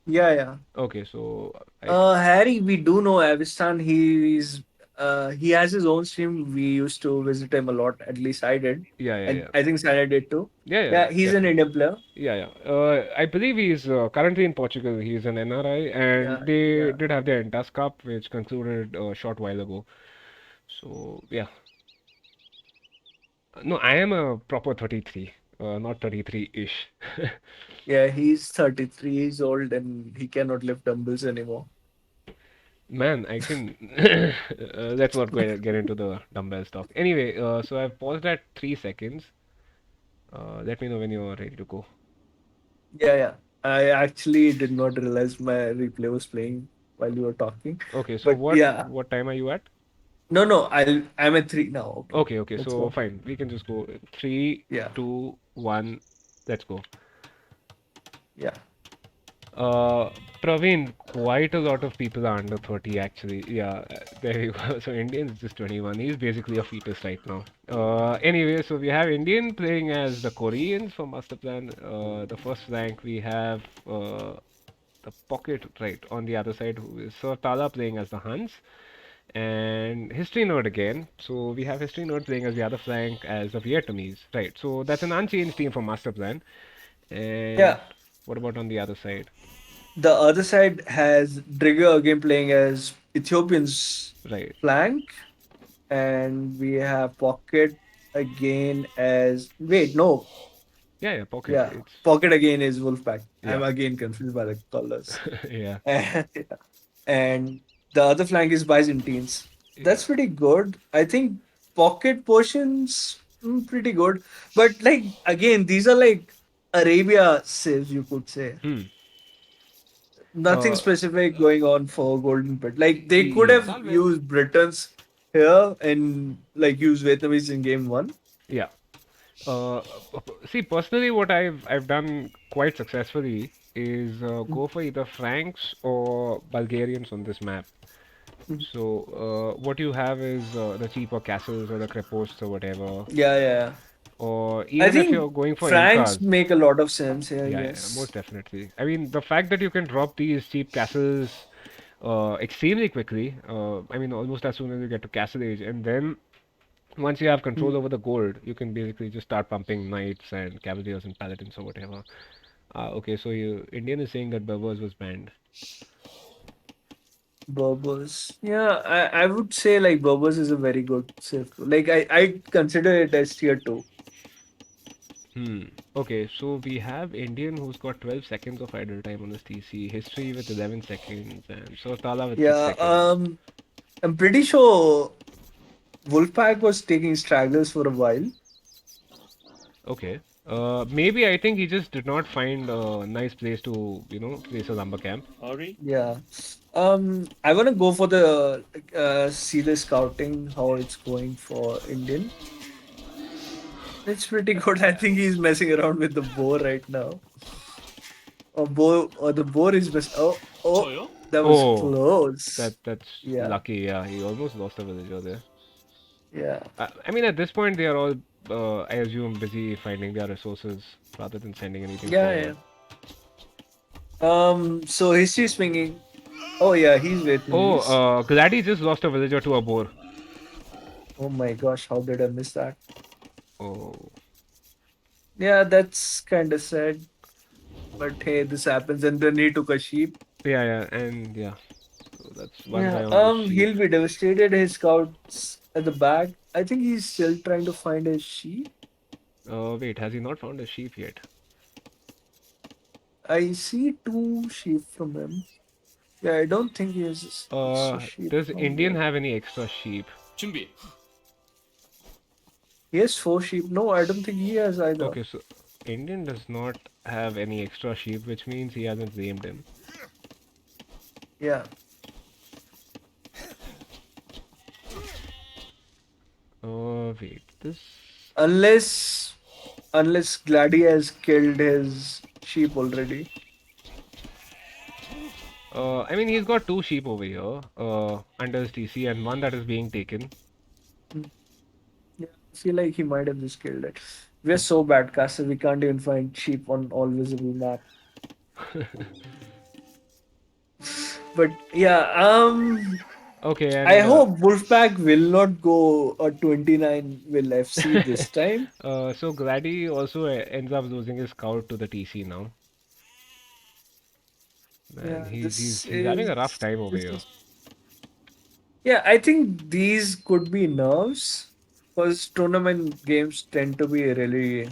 yeah, yeah. Okay, so Harry, we do know Avistan. He has his own stream. We used to visit him a lot. At least I did, yeah, yeah, and yeah. I think Sana did too. Yeah, yeah, Yeah, he's an definitely. Indian player. Yeah, yeah. I believe he's currently in Portugal. He's an NRI, Yeah, and they yeah. did have their Entas Cup, which concluded a short while ago. So, yeah. No, I am a proper 33, not 33-ish. Yeah, he's 33 years old and he cannot lift dumbbells anymore. Man, I can. Let's not get into the dumbbell talk. Anyway, so I've paused at 3 seconds. Let me know when you're ready to go. Yeah, yeah. I actually did not realize my replay was playing while you were talking. Okay, so But what yeah, what time are you at? no, no. I'm at three now. Okay, Okay, okay, let's so go. fine. We can just go. Three, Yeah, 2, 1. Let's go. yeah. Uh, Praveen, quite a lot of people are under 30 actually. Yeah, there you go. So Indian is just 21. He's basically a fetus right now. Anyway, so we have Indian playing as the Koreans for Master Plan. The first rank we have the Pocket right on the other side who is Sir Tala playing as the Huns. And History Nerd again. So we have History Nerd playing as the other flank as the Vietnamese. Right. So that's an unchanged team for Master Plan. And Yeah. what about on the other side? The other side has Drigger again playing as Ethiopian's Right. flank, and we have Pocket again as wait, no, Yeah, yeah, Pocket. yeah, It's Pocket again is Wolfpack. I'm yeah. again confused by the colors. Yeah. And, and the other flank is Byzantines. Yeah. That's pretty good. I think Pocket portions pretty good, but like again, these are like Arabia civs, you could say. Hmm. Nothing Uh, specific going on for Golden Pit. Like they could yeah. have used Britons here and like use Vietnamese in game one. Yeah. Uh, See, personally, what I've done quite successfully is go for either Franks or Bulgarians on this map. Mhm. So what you have is the cheaper castles or the creposts or whatever. Yeah, yeah. Or I even if think you're going for Franks Incas. make a lot of sense here, Yeah, yeah, most yes. definitely. I mean, the fact that you can drop these cheap castles extremely quickly, I mean, almost as soon as you get to Castle Age, and then once you have control Mm. over the gold, you can basically just start pumping knights and cavaliers and paladins or whatever. Okay, so Indian is saying that Berbers was banned. Berbers. Yeah, I would say like Berbers is a very good safe. Like I consider it as tier two. Hmm. Okay, so we have Indian who's got 12 seconds of idle time on his TC, History with 11 seconds, and Sotala with 6 Yeah, seconds. I'm pretty sure Wolfpack was taking stragglers for a while. Okay. Maybe I think he just did not find a nice place to, place a lumber camp. Yeah. I want to go for the see the scouting how it's going for Indian. It's pretty good. I think he's messing around with the boar right now. Or the boar is best. Oh, that was Oh, close. that's Yeah, lucky. Yeah, he almost lost a villager there. yeah, I mean, at this point, they are all, I assume, busy finding their resources rather than sending anything yeah, yeah. forward. So history swinging. Oh yeah, he's Oh, Vietnamese. Glady just lost a villager to a boar. Oh my gosh, how did I miss that? Oh, Yeah, that's kind of sad. But hey, this happens, and then he took a sheep. yeah, yeah, and yeah. So that's one Yeah, guy on the sheep. he'll be devastated. His scouts at the back. I think he's still trying to find his sheep. Wait, has he not found a sheep yet? I see two sheep from him. Yeah, I don't think he has extra sheep Does from Indian here. have any extra sheep? He has four sheep. No, I don't think he has either. Okay, so Indian does not have any extra sheep, which means he hasn't named him. Yeah, Wait, this. unless Glady has killed his sheep already. I mean, he's got two sheep over here, under his TC, and one that is being taken. Hmm. Yeah, I feel like he might have just killed it. We're so bad, Caster. We can't even find sheep on all visible map. But yeah, Okay, I and hope Wolfpack will not go a 29 will FC this time. so Glady also ends up losing his scout to the TC now. Man, Yeah, he's having a rough time over this here. is yeah. I think these could be nerves because tournament games tend to be really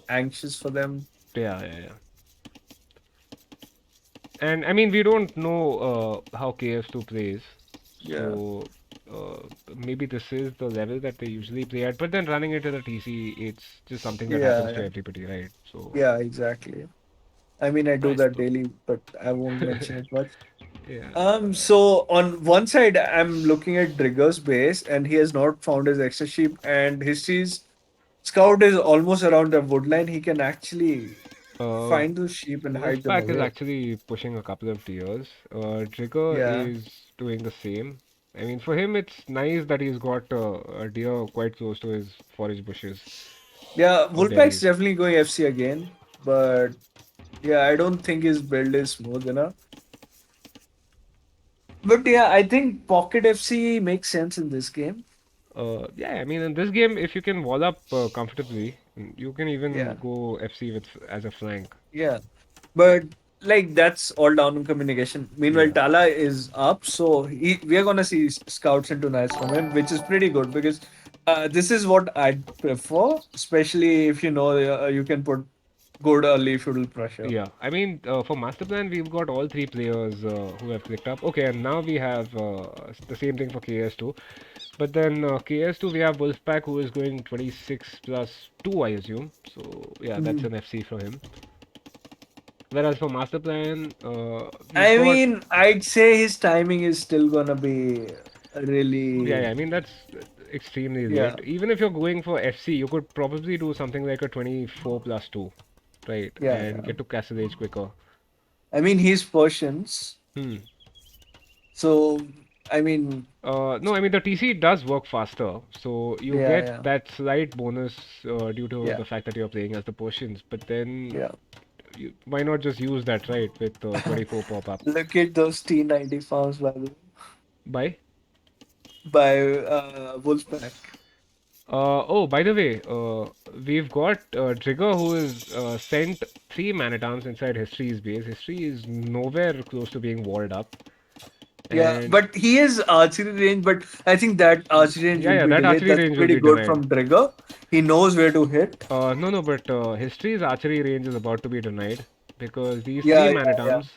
anxious for them. Yeah, yeah, yeah. And I mean, we don't know how KS2 plays, Yeah, so maybe this is the level that they usually play at. But then running into the TC, it's just something that yeah, happens to yeah, everybody, right? So, yeah. Exactly. I mean, I do that daily, but I won't mention it much. yeah. So on one side, I'm looking at Drigger's base, and he has not found his extra sheep, and his scout is almost around the woodline. He can actually Uh, find those sheep and hide them Wolfpack is away. actually pushing a couple of tiers. Trigger Yeah, is doing the same. I mean, for him, it's nice that he's got a deer quite close to his forage bushes yeah. of Wolfpack's berries. definitely going FC again, but yeah, I don't think his build is smooth enough. But yeah, I think Pocket FC makes sense in this game. Yeah, I mean, in this game, if you can wall up comfortably, you can even Yeah, go FC with as a flank. yeah. But like that's all down in communication. Meanwhile, Yeah. Tala is up, so we are gonna see scouts into nights from him, which is pretty good because this is what I'd prefer, especially if you know you can put good early feudal pressure. Yeah, I mean, for Master Plan, we've got all three players who have clicked up. Okay, and now we have the same thing for KS2. But then KS2, we have Wolfpack who is going 26 plus 2, I assume. So, yeah, that's Mhm. an FC for him. Whereas for Master Plan, we've I got. mean, I'd say his timing is still gonna be Yeah, really, yeah, I mean, that's extremely yeah, late. Even if you're going for FC, you could probably do something like a 24 plus 2, right? yeah, And yeah. get to Castle Age quicker. I mean, he's Persians, Hmm. so I mean, No, I mean the TC does work faster, so you yeah, get yeah, that slight bonus due to yeah, the fact that you're playing as the Persians. But then, yeah. why not just use that, right, with 24 pop up? Look at those T90 farms by the way, By? by Wolfpack. Oh, by the way, we've got Trigger who is sent three man-at-arms inside History's base. History is nowhere close to being walled up, Yeah, And but he is archery range, but I think that archery range yeah, will yeah, be that delayed. archery That's range will pretty be good denied. from Trigger. He knows where to hit. No, no, but History's archery range is about to be denied because these three Yeah, man yeah, at yeah. arms.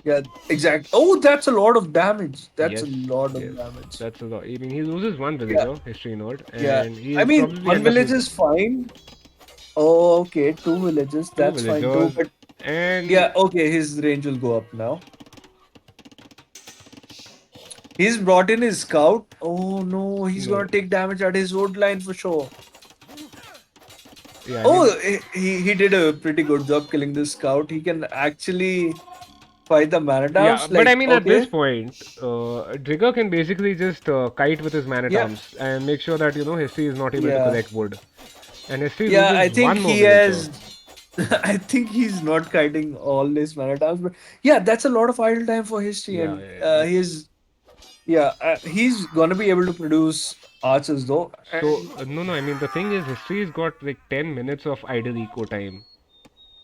Yeah, exactly. Oh, that's a lot of damage. That's a Yes, lot yes, of damage. that's a lot. I mean, he loses one Yeah, villager, History node, yeah. and I he'll mean, probably one end up village losing is fine. Oh, okay, two villages. two That's fine too. villagers, But and yeah, okay, his range will go up now. He's brought in his scout. Oh no, he's no, gonna take damage at his wood line for sure. yeah, I mean, Oh, he did a pretty good job killing this scout. He can actually fight the yeah, Manadams. but I Like, mean, at this okay, point, Trigger can basically just kite with his man at yeah, arms and make sure that History is not able to yeah, collect wood, and History yeah. I loses think one more he villager. has. I think he's not kiting all his Manadams, but yeah, that's a lot of idle time for history, Yeah, and yeah, yeah. he's gonna be able to produce archers though, So and no, no. I mean, the thing is, History's got like 10 minutes of idle eco time.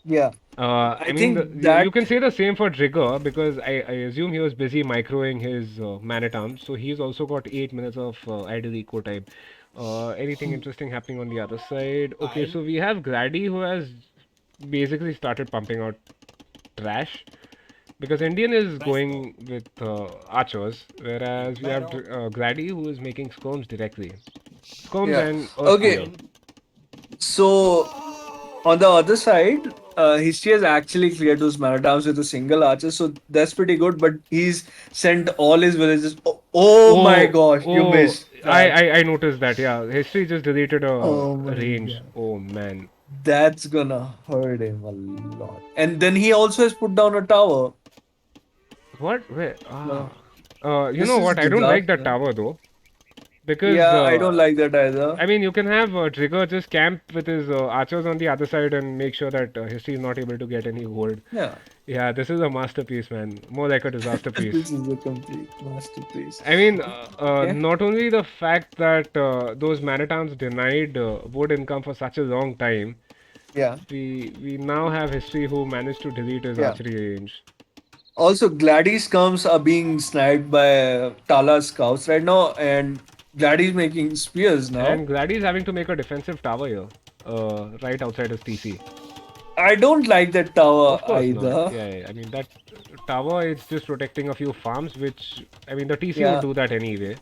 yeah, I I mean, think you that can say the same for Trigger because I assume he was busy microing his man at arms, so he's also got 8 minutes of idle eco time. Anything interesting happening on the other side? Okay, so we have Grady who has basically started pumping out trash because Indian is going with archers, whereas we have Grady who is making scones directly. Scones yeah. and Earth Okay, Clear. so on the other side, history has actually cleared those Maratams with a single archer, so that's pretty good. But he's sent all his villages. Oh my Oh, gosh, you oh, missed that. I noticed that. Yeah, history just deleted a Oh my range. god. Oh man, That's gonna hurt him a lot. And then he also has put down a tower. what? Where? No, You this know is what? I don't like that disaster. tower though because Yeah, I don't like that either. I mean you can have Trigger just camp with his archers on the other side and make sure that history is not able to get any gold. Yeah, Yeah, this is a masterpiece, man. More like a disaster piece. this is a complete masterpiece. I mean, Okay. not only the fact that those Manitowns denied wood income for such a long time, Yeah, we now have history who managed to delete his yeah. archery range. Also, Gladys comes are being sniped by Tala's scouts right now, and Gladys making spears now. And Glady is having to make a defensive tower here, right outside his TC. I don't like that tower Of course not. either. Yeah, yeah. I mean that tower is just protecting a few farms, which I mean the TC would Yeah, do that anyway.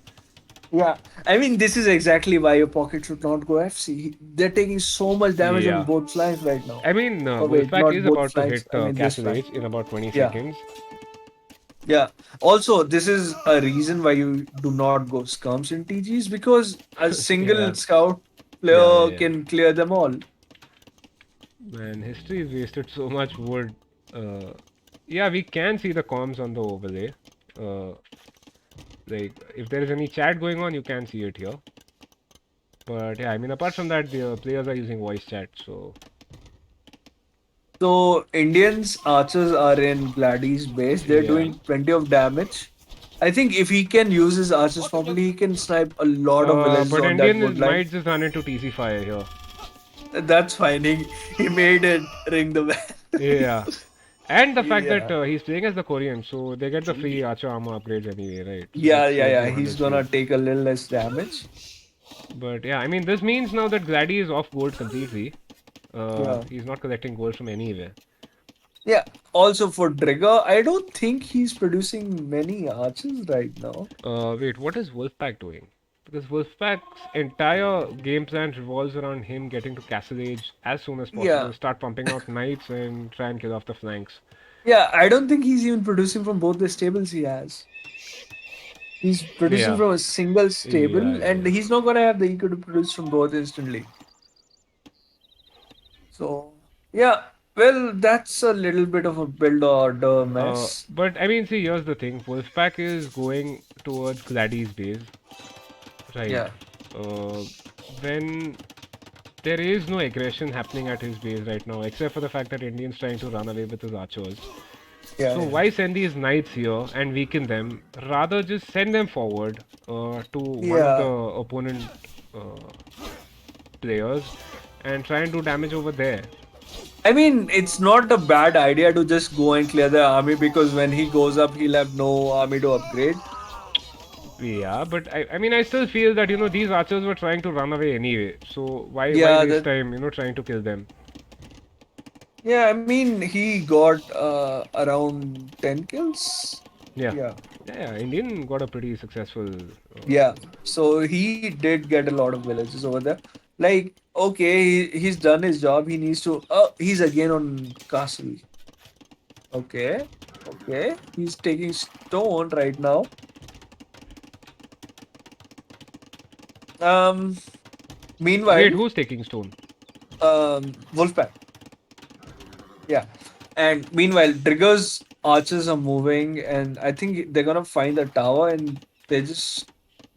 yeah. I mean, this is exactly why your pocket should not go FC. They're taking so much damage on Yeah. both flanks right now. I mean Oh wait, Wolfpack not is both about to flanks. hit I mean this Castle flank. Age in about 20 Yeah, seconds. yeah. Also, this is a reason why you do not go scums in TGs because a Yeah. single scout Yeah, yeah, player yeah. can clear them all. Man, history has wasted so much wood. Yeah, we can see the comms on the overlay. Uh, like, if there is any chat going on, you can see it here. But yeah, I mean, apart from that, the players are using voice chat, so So Indians archers are in Gladys base. They're yeah. doing plenty of damage. I think if he can use his archers properly, he can snipe a lot of villages But on that Indian wood line. might just run into TC fire here. That's fine. He made it ring the bell. Yeah. And the fact that Yeah. he's playing as the Korean, so they get the free archer armor upgrades anyway, right? So Yeah, that yeah, saves yeah. you He's 100 gonna speed. take a little less damage. But yeah, I mean, this means now that Glady is off gold completely. Yeah. He's not collecting gold from anywhere. Yeah. Also for Trigger, I don't think he's producing many archers right now. Wait, what is Wolfpack doing? Because Wolfpack's entire game plan revolves around him getting to Castle Age as soon as Yeah. possible, start pumping out knights and try and kill off the flanks. Yeah, I don't think he's even producing from both the stables he has. He's producing Yeah, from a single yeah, stable, yeah, and yeah. he's not gonna have the eco to produce from both instantly. So yeah, well, that's a little bit of a build order mess. But I mean, see, here's the thing. Wolfpack is going towards Gladys base, right? Yeah, Uh, when there is no aggression happening at his base right now, except for the fact that Indian's trying to run away with his archers. yeah, So yeah, why send these knights here and weaken them? Rather just send them forward to one of the yeah. opponent uh, players and try and do damage over there. I mean, it's not a bad idea to just go and clear the army because when he goes up, he'll have no army to upgrade. Yeah, but I mean, I still feel that, these archers were trying to run away anyway. So why Yeah, waste that. time, trying to kill them? Yeah, I mean, he got around 10 kills. Yeah. Yeah. Yeah, Indian got a pretty successful. Yeah. So he did get a lot of villages over there. Like, okay, he's done his job. He needs to. Oh, he's again on castle. Okay. Okay. He's taking stone right now. Um. Wait, Meanwhile, who's taking stone? Wolfpack. Yeah. And meanwhile, Trigger's archers are moving, and I think they're gonna find the tower, and they're just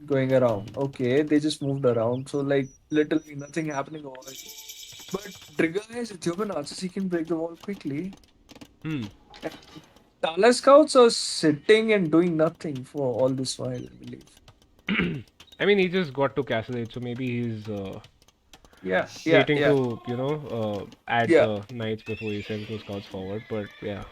going around. Okay, they just moved around, so like literally nothing happening over here. But Trigger has Ethiopian archers; he can break the wall quickly. Hmm. And Tala scouts are sitting and doing nothing for all this while, I believe. I mean, he just got to Castle Age, so maybe he's Yeah, yeah, waiting yeah, to, add yeah. the knights before he sends those scouts forward. But yeah.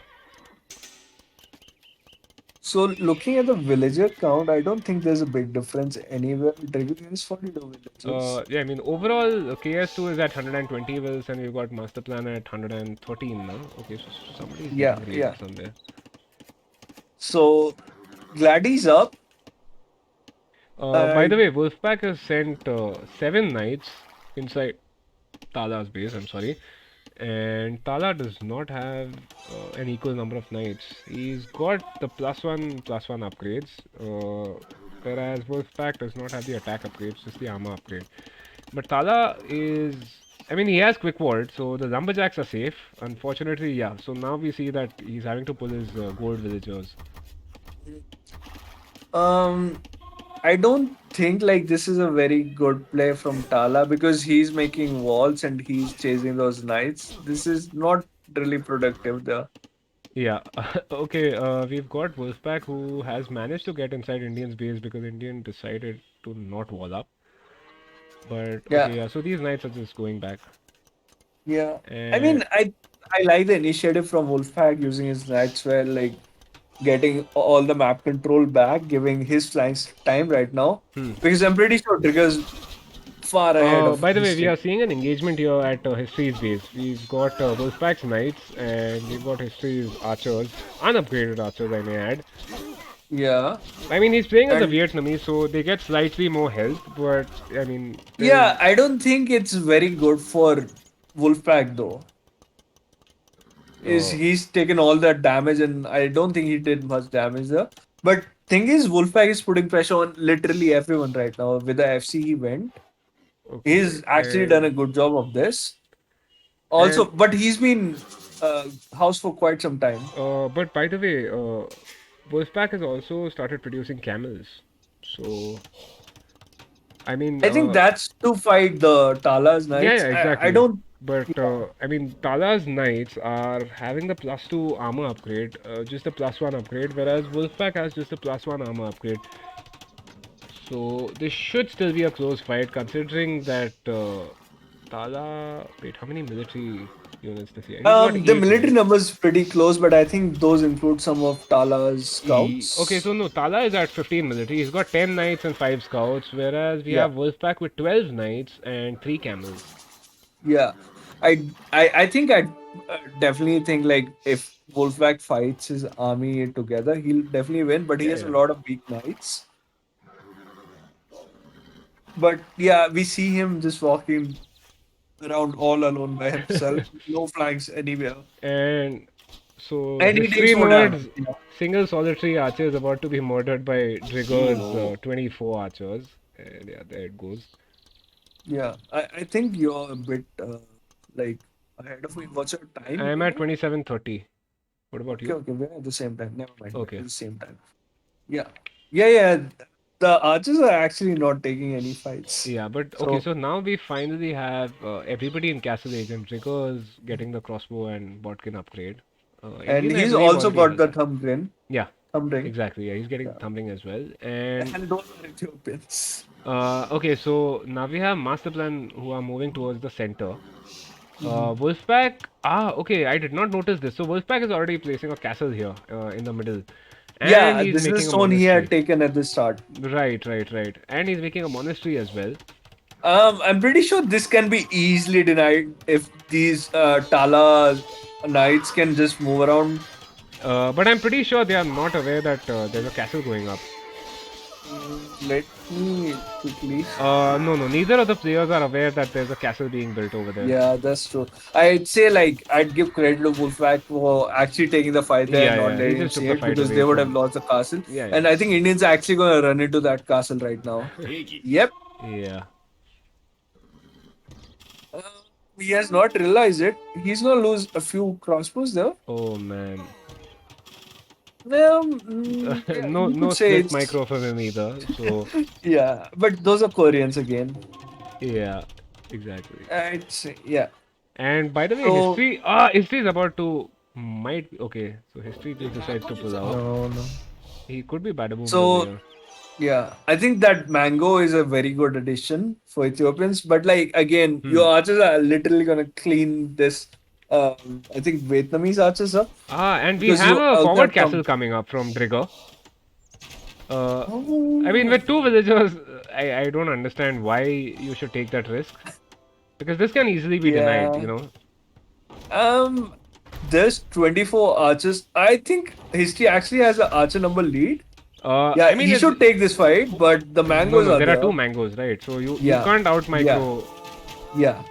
So looking at the villager count, I don't think there's a big difference anywhere. Trigger has 42 villagers. Yeah, I mean, overall, KS2 is at 120 wills, and we've got Master Plan at 113 now. Okay, so somebody's Yeah, getting yeah. raided somewhere. So Gladys up. By the And way, Wolfpack has sent 7 knights inside Tala's base, I'm sorry. And Tala does not have an equal number of knights. He's got the +1/+1 upgrades, whereas Wolfpack does not have the attack upgrades, just the armor upgrade. But Tala is, I mean, he has quick ward, so the lumberjacks are safe. Unfortunately, yeah. So now we see that he's having to pull his gold villagers. um I don't think like this is a very good play from Tala because he's making walls and he's chasing those knights. This is not really productive there. Yeah. Okay. We've got Wolfpack who has managed to get inside Indian's base because Indian decided to not wall up. But Yeah, okay, yeah. So these knights are just going back. yeah. I And mean, I like the initiative from Wolfpack using his knights where like getting all the map control back, giving his flanks time right now hmm. because I'm pretty sure Trigger's far ahead of By the way, we history. are seeing an engagement here at History's base. We've got Wolfpack's knights and we've got History's archers, unupgraded archers, I may add. Yeah, I mean, he's playing as a and Vietnamese, so they get slightly more health, but I mean, there's. yeah, I don't think it's very good for Wolfpack though. Is Uh, he's taken all that damage and I don't think he did much damage there. But thing is, Wolfpack is putting pressure on literally everyone right now with the FC he went. okay, He's actually done a good job of this. Also, and but he's been house for quite some time. but by the way, Wolfpack has also started producing camels. So I mean, I think that's to fight the Tala's yeah, Knights. yeah, I exactly. don't. But Yeah, I mean, Tala's knights are having the +2 armor upgrade, just a +1 upgrade, whereas Wolfpack has just a +1 armor upgrade. So this should still be a close fight, considering that Tala. Wait, how many military units does he have? He's got the 8, military right? numbers pretty close, but I think those include some of Tala's Okay, scouts. so no, Tala is at 15 military. He's got 10 knights and 5 scouts, whereas we Yeah. have Wolfpack with 12 knights and 3 camels. Yeah, I think I definitely think like if Wolfpack fights his army together, he'll definitely win. But he Yeah, has a yeah. lot of weak knights. But yeah, we see him just walking around all alone by himself, no flanks anywhere, And so and he takes history more damage. nerds, Yeah. single solitary archer is about to be murdered by Oh Drigger's no. 24 archers. And yeah, there it goes. Yeah, I think you're a bit like ahead of me. What's your time I'm at again? 27:30. What about Okay, you? okay, we're at the same time. Never mind, we're at Okay. the same time. Yeah, yeah, yeah. The archers are actually not taking any fights. Yeah, but okay, So so now we finally have everybody in Castle Age, and Drigger's getting the crossbow and Botkin upgrade. and Indian, I he's believe, also already got has the that. Yeah, thumb ring. exactly. Yeah, he's getting Yeah. tumbling as well. And And those are Ethiopians. okay, so now we have Master Plan who are moving towards the center. Wolfpack. Okay. I did not notice this. So Wolfpack is already placing a castle here in the middle, and Yeah, he's this is the making a stone he had monastery. taken at the start. Right, right, right. And he's making a monastery as well. I'm pretty sure this can be easily denied if these Tala knights can just move around. But I'm pretty sure they are not aware that there's a castle going up. Let me quickly. No, no. Neither of the players are aware that there's a castle being built over there. Yeah, that's true. I'd say like I'd give credit to Wolfpack for actually taking the fight there Yeah, and not yeah. He letting him just took see the it fight because away they would have from. lost the castle. Yeah, And yeah. I think Indians are actually going to run into that castle right now. Yep. Yeah. Uh, he has not realized it. He's going to lose a few crossbows there. Oh man. Yeah, No, you could no say split it's micro from him either. So yeah, but those are Koreans again. yeah, exactly. I'd say yeah. And by the way, So history is about to might be okay. So history just decides to pull out. no, no. He could be bada booms over So here. yeah, I think that mango is a very good addition for Ethiopians. But like again, Hmm. your archers are literally gonna clean this. I think Vietnamese archers up And we because have you a also forward have castle come. coming up from Drigger. I mean, Oh, with two villagers, I don't understand why you should take that risk. Because this can easily be denied, yeah. Um, there's 24 archers. I think history actually has an archer number lead. I Yeah, mean, he it's should take this fight, but the no, mangoes no. are There are two there. mangoes, right? So you Yeah, can't out yeah, micro yeah.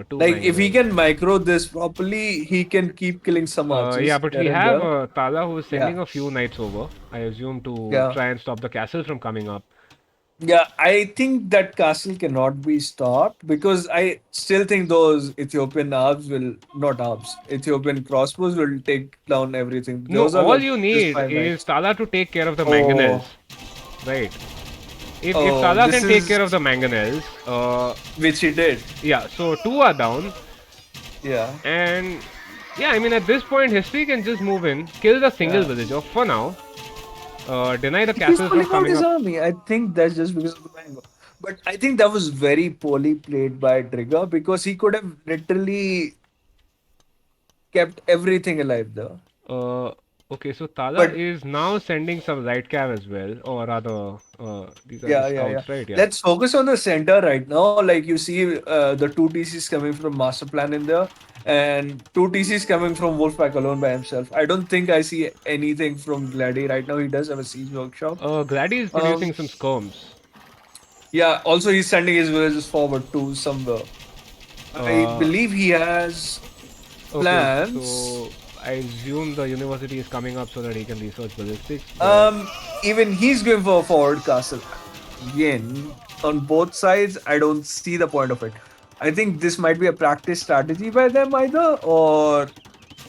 two Like if he mangoes. can micro this properly, he can keep killing some Yeah, archers but we here and have there. Tala who is Yeah, sending a few knights over. I assume to yeah, try and stop the castle from coming up. yeah. I think that castle cannot be stopped because I still think those Ethiopian arms will not arms. Ethiopian crossbows will take down everything. No, Those are all like you just need five is knights. Tala to take care of the Oh, mangonels, right? If oh, Tala this can take care of is the mangonels, which he did. yeah. So two are down, Yeah, and yeah, I mean at this point history can just move in, kill the single yeah. villager for now, deny the He's castle from pulling out coming his up. army. I think that's just because of the mango. But I think that was very poorly played by Trigger because he could have literally kept everything alive there. Uh, okay, so Tala But is now sending some light cav as well, or rather, these are the yeah, yeah, yeah. scouts, right? Yeah. Let's focus on the center right now. Like you see the two TCs coming from Master Plan in there and two TCs coming from Wolfpack alone by himself. I don't think I see anything from Glady right now. He does have a siege workshop. Glady is Um, producing some skirms. yeah, also he's sending his villages forward to somewhere. I Uh, believe he has okay, plans. so I assume the university is coming up so that he can research ballistics, but Even he's going for a forward castle. Again, on both sides, I don't see the point of it. I think this might be a practice strategy by them either, or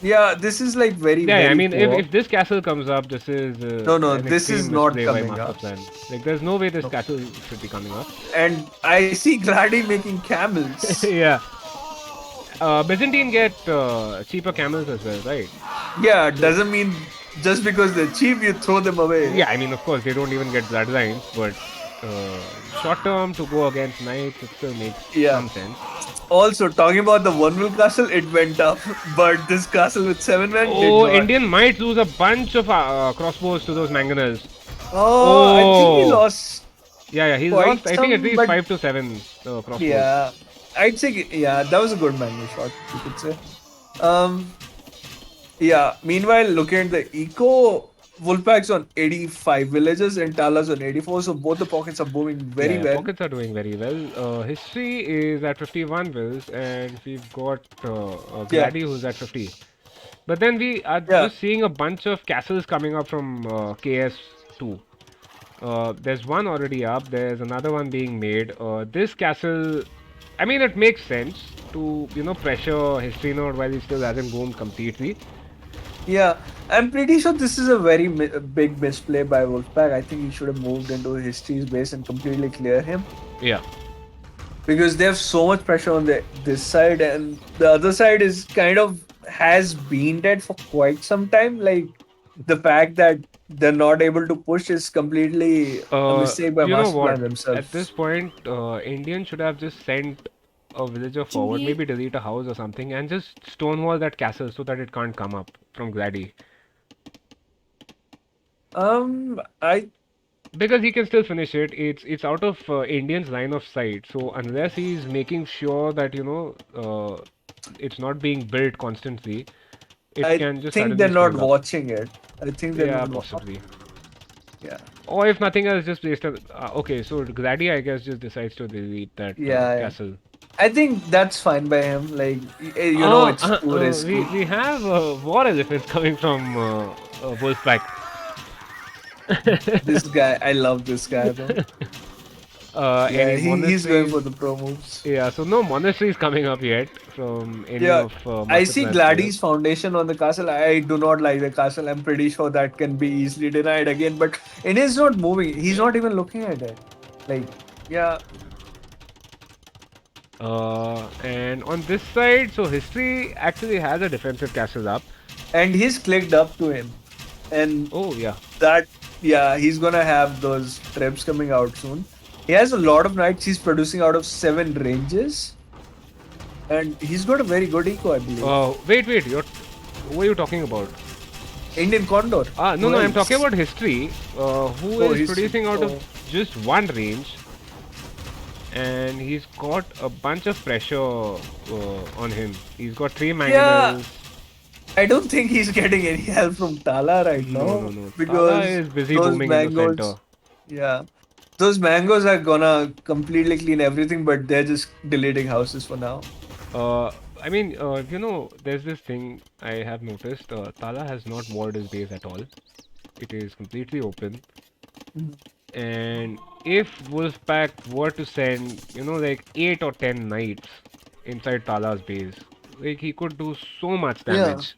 yeah, this is like very, yeah, I very mean, poor. if this castle comes up, this is No, no, an this is extreme not misplay by coming Master up. Plan. Like, there's no way this No. castle should be coming up. And I see Glady making camels. Yeah. Byzantine get cheaper camels as well, right? Yeah, So doesn't mean just because they're cheap, you throw them away. yeah, I mean, of course, they don't even get bloodlines, but short term to go against knights, it still makes Yeah. some sense. Also, talking about the one will castle, it went up, but this castle with seven men did Oh, not. Indian might lose a bunch of crossbows to those mangonels. Oh, I think he Oh, lost yeah, yeah, he's lost. quite I think at some, least but 5 to 7 crossbows. yeah, I'd say yeah, that was a good mango shot, you could say. Um, yeah. Meanwhile, looking at the eco, Wolfpack's on 85 villages and Tala's on 84, so both the pockets are booming Yeah, very yeah, well. pockets are doing very well. History is at 51 wills, and we've got Yeah, Glady who's at 50. But then we are yeah, just seeing a bunch of castles coming up from KS2. There's one already up, there's another one being made. This castle, I mean, it makes sense to, pressure History Node while he still hasn't boomed completely. yeah. I'm pretty sure this is a very big misplay by Wolfpack. I think he should have moved into history's base and completely clear him. Yeah. Because they have so much pressure on this side and the other side is kind of has been dead for quite some time. Like the fact that they're not able to push is completely a mistake by You know Master what? Plan At this themselves. point, Indian should have just sent a villager forward, Actually, maybe delete a house or something, and just stonewall that castle so that it can't come up from Glady. I Because he can still finish it. It's out of Indian's line of sight. So unless he's making sure that it's not being built constantly, it I can just think they're suddenly not spawn up. watching it. I think they're Yeah, not. possibly. Yeah, Or if nothing else, just placed a. Okay, so Glady, I guess, just decides to delete that yeah. castle. I think that's fine by him. Like, it's too risky. We have war elephants coming from Wolfpack. This guy, I love this guy though. Yeah, Any he's going monasteries? for the pro moves. Yeah, so no monasteries coming up yet from any Yeah, of I Master see Plan's players. Gladys foundation on the castle. I do not like the castle. I'm pretty sure that can be easily denied again. But it is not moving. He's not even looking at it. Like, yeah, And on this side, so history actually has a defensive castle up. and he's clicked up to him, and Oh yeah. that yeah, he's gonna have those trips coming out soon. He has a lot of knights. He's producing out of 7 ranges, and he's got a very good eco, I believe. Wait, who are you talking about? Indian Condor. No, Who no, I'm talking else? about history. Who Oh, is history. producing out of Oh, just one range, and he's got a bunch of pressure on him. He's got three yeah. mangonels. I don't think he's getting any help from Tala right No, no, now no. Tala because is busy those booming in the center. mangoes, yeah, those mangoes are gonna completely clean everything, but they're just deleting houses for now. Uh, there's this thing I have noticed. Tala has not walled his base at all. It is completely open. Mhm. And if Wolfpack were to send, like 8 or 10 knights inside Tala's base, like he could do so much Yeah, damage.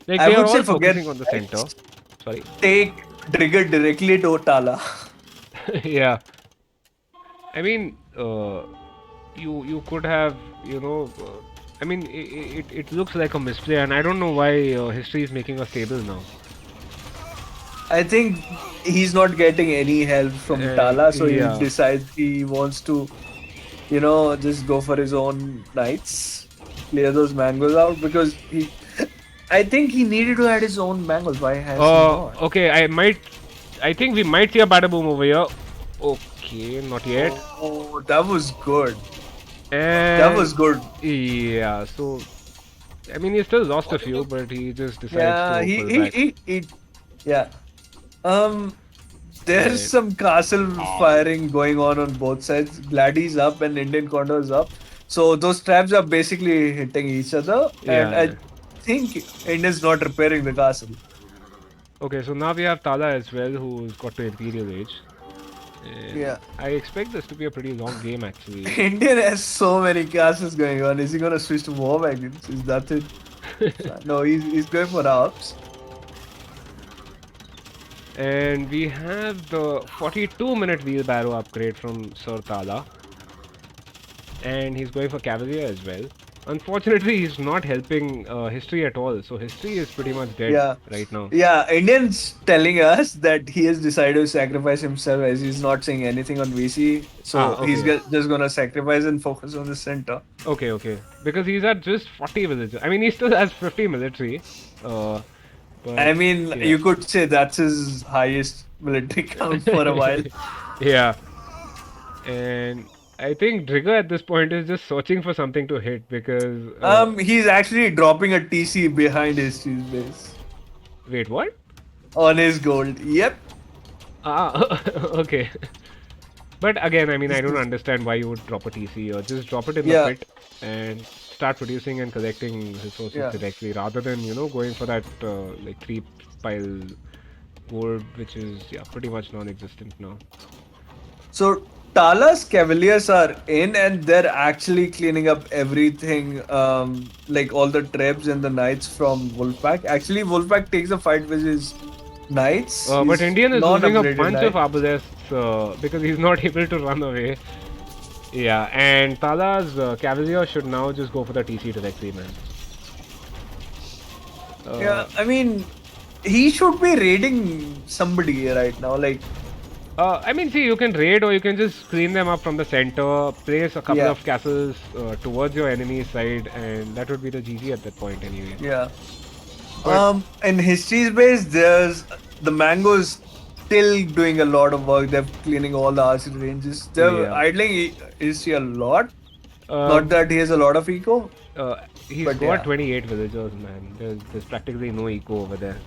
Like I they are would all say forget focusing on the center. knights. Sorry. Take trigger directly to Tala. Yeah. I mean, you could have, I mean, it looks like a misplay, and I don't know why history is making us stable now. I think he's not getting any help from And Tala, so he yeah, decides he wants to, just go for his own knights, clear those mangoes out because I think he needed to add his own mangoes. Why has he not? okay, I think we might see a bada boom over here. Okay, not yet. Oh, that was good. That And was good. yeah, so I mean, he still lost a few, but he just decides Yeah, to pull back. yeah. Um, there's And some castle firing going on both sides. Gladys up and Indian Condor's up. So those traps are basically hitting each other, and yeah. I think Indian's not repairing the castle. Okay, so now we have Tala as well, who's got to Imperial Age. And Yeah. I expect this to be a pretty long game actually. Indian has so many castles going on. Is he gonna switch to war wagons? Is that it? No, he's going for Alps. And we have the 42-minute wheelbarrow upgrade from Sir Tala. And he's going for Cavalier as well. Unfortunately, he's not helping history at all. So history is pretty much dead Yeah. right now. Yeah, Indian's telling us that he has decided to sacrifice himself as he's not saying anything on VC. So he's Okay. just gonna sacrifice and focus on the center. Okay. Because he's at just 40 villages. I mean, he still has 50 military. Uh, I but mean, yeah. you could say that's his highest military count for a while. Yeah. And I think Trigger at this point is just searching for something to hit because He's actually dropping a TC behind his cheese base wait, what? on his gold. Yep. Okay. But again, I mean, I This don't is understand why you would drop a TC or just drop it in the yeah, pit and start producing and collecting resources yeah. directly rather than, going for that like 3 pile gold, which is yeah pretty much non-existent now. So Tala's Cavaliers are in and they're actually cleaning up everything, like all the trebs and the knights from Wolfpack. Actually, Wolfpack takes a fight with his knights, But his Indian is losing a non-upgraded bunch of knights. arbalests because he's not able to run away. Yeah, and Tala's Cavalier should now just go for the TC directly, man. Yeah, Uh, I mean, he should be raiding somebody right now. Like, I mean, see, you can raid or you can just clean them up from the center, place a couple Yeah, of castles towards your enemy's side, and that would be the GG at that point, anyway. yeah. But In history's base, there's the mangoes still doing a lot of work. They're cleaning all the RC ranges. They're yeah, idling history a lot. uh, Not that he has a lot of eco, uh, he's but got yeah. 28 villagers, man. There's practically no eco over there.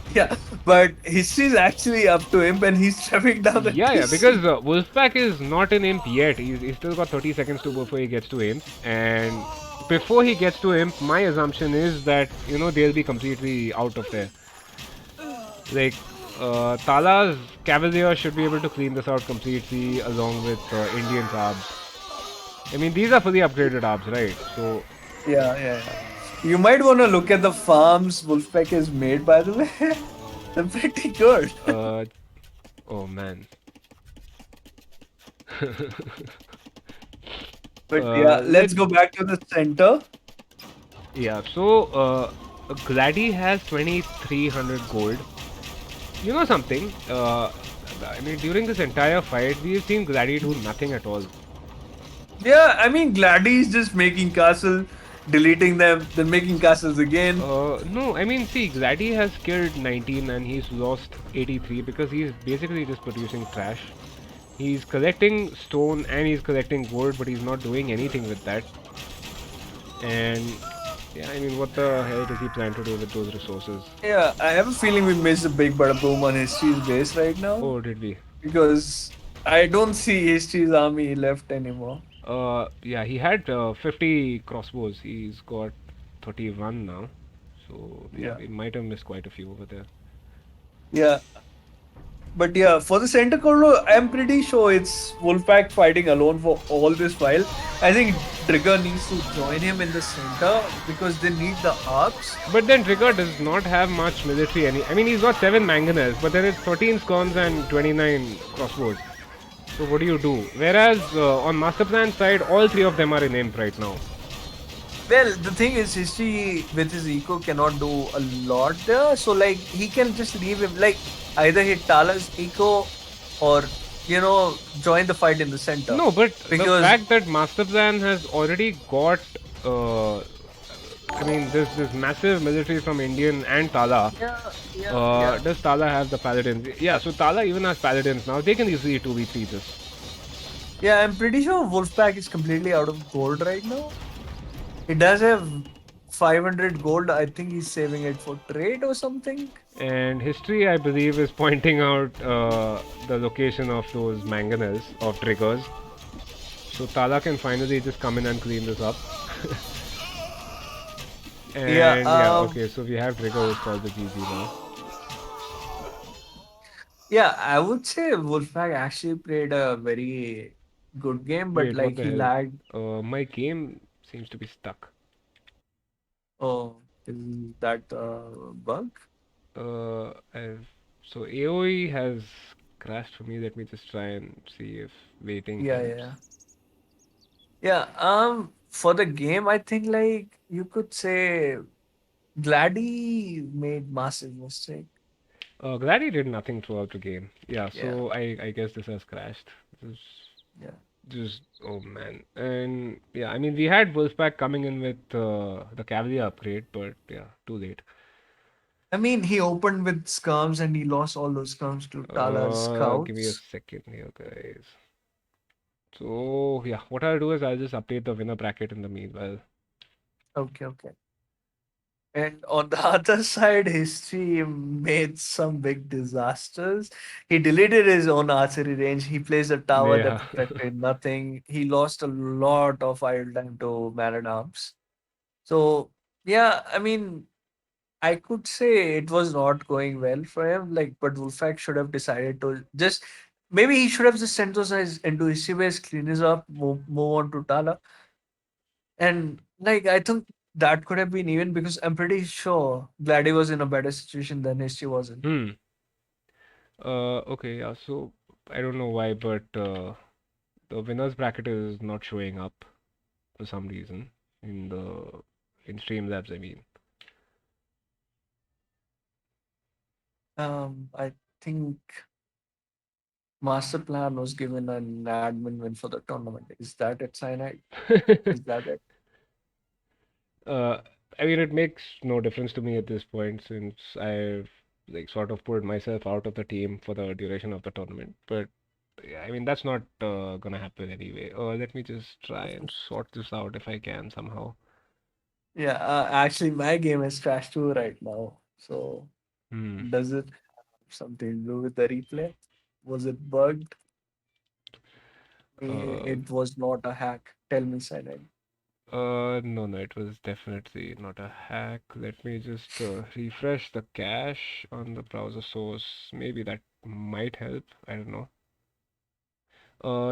Yeah, but history is actually up to him when he's trapping down the Yeah, because TC. Wolfpack is not in Imp yet. He's still got 30 seconds to before he gets to Imp. And before he gets to Imp, my assumption is that, they'll be completely out of there. Like, Tala's Cavalier should be able to clean this out completely along with Indian's Arbs. I mean, these are fully upgraded Arbs, right? So, Yeah, yeah, yeah. You might want to look at the farms Wolfpack has made, by the way. They're pretty good. uh, oh man. But yeah, let's Let's go back to the center. Yeah, so Glady has 2300 gold. You know something? I mean, during this entire fight, we've seen Glady do nothing at all. Yeah, I mean, Gladys is just making castle, deleting them, then making castles again. No, I mean, see, Glady has killed 19 and he's lost 83 because he's basically just producing trash. He's collecting stone and he's collecting gold, but he's not doing anything with that. And yeah, I mean, what the hell does he plan to do with those resources? Yeah, I have a feeling we missed a big bada boom on History's base right now Oh, did we? because I don't see History's army left anymore. Yeah, he had 50 crossbows. He's got 31 now. So, yeah, Yeah. we might have missed quite a few over there. Yeah, but yeah, for the center corner, I'm pretty sure it's Wolfpack fighting alone for all this while. I think Trigger needs to join him in the center because they need the arcs. But then Trigger does not have much military. I mean, he's got 7 mangonels, but there is 13 scones and 29 crossbows. So, what do? Whereas on Master Plan side, all three of them are in imp right now. Well, the thing is, History with his eco cannot do a lot there. So, like, he can just leave him, like, either hit Tala's eco or, join the fight in the center. No, but the Because, fact that Master Plan has already got, I mean, this massive military from Indian and Tala. yeah, yeah, yeah. Does Tala have the paladins? Yeah, so Tala even has paladins now. They can easily 2v3 this. Yeah, I'm pretty sure Wolfpack is completely out of gold right now. He does have 500 gold. I think he's saving it for trade or something. And history, I believe, is pointing out the location of those mangonels of triggers. So Tala can finally just come in and clean this up. Yeah, And yeah, okay, so we have trigger who's called the GG now. yeah, I would say Wolfpack actually played a very good game, but Wait, what like the he hell? lagged. My game seems to be stuck. Oh, is that bug? So AOE has crashed for me. Let me just try and see if waiting Yeah, helps. yeah, yeah. For the game, I think like you could say Glady made massive mistake. Glad did nothing throughout the game. Yeah, Yeah, so I guess this has crashed. This is yeah. just oh man. And yeah, I mean we had Wolfpack coming in with the Cavalier upgrade, but yeah, too late. I mean, he opened with skirms and he lost all those skirms to Tala's Give me a scouts. second here, guys. So yeah, what I'll do is I'll just update the winner bracket in the meanwhile. Okay, okay. And on the other side, history made some big disasters. He deleted his own archery range. He placed a tower that Yeah. protected nothing. He lost a lot of idle time to man at arms. So, yeah, I mean, I could say it was not going well for him. Like, but Wolfpack should have decided to just maybe he should have just sent those guys into history base, clean his up, move on to Tala. And like I think that could have been even because I'm pretty sure Glady was in a better situation than History was in. Hmm. Okay, yeah, so I don't know why, but the winners bracket is not showing up for some reason in the in Streamlabs, I mean. I think Master plan was given an admin win for the tournament. Is that it, Cyanide? Is that it? Uh, I mean, it makes no difference to me at this point since I've like sort of pulled myself out of the team for the duration of the tournament. But yeah, I mean, that's not gonna happen anyway. Let me just try and sort this out if I can somehow. Yeah, actually, my game is trash too right now. So, Hmm. does it have something to do with the replay? Was it bugged? Uh, It was not a hack. Tell me, Cyanide. no, no, it was definitely not a hack. Let me just refresh the cache on the browser source. Maybe that might help. I don't know.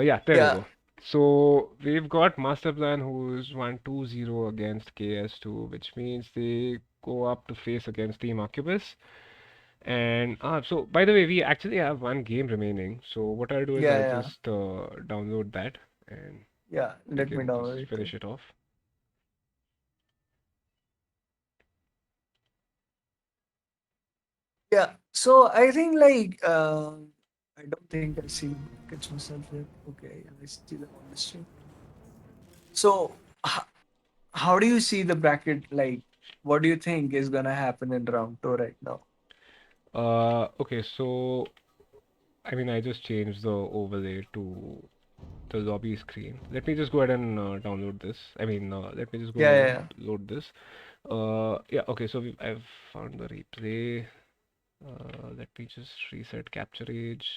Yeah, there we Yeah, go. So we've got Masterplan who's 1-2-0 against KS2, which means they go up to face against Team Occupus. And so by the way, we actually have one game remaining. So what I'll do is yeah, I'll yeah, just download that and yeah. we Let me can just download it too. finish it off. Yeah. So I think like I don't think I see the brackets myself yet. Okay, yeah, I see them on the stream. So how do you see the bracket? Like, what do you think is gonna happen in round two right now? Okay, so I mean I just changed the overlay to the lobby screen. Let me just go ahead and download this. I mean, let me just go Yeah, ahead yeah, and yeah. load this. Yeah, okay, so I've found the replay. Let me just reset capture age.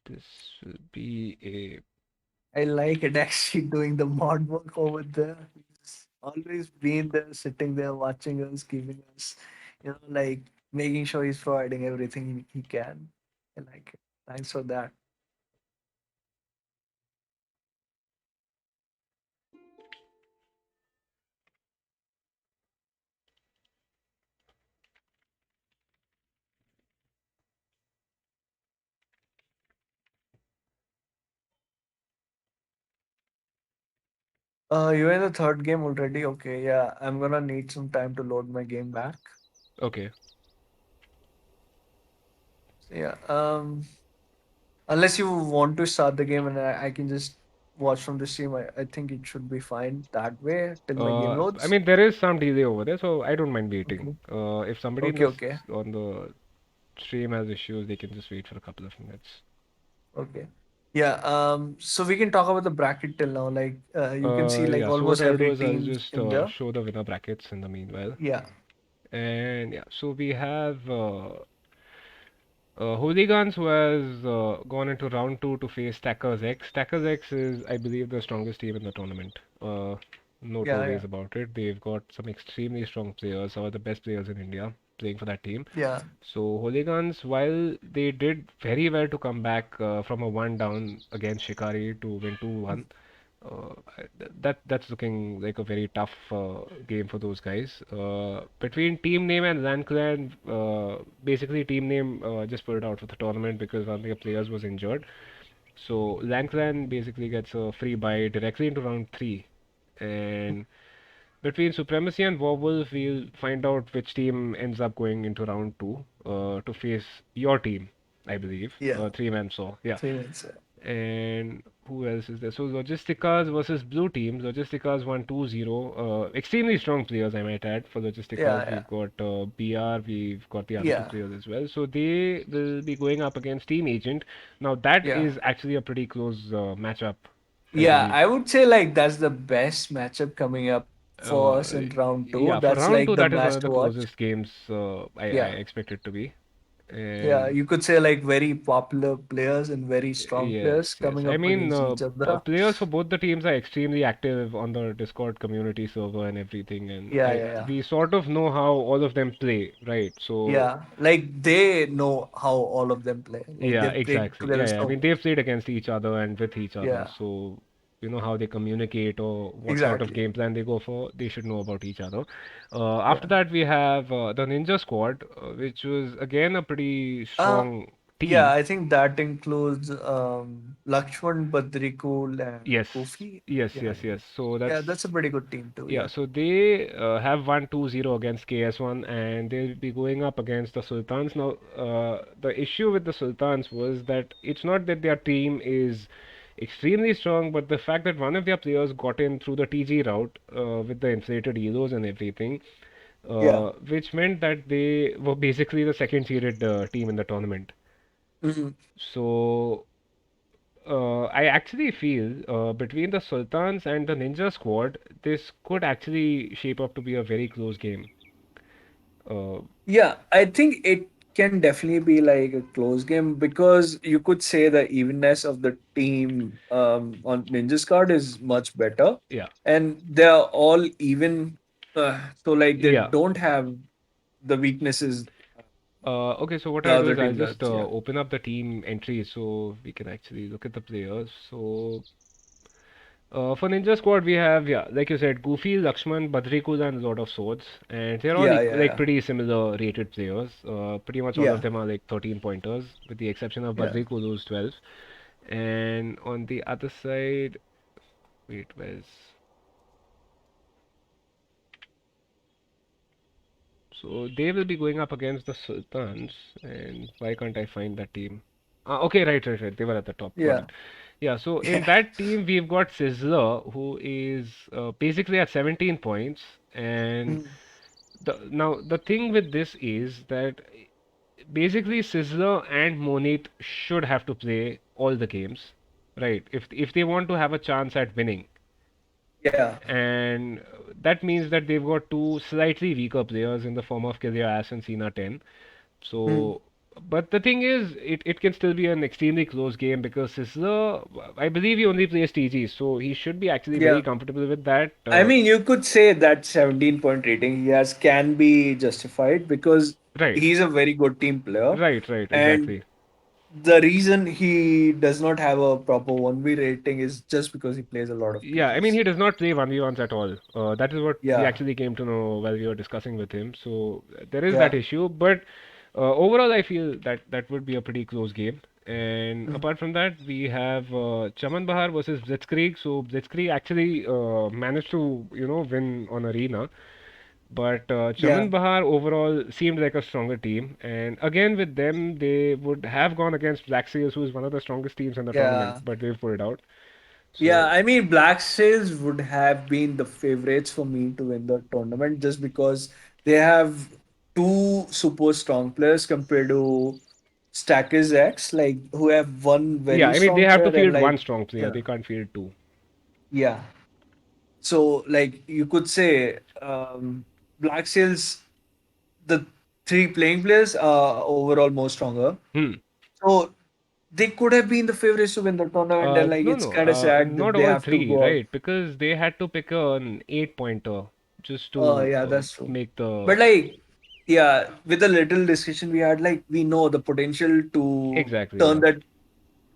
This will be a I like it actually doing the mod work over there. He's always been there, sitting there, watching us, giving us, like making sure he's providing everything he can. I like it. Thanks for that. You're in the third game already. Okay, yeah. I'm gonna need some time to load my game back. okay. So, yeah. Unless you want to start the game and I can just watch from the stream, I think it should be fine that way till my game I loads. mean, there is some delay over there, so I don't mind waiting. Okay. If somebody in Okay, this okay. on the stream has issues, they can just wait for a couple of minutes. Okay. Yeah, so we can talk about the bracket till now. Like you can see like Yeah, so what almost I'll do every is I'll team's just in there. show the winner brackets in the meanwhile. Yeah. And yeah, so we have Hooligans who has gone into round two to face Stackers X. Stackers X is, I believe, the strongest team in the tournament. No two Yeah, ways yeah. about it. They've got some extremely strong players, some of the best players in India playing for that team. Yeah. So Hooligans, while they did very well to come back from a one down against Shikari to win 2-1, that's looking like a very tough game for those guys. Between team name and LAN clan, basically team name just pulled out for the tournament because one of their players was injured. So LAN clan basically gets a free bye directly into round three, and between Supremacy and Warwolf, we'll find out which team ends up going into round two to face your team, I believe. Yeah. Three-man saw, yeah. 3 minutes. And who else is there? So Logisticas versus Blue Team. Logisticas won 2-0. Extremely strong players, I might add. For Yeah, Logisticas, yeah. we've got BR, we've got the other two Yeah. players as well. So they will be going up against Team Agent. Now that Yeah. is actually a pretty close matchup, I Yeah, believe. I would say like that's the best matchup coming up for Uh, us in round two. yeah, for That's round like two, the that is one match of to the watch. closest games I Yeah. expect it to be. Yeah, And you could say like very popular players and very strong yes, players yes. coming I up mean, against each other. players for both the teams are extremely active on the Discord community server and everything, and Yeah, yeah, yeah. we sort of know how all of them play, right? So Yeah, like they know how all of them play. Like yeah, they've played exactly. together. Yeah, yeah. I So mean, they've played against each other and with each other, yeah, so you know how they communicate or what sort of exactly. game plan they go for. They should know about each other. After Yeah. that, we have the Ninja Squad, which was again a pretty Uh, strong. Yeah, team. I think that includes Lakshman, Badrikul, and Yes, Kofi. yes, Yeah, yes, yes. So yeah, that's that's a pretty good team too. yeah. Yeah, So they have won 2-0 against KS1, and they'll be going up against the Sultans. Now, the issue with the Sultans was that it's not that their team is extremely strong, but the fact that one of their players got in through the TG route with the inflated egos and everything, yeah. which meant that they were basically the second seeded team in the tournament. Mhm. So I actually feel between the Sultans and the Ninja Squad, this could actually shape up to be a very close game. Uh, Yeah, I think it can definitely be like a close game because you could say the evenness of the team on Ninja's card is much better, yeah, and they're all even. So like they yeah. don't have the weaknesses Okay, so what the I'll do other is I'll team just does. Yeah, open up the team entry so we can actually look at the players. So for Ninja Squad, we have, yeah, like you said, Goofy, Lakshman, Badrikul, and Lord of Swords, and they're all yeah, yeah, like yeah, pretty similar rated players. Pretty much all of yeah, them are like 13 pointers, with the exception of yeah. Badrikul, who's 12. And on the other side, wait, where's so they will be going up against the Sultans, and why can't I find that team? Okay, right, right, right. They were at the top. Got Yeah. it. Yeah, so in Yeah. that team we've got Sizzler, who is basically at 17 points, and Mhm. now the thing with this is that basically Sizzler and Monit should have to play all the games, right? If they want to have a chance at winning, Yeah. and that means that they've got two slightly weaker players in the form of Ass and Cena 10. Mhm. So, but the thing is, it can still be an extremely close game because Sizzler, I believe he only plays TG, so he should be actually Yeah. very comfortable with that. I mean, you could say that 17-point rating he has can be justified because Right, he's a very good team player. right, right, And exactly. the reason he does not have a proper 1v rating is just because he plays a lot of Yeah, I mean, TGs. he does not play 1v1s at all. That is what we Yeah. actually came to know while we were discussing with him. So there is that Yeah. issue, but overall, I feel that that would be a pretty close game. And Mhm. apart from that, we have Chaman Bahar versus Blitzkrieg. So Blitzkrieg actually managed to, win on Arena. But Yeah. Chaman Bahar overall seemed like a stronger team. And again, with them, they would have gone against Black Seals, who is one of the strongest teams in the tournament, Yeah. but they've pulled out. Yeah, So I mean, Black Sails would have been the favorites for me to win the tournament just because they have two super strong players compared to Stackers X, like who have one yeah, very I mean, they strong have player to and field like, one strong player. yeah, They can't field two. yeah. So like you could say, Black Sails, the three playing players are overall more stronger. Hmm. So they could have been the favorites to win the tournament, and like No, it's no, kind of sad that not they all have to three, go out. right? Because they had to pick an 8 pointer just Oh to yeah, that's true. make the But like, yeah, with a little discussion we had, like we know the potential to exactly, turn yeah, that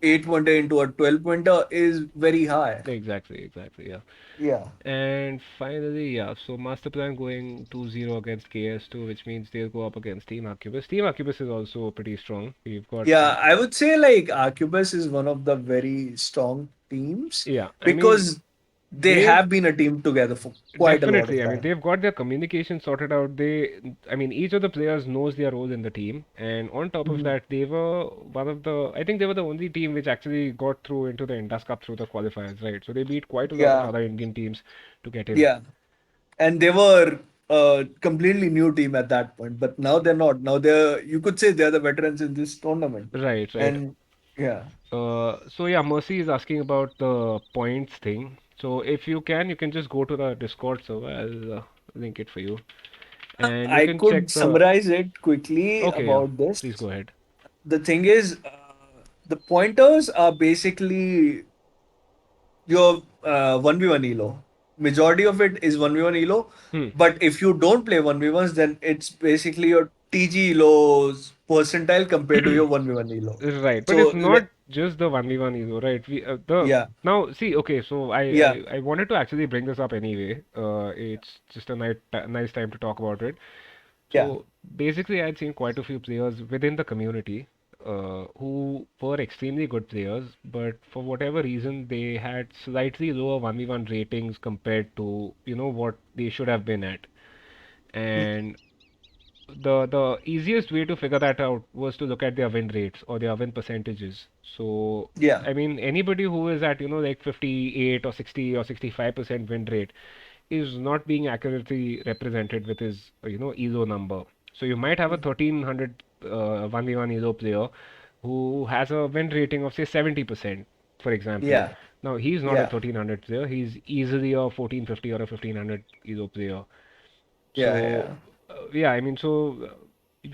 8 pointer into a 12 pointer is very high. exactly, yeah. Yeah. And finally, yeah, so Master Plan going 2-0 against KS2, which means they'll go up against Team Arquebus. Team Arquebus is also pretty strong. We've got, Yeah, I would say like Arcubus is one of the very strong teams yeah, I mean, because they they've have been a team together for quite a lot of definitely. I mean, time. they've got their communication sorted out. I mean, each of the players knows their role in the team, and on top of Mhm. that, they were one of the. I think they were the only team which actually got through into the Indus Cup through the qualifiers, right? So they beat quite a lot of Yeah, other Indian teams to get in. yeah. And they were a completely new team at that point, but now they're not. Now they're, you could say they're the veterans in this tournament. Right, right. And yeah. So yeah, Mercy is asking about the points thing. So if you can just go to the Discord server. I'll link it for you, and you I can could check the. summarize it quickly Okay, yeah. about this. Please go ahead. The thing is, the pointers are basically your 1v1 elo. Majority of it is 1v1 elo. Hmm. But if you don't play 1v1s, then it's basically your TG elo's percentile compared to your 1v1 elo. Right, but it's So, not just the 1v1 ego, right? We the yeah, now see, okay, so yeah, I wanted to actually bring this up anyway. It's just a nice time to talk about it. yeah. So basically, I'd seen quite a few players within the community. who were extremely good players, but for whatever reason they had slightly lower 1v1 ratings compared to, what they should have been at. And the easiest way to figure that out was to look at their win rates or their win percentages. So, Yeah. I mean, anybody who is at, like 58 or 60 or 65% win rate is not being accurately represented with his, ELO number. So you might have a 1300 1v1 ELO player who has a win rating of say 70%, for example. Yeah. Now he's not a Yeah. 1300 player. He's easily a 1450 or a 1500 ELO player. Yeah. So, Yeah. yeah, I mean,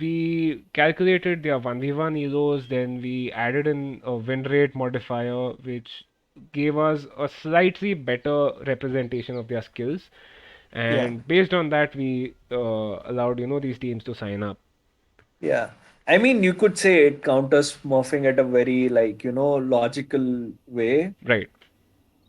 we calculated their 1v1 ELOs, then we added in a win rate modifier, which gave us a slightly better representation of their skills. Yeah. And based on that, we allowed, these teams to sign up. Yeah. I mean, you could say it counters morphing at a very like, logical way. Right.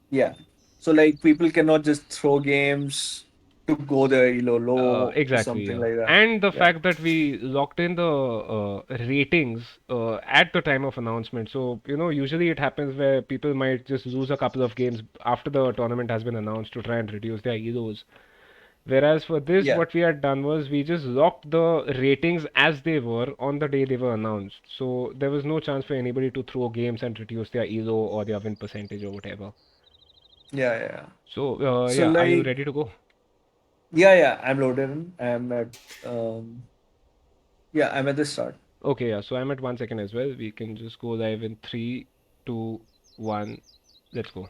Yeah. So like people cannot just throw games to go there, low or Exactly, something yeah. like that. And the Yeah. fact that we locked in the ratings at the time of announcement. So, usually it happens where people might just lose a couple of games after the tournament has been announced to try and reduce their egos. Whereas for this, Yeah. what we had done was we just locked the ratings as they were on the day they were announced. So there was no chance for anybody to throw games and reduce their elo or their win percentage or whatever. Yeah. Yeah. So, So yeah, are you like, ready to go? yeah, yeah, I'm loaded in. Um I'm at the start. Okay, yeah, so I'm at 1 second as well. We can just go live in three, two, one. Let's go.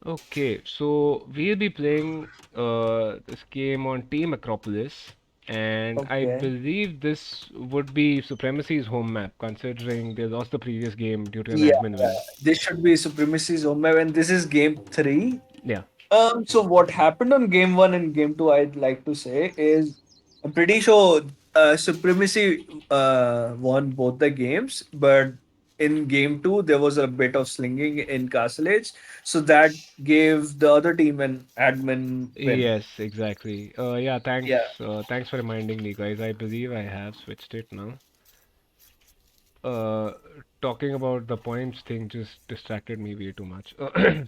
Okay, so we'll be playing this game on Team Acropolis, and I Okay. believe this would be Supremacy's home map, considering they lost the previous game due to an Yeah, admin yeah. win. This should be Supremacy's home map, and this is game three. Yeah. So what happened on game one and game two, I'd like to say is I'm pretty sure Supremacy won both the games, but in game two there was a bit of slinging in Castle Age, so that gave the other team an admin win. Yes, exactly. Yeah, thanks. Yeah, Thanks for reminding me, guys. I believe I have switched it now. uh, Talking about the points thing just distracted me way too much.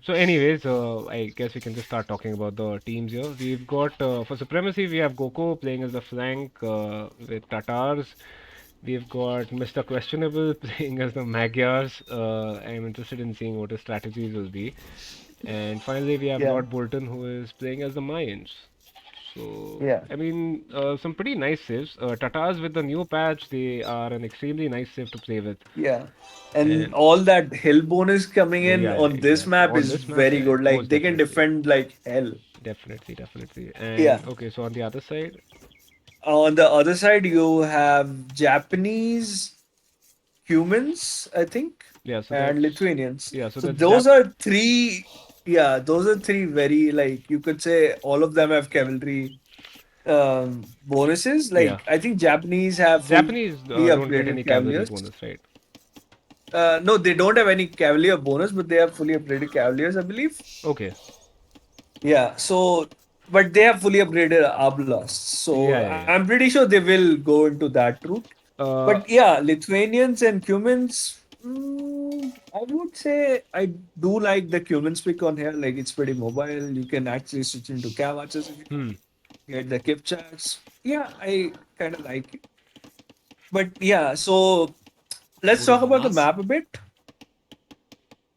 So, anyways, I guess we can just start talking about the teams here. We've got for Supremacy, we have Goko playing as the flank with Tatars. We've got Mr. Questionable playing as the Magyars. I'm interested in seeing what his strategies will be. And finally, we have yeah, Lord Bolton, who is playing as the Mayans. So, yeah. I mean, some pretty nice saves. Tatars with the new patch, they are an extremely nice save to play with. Yeah. And And all that hill bonus coming oh, in yeah, yeah, on this exactly. map On is this map, very good. Like most they can definitely. defend like hell. Definitely, definitely. Yeah. And okay, so on the other side, On the other side, you have Japanese, humans, I think, yeah, so and that's Lithuanians. yeah, so So that's those Jap. are three. Yeah, those are three very like you could say all of them have cavalry bonuses. Yeah, Like I think Japanese have fully Japanese don't get any upgraded cavalry cavaliers. bonus, right? No, they don't have any cavalier bonus, but they have fully upgraded cavaliers, I believe. Okay. Yeah, so but they have fully upgraded Ablasts. So Yeah, yeah, I'm pretty sure they will go into that route. yeah. But yeah, Lithuanians and Cumans, I would say I do like the Cumans pick on here. Like it's pretty mobile. You can actually switch into cav archers if you Hmm. want. Get the Kipchaks. Yeah, I kind of like it. But yeah, so let's talk about the map a bit.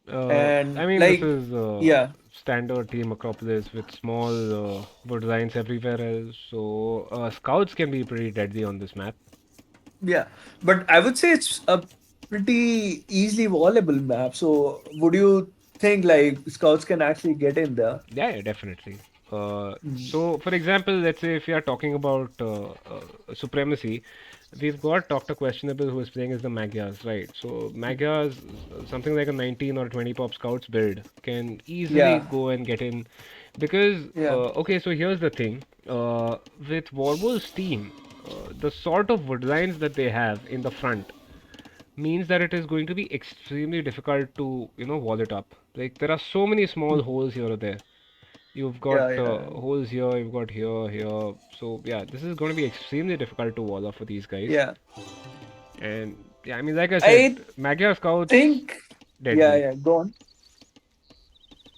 I And mean, this like, is yeah, standard team Acropolis with small wood lines everywhere else. So scouts can be pretty deadly on this map. yeah. But I would say it's a pretty easily wallable map. So would you think like scouts can actually get in there? Yeah, yeah, definitely. Mm. So, for example, let's say if you are talking about supremacy, we've got Dr. Questionable who is playing as the Magyars, right? So, Magyars, something like a 19 or 20 pop scouts build, can easily Yeah, go and get in. Because, yeah, okay, so here's the thing with Warwolf's team, the sort of woodlines that they have in the front means that it is going to be extremely difficult to, wall it up. Like, there are so many small holes here or there. You've got yeah, yeah, holes here, you've got here, here. So yeah, this is going to be extremely difficult to wall off for these guys. yeah. And yeah, I mean, like I said, I Magyar scouts think, yeah, deadly. yeah, go on.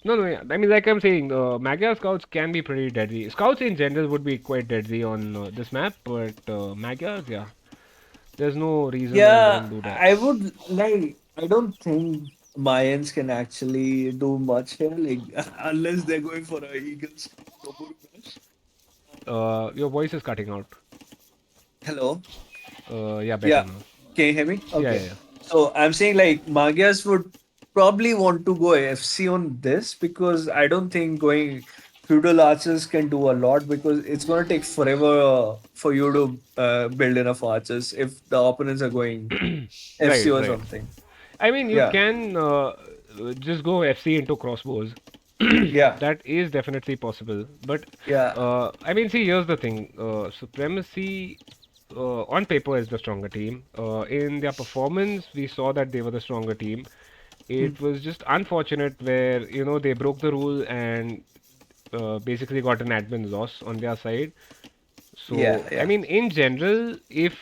No, no, yeah. I mean, like I'm saying, Magyar scouts can be pretty deadly. Scouts in general would be quite deadly on this map, but Magyars, yeah, there's no reason why you Yeah, wouldn't do that. I would like. I don't think Mayans can actually do much here, like unless they're going for a Eagles double rush. Your voice is cutting out. Hello. Yeah, better Yeah. now. Can you hear me? Yeah, Okay. yeah, So I'm saying like Magyars would probably want to go FC on this because I don't think going feudal archers can do a lot because it's going to take forever for you to build enough archers if the opponents are going yeah. FC Right, or right. something. I mean, you Yeah. can just go FC into crossbows. Yeah. That is definitely possible. But Yeah. I mean, see, here's the thing. Supremacy on paper is the stronger team. In their performance, we saw that they were the stronger team. Hmm. It was just unfortunate where, they broke the rule and basically got an admin loss on their side. Yeah. So, I Yeah. mean, in general, if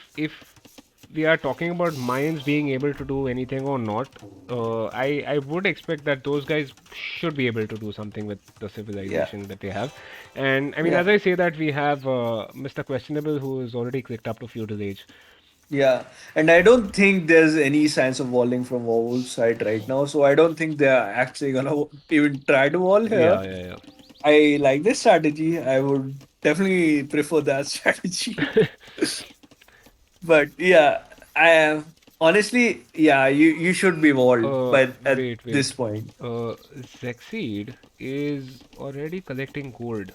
we are talking about Mayans being able to do anything or not, I would expect that those guys should be able to do something with the Yeah. civilization that they have. And I mean, Yeah. as I say that, we have Mr. Questionable who is already clicked up to feudal age. Yeah, and I don't think there's any signs of walling from Wolves' side right now. So I don't think they're actually gonna even try to wall here. Yeah, yeah, I like this strategy. I would definitely prefer that strategy. yeah. But yeah, I am honestly, yeah, you should be walled, but at Wait, this wait. point, Zexseed is already collecting gold.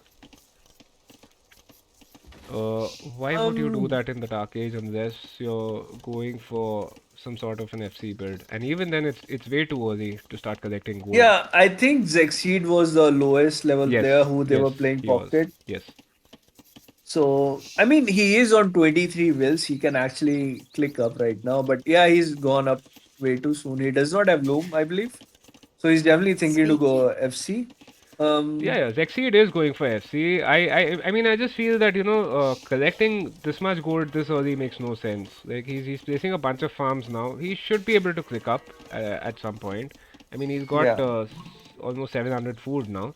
Why would you do um, that in the Dark Age unless you're going for some sort of an FC build? And even then, it's way too early to start collecting gold. yeah, I think Zexceed was the lowest level Yes, player who they yes, were playing he was. pocket. Yes. So, I mean, he is on 23 wills. He can actually click up right now. But yeah, he's gone up way too soon. He does not have Loom, I believe. So he's definitely thinking to go FC. Yeah, Um, yeah. Zexseed is going for FC. I mean, I just feel that collecting this much gold this early makes no sense. Like he's placing a bunch of farms now. He should be able to click up at some point. I mean, he's got yeah. almost 700 food now.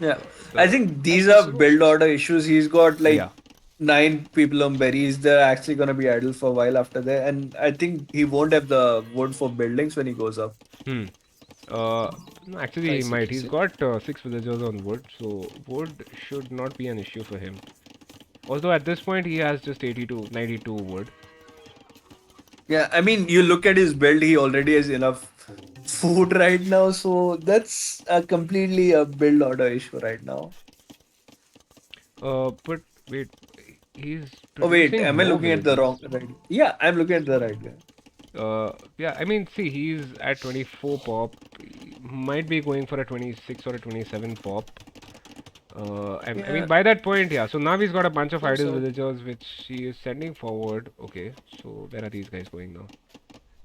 Yeah. I The think these are build order issues. He's got Yeah. like 9 people on berries. They're actually going to be idle for a while after that. And I think he won't have the wood for buildings when he goes up. Hmm. Uh, no, actually, I he see, might. I He's see. got six villagers on wood, so wood should not be an issue for him. Although at this point, he has just 82, 92 wood. Yeah, I mean, you look at his build, he already has enough food right now, so that's a completely a build order issue right now. But wait, he's Oh wait, producing am I more looking at the villagers. wrong right? Yeah, I'm looking at the right guy. Yeah, I mean, see, he's at 24 pop. He might be going for a 26 or a 27 pop. I mean, Yeah, by that point, yeah. So now he's got a bunch of seems idle so. villagers, which he is sending forward. Okay, so where are these guys going now?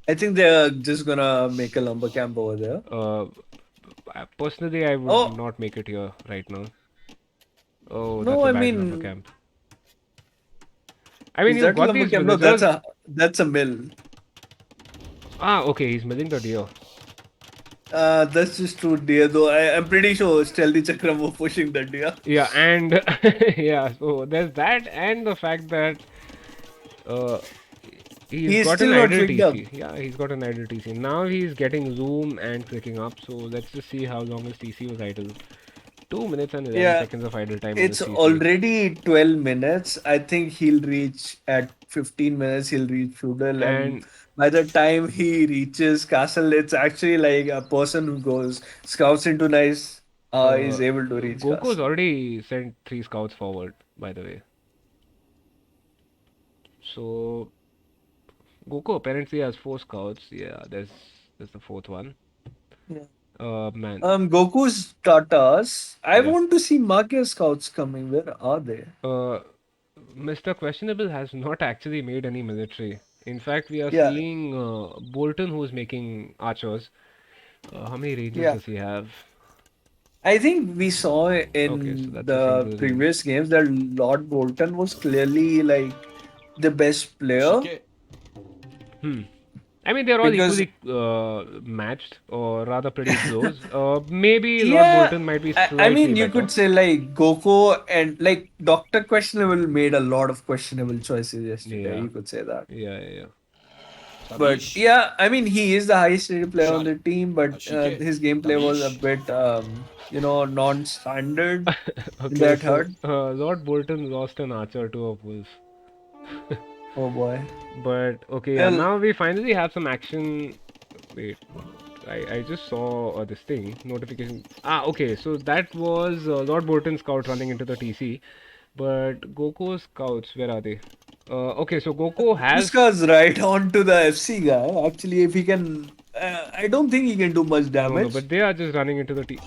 I think they're just gonna make a lumber camp over there. Uh, Personally, I would Oh not make it here right now. Oh, that's no, a I bad lumber mean, camp. I mean, is you've that a got lumber these camp? No, villagers. that's a mill. Ah, okay, he's milling the deer. That's just true, dear. Though I'm pretty sure Stealthy Chakram were pushing that deer. Yeah, and yeah, so there's that, and the fact that uh, he's He is got an still not idle clicked up. TC. Yeah, he's got an idle TC. Now he's getting zoom and clicking up. So let's just see how long his TC was idle. 2 minutes and 11 Yeah, seconds of idle time on this it's TC. already 12 minutes. I think he'll reach at 15 minutes, he'll reach feudal. And And by the time he reaches castle, it's actually like a person who goes scouts into nice uh, is able to reach Goku's castle. already sent 3 scouts forward, by the way. So Goku apparently has 4 scouts. Yeah, there's the fourth one. Yeah. Man. Goku's Tatas. I Yeah. want to see Magya scouts coming. Where are they? Uh, Mr. Questionable has not actually made any military. In fact, we are Yeah, seeing Bolton who's making archers. How many rangers yeah. does he have? I think we saw Okay, so in that's a the single range. previous games that Lord Bolton was clearly like the best player. Hmm. I mean, they're all because equally matched, or rather pretty close. Maybe Lord yeah, Bolton might be I slightly mean you better. could say like Goku and like Doctor Questionable made a lot of questionable choices yesterday. Yeah, You could say that. yeah. But Sabish, yeah, I mean he is the highest rated player on Shari, the team, but Ashike, his gameplay was a Tavish. bit non-standard in Okay, that so hurt. Lord Bolton lost an archer to a wolf. Oh boy. But okay, yeah, Well, now we finally have some action. Wait, I just saw this thing notification. Ah, okay, so that was Lord Bolton scout running into the TC, but Goku's scouts, where are they? Okay, so Goku this has goes right on to the FC guy. Actually, if he can, I don't think he can do much no, damage. but they are just running into the TC.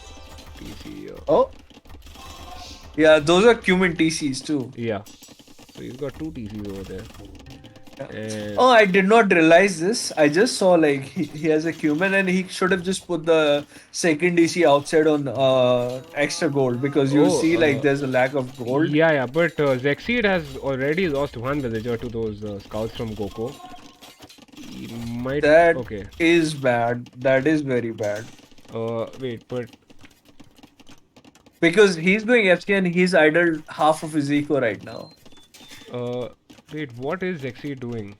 Oh, yeah, those are cumin TCs too. Yeah, so he's got two TCs over there, Yeah. and Oh, I did not realize this. I just saw like he has a cumin and he should have just put the second DC outside on extra gold because you'll oh, see like there's a lack of gold. yeah, but Zexseed has already lost one villager to those scouts from Goku. He might. That Okay. is bad. That is very bad. Wait, but Because he's going FC and he's idle half of his eco right now. uh, wait, what is Zexy doing?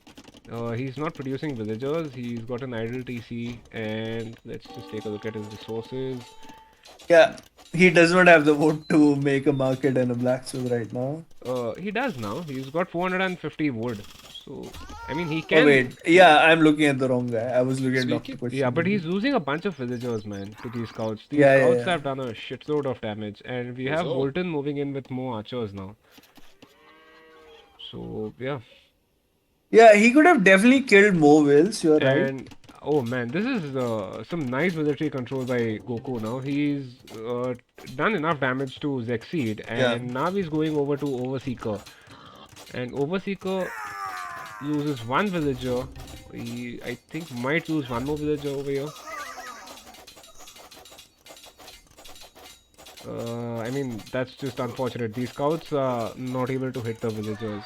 He's not producing villagers. He's got an idle TC, and let's just take a look at his resources. Yeah, he does not have the wood to make a market and a blacksmith right now. He does now. He's got 450 wood. So, I mean, he Oh can. wait, yeah, I'm looking at the wrong guy. I was looking at Doctor Speaking. Yeah, but Question. he's losing a bunch of villagers, man, to these scouts. These Yeah, yeah, scouts yeah. have done a shitload of damage, and we Was have all. Bolton moving in with more archers now. So, yeah. Yeah, he could have definitely killed more whales. You're right. And oh man, this is some nice military control by Goku now. He's done enough damage to Zexceed, Yeah. and now he's going over to Overseeker. And Overseeker loses one villager. He, I think, might lose one more villager over here. I mean, that's just unfortunate. These scouts are not able to hit the villagers.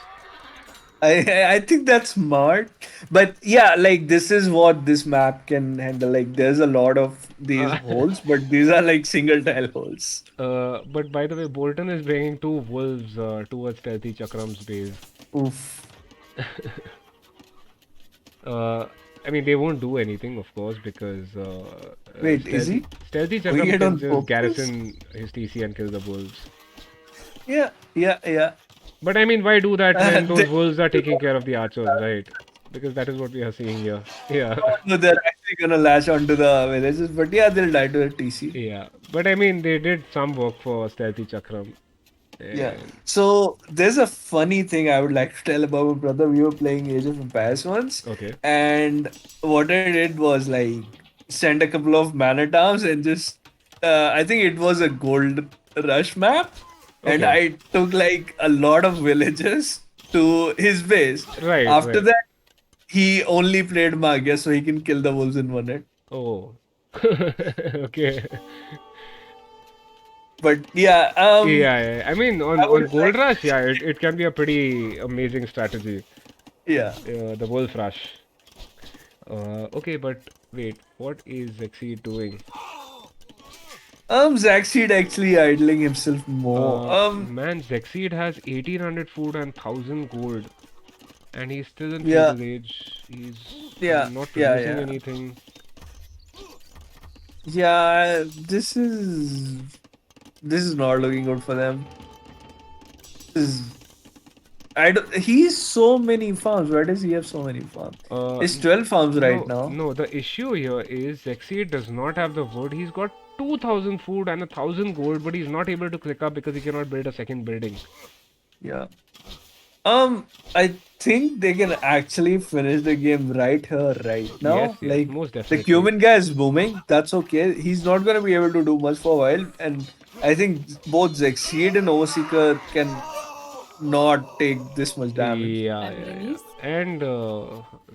I think that's smart. But yeah, like this is what this map can handle. Like there's a lot of these Uh, holes, but these are like single tile holes. but by the way, Bolton is bringing two wolves towards Stealthy Chakram's base. Oof. Uh, I mean, they won't do anything, of course, because Wait, is he Stealthy doing Chakram it can on just purpose? garrison his TC and kill the wolves. Yeah, yeah, yeah. But I mean, why do that when those They, wolves are taking care of the archers, right? Because that is what we are seeing here. Yeah, no, they're actually gonna latch onto the villages, but yeah, they'll die to the TC. yeah. But I mean, they did some work for Stealthy Chakram. Yeah. And So there's a funny thing I would like to tell about my brother. We were playing Age of Empires once, okay, and what I did was like send a couple of man at arms and just I think it was a gold rush map, and okay, I took like a lot of villages to his base. right, After right. that, he only played Magia so he can kill the wolves in one hit. Oh, okay. But yeah, Yeah. I mean, I on would Gold like Rush, yeah, it can be a pretty amazing strategy. yeah. The Wolf Rush. Okay, but wait, what is Zexy doing? Zaxxid actually idling himself more. Man, Zexseed has 1800 food and 1000 gold, and he's still in Yeah, feudal age. He's yeah, not yeah, producing yeah. anything. Yeah, this is not looking good for them. This is, I don't, he's so many farms. Why does he have so many farms? It's N- 12 farms right no, now. no, the issue here is Zexseed does not have the wood. He's got 2000 food and 1000 gold, but he's not able to click up because he cannot build a second building. Yeah. I think they can actually finish the game right here, right Yes, now. yes, Like most the definitely. Cuban guy is booming. That's okay. He's not gonna be able to do much for a while, and I think both Zexceed and Overseeker can not take this much damage. Yeah. And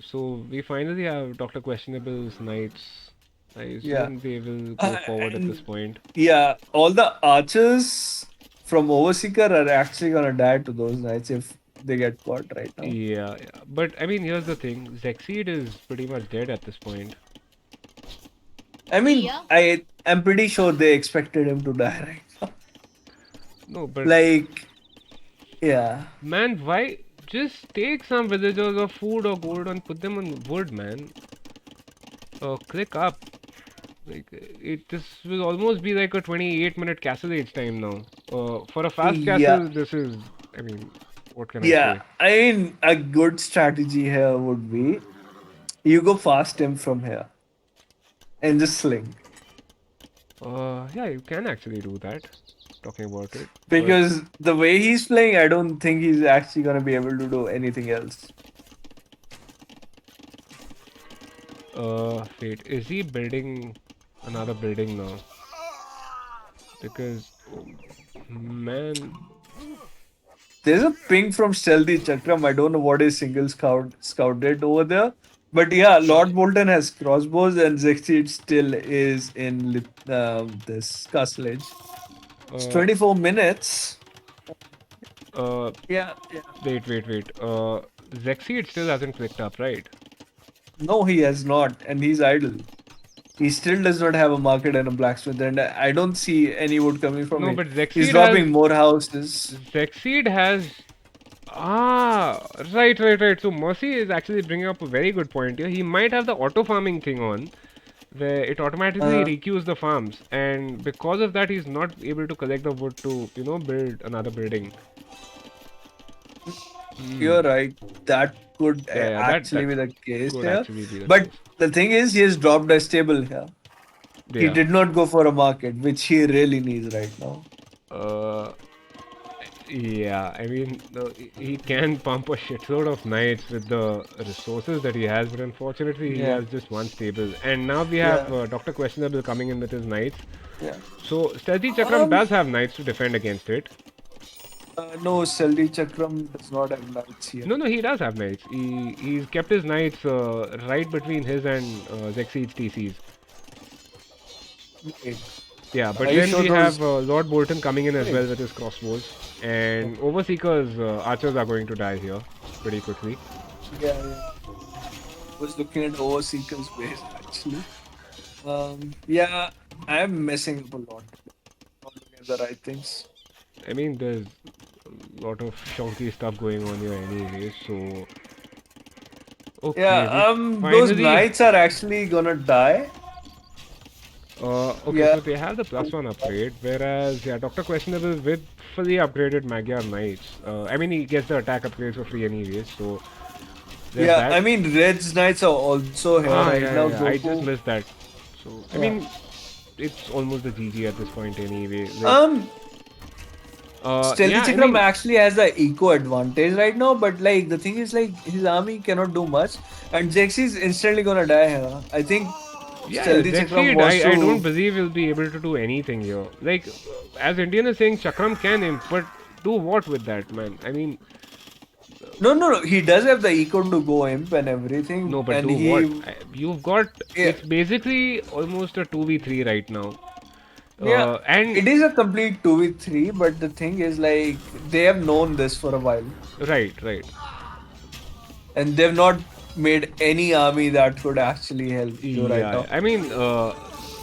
so we finally have Dr. Questionable's Knights. I Yeah. assume they will go forward at this And point. yeah, all the archers from Overseeker are actually gonna die to those knights if they get caught right now. Yeah, yeah. But I mean, here's the thing. Zexseed is pretty much dead at this point. I mean, Yeah. I'm pretty sure they expected him to die right now. No, but Like, yeah. man, why just take some villagers of food or gold and put them on wood, man? Click up. Like it, this will almost be like a 28-minute castle age time now. For a fast Yeah. castle, this is. I mean, what can I Yeah. say? I mean, a good strategy here would be you go fast him from here and just sling. Yeah, you can actually do that. Talking about it, but Because the way he's playing, I don't think he's actually gonna be able to do anything else. wait, is he building another building now? Because, oh, man, There's a ping from Stealthy Chakram. I don't know what his single scouted over there. But yeah, Lord Bolton has crossbows and Zexid still is in this castle edge. It's uh, 24 minutes. uh, Yeah, yeah. wait. Zexy still hasn't clicked up, right? No, he has not, and he's idle. He still does not have a market and a blacksmith, and I don't see any wood coming from No, him. but He's dropping more houses. Zexseed has. Ah, right. So Mercy is actually bringing up a very good point here. He might have the auto farming thing on, where it automatically Uh, requeues the farms, and because of that, he's not able to collect the wood to, build another building. you're Hmm. right. That could Yeah, actually that be the case could here. actually be the But case. the thing is, he has dropped a stable here. He Yeah. did not go for a market, which he really needs right now. Uh, yeah. I mean, he can pump a shitload of knights with the resources that he has, but unfortunately, he Yeah, has just one stable. And now we have yeah, Doctor Questionable coming in with his knights. yeah. So Stealthy Chakram Um, does have knights to defend against it. no, Seldi Chakram does not have knights here. No, he does have knights. He's kept his knights right between his and Zexeed's TCs. Wait, Yeah, but are you then sure we those? have Lord Bolton coming in as Wait, well with his crossbows, and Overseeker's archers are going to die here pretty quickly. yeah, yeah. Was looking at Overseeker's base actually. Yeah, I'm messing up a lot. Not looking at the right things. I mean, there's a lot of shonky stuff going on here anyway, so Yeah, okay, we those finally knights are actually gonna die. okay, Yeah, so they have the +1 upgrade, whereas yeah, Doctor Questionable with fully upgraded Magyar Knights. I mean, he gets the attack upgrades for free anyways, so there's yeah. that. I mean, Red's knights are also here Ah, right now. yeah. I just Goku. missed that. So I Yeah. mean, it's almost a GG at this point anyway. Like, Um, Stealthy yeah, I Chakram mean, actually has the eco advantage right now, but like the thing is like his army cannot do much, and Jax is instantly gonna die here. I think yeah, Stealthy Chakram Zexseed, wants I don't to. believe he'll be able to do anything here. Like, as Indian is saying, Chakram can imp, but do what with that, man? I mean, No, no, no. He does have the eco to go imp and everything, no, but and do what? he. You've got, Yeah, it's basically almost a 2v3 right now. yeah. And, It is a complete 2v3, but the thing is like they have known this for a while, right. and they've not made any army that could actually help you right Yeah, now. I mean,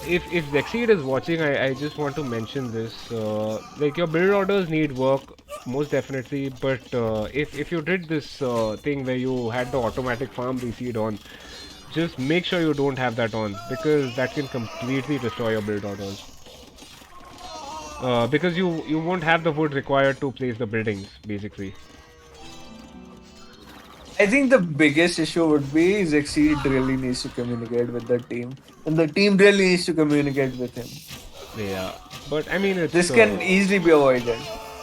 if Zexeed is watching, I just want to mention this. Like your build orders need work, most definitely. But if you did this thing where you had the automatic farm reseed on, just make sure you don't have that on because that can completely destroy your build orders. Because you won't have the wood required to place the buildings, basically. I think the biggest issue would be Exceed really needs to communicate with the team, and the team really needs to communicate with him. Yeah, but I mean it's This can easily be avoided.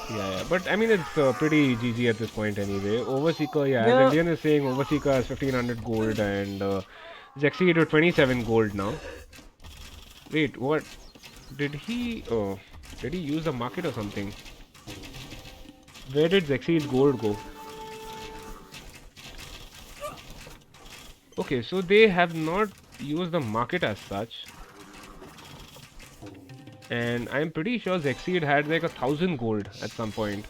yeah, but I mean it's pretty GG at this point anyway. Overseeker, yeah, as Yeah, Indian is saying, Overseeker has 1500 gold and Zexy to 27 gold now. Wait, what? Did he? Oh, did he use the market or something? Where did Zexy's gold go? Okay, so they have not used the market as such, and I'm pretty sure Zexseed had like 1000 gold at some point.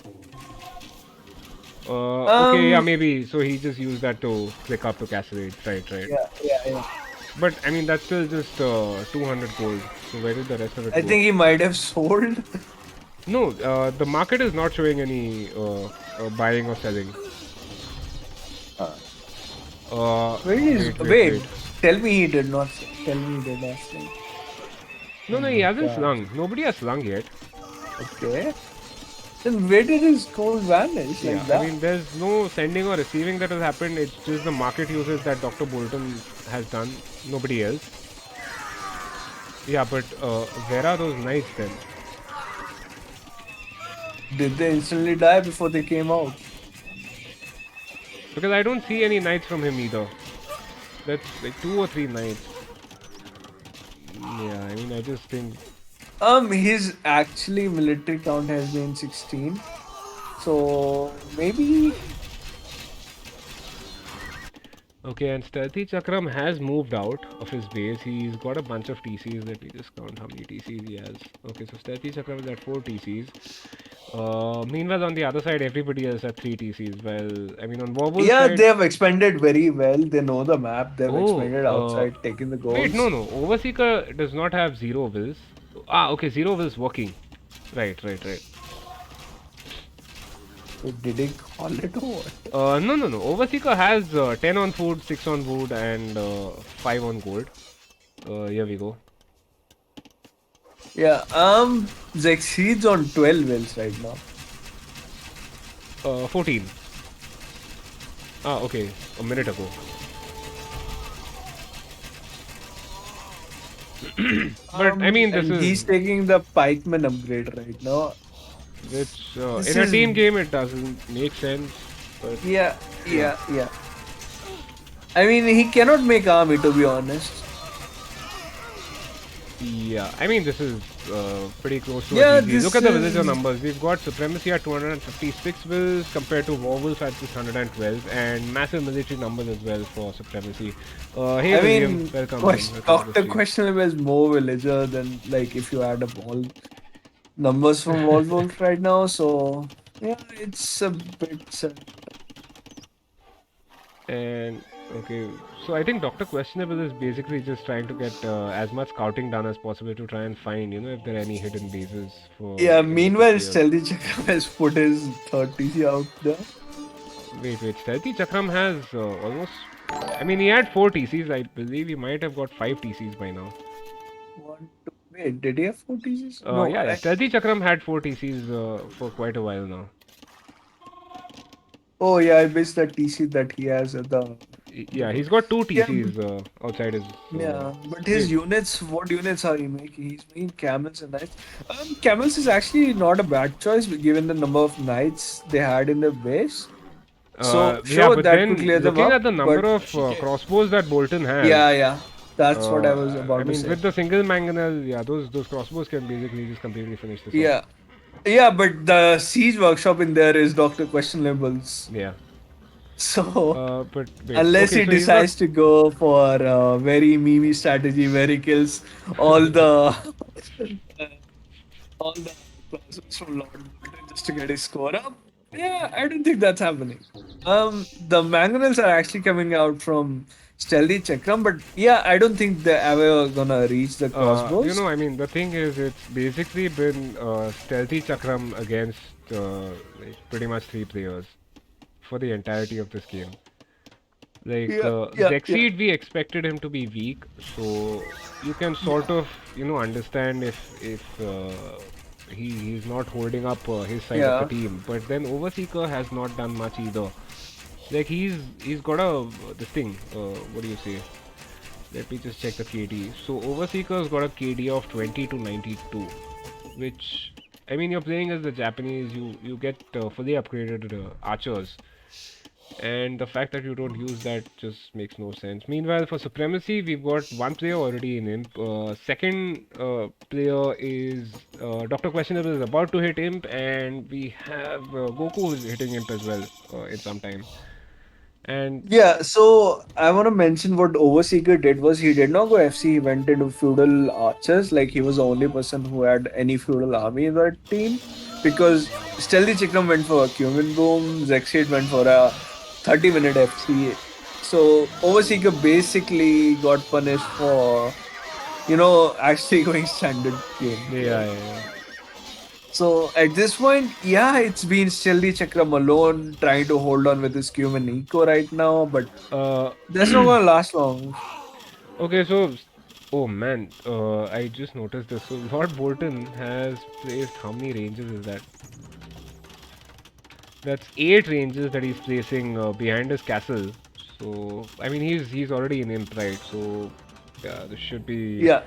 Okay, yeah, Um, maybe. So he just used that to click up to Cascade. Right, right. yeah. But I mean, that's still just 200 gold. So where did the rest of it I go? think he might have sold. No, the market is not showing any buying or selling. Uh, where is? Wait, wait, Wait, wait. tell me he did not. Tell me he did not sell. No, Oh no, he my hasn't god. slung. Nobody has slung yet. Okay. Then where did his gold vanish Yeah, like I that? mean, there's no sending or receiving that has happened. It's just the market uses that Dr. Bolton has done. Nobody else. Yeah, but where are those knights then? Did they instantly die before they came out? Because I don't see any knights from him either. That's like two or three knights. Yeah, I mean, I just think. His actually military count has been 16. So maybe. Okay, and Stealthy Chakram has moved out of his base. He's got a bunch of TCs. Let me just count how many TCs he has. Okay, so Stealthy Chakram is at 4 TCs. Meanwhile, on the other side, everybody else at 3 TCs. Well, I mean, on Wobble Yeah, side. they have expanded very well. They know the map. They've Oh, expanded outside, taking the wait, no, goals. no. Overseeker does not have zero wills. Ah, okay, zero wills working. Right, right, right. Wait, did he call it or what? No, no, no. Overseeker has 10 on food, 6 on wood, and 5 on gold. Here we go. Yeah, Zexceed's on 12 wins right now. 14. Ah, okay. A minute ago. But I mean, this And is he's taking the pikeman upgrade right now. which This in a is team game it doesn't make sense. But yeah, yeah, yeah. I mean, he cannot make army to be honest. yeah. I mean, this is pretty close to a Yeah, GG. Look this at the villager is numbers. We've got supremacy at 256 wills compared to Warwolf at 612, and massive military numbers as well for supremacy. Hey I William, mean, welcome man. Welcome to the Doctor stream. Questionable is more villager than like if you add up all numbers from Wolf right now. So yeah, it's a bit sad. And okay, so I think Dr. Questionable is basically just trying to get as much scouting done as possible to try and find, if there are any hidden bases for Yeah, any of his meanwhile, players. Stealthy Chakram has put his 30 out there. Wait. Stealthy Chakram has almost. I mean, he had 4 TCs. I believe he might have got 5 TCs by now. One, two, wait, did he have 4 TCs? No, Yeah. Stealthy Chakram had 4 TCs for quite a while now. oh yeah, I missed that TC that he has at the. Yeah, he's got 2 Yeah, TCs outside his. but his Wait, units, what units are he making? He's making camels and knights. Camels is actually not a bad choice given the number of knights they had in the base. So yeah, sure, but that could then clear them looking up, at the but number of crossbows that Bolton has, yeah, that's what I was I about to mean, say. with the single mangonel, yeah, those crossbows can basically just completely finish this off. Yeah, yeah, but the siege workshop in there is Doctor Questionables. Yeah. So But wait. unless Okay, he so he's got. decides to go for a very meme strategy where he kills all the all the classes from Lord Bolton just to get his score up. Yeah, I don't think that's happening. The mangonels are actually coming out from Stealthy Chakram, but yeah, I don't think they're ever gonna reach the crossbows. I mean, the thing is, it's basically been stealthy Chakram against like pretty much 3 players for the entirety of this game. Like Yeah. Zexceed, we expected him to be weak, so you can sort of understand if he's not holding up his side of the Yeah. team. But then Overseeker has not done much either. Like he's got a this thing. What do you say? Let me just check the KD. So Overseeker's got a KD of 20 to 92, which I mean you're playing as the Japanese. You get fully upgraded archers, and the fact that you don't use that just makes no sense. Meanwhile, for Supremacy, we've got one player already in Imp. Second player is Dr. Questionable is about to hit Imp, and we have Goku is hitting Imp as well in some time. And Yeah, so I want to mention what Overseeker did was he did not go FC, he went into feudal archers. Like he was the only person who had any feudal army in that team. Because Stealthy Chikram went for a Cumin Boom, Zexid went for a 30-minute FC. So Overseeker basically got punished for, actually going standard game yeah, here. yeah, yeah. So at this point, yeah, it's been Stealthy Chakram alone trying to hold on with his Cumin Eco right now, but Uh, that's not gonna last long. okay, so oh man, I just noticed this. So Lord Bolton has placed how many ranges is that? That's 8 ranges that he's placing behind his castle. So I mean he's already in imp, right? So yeah, this should be Yeah,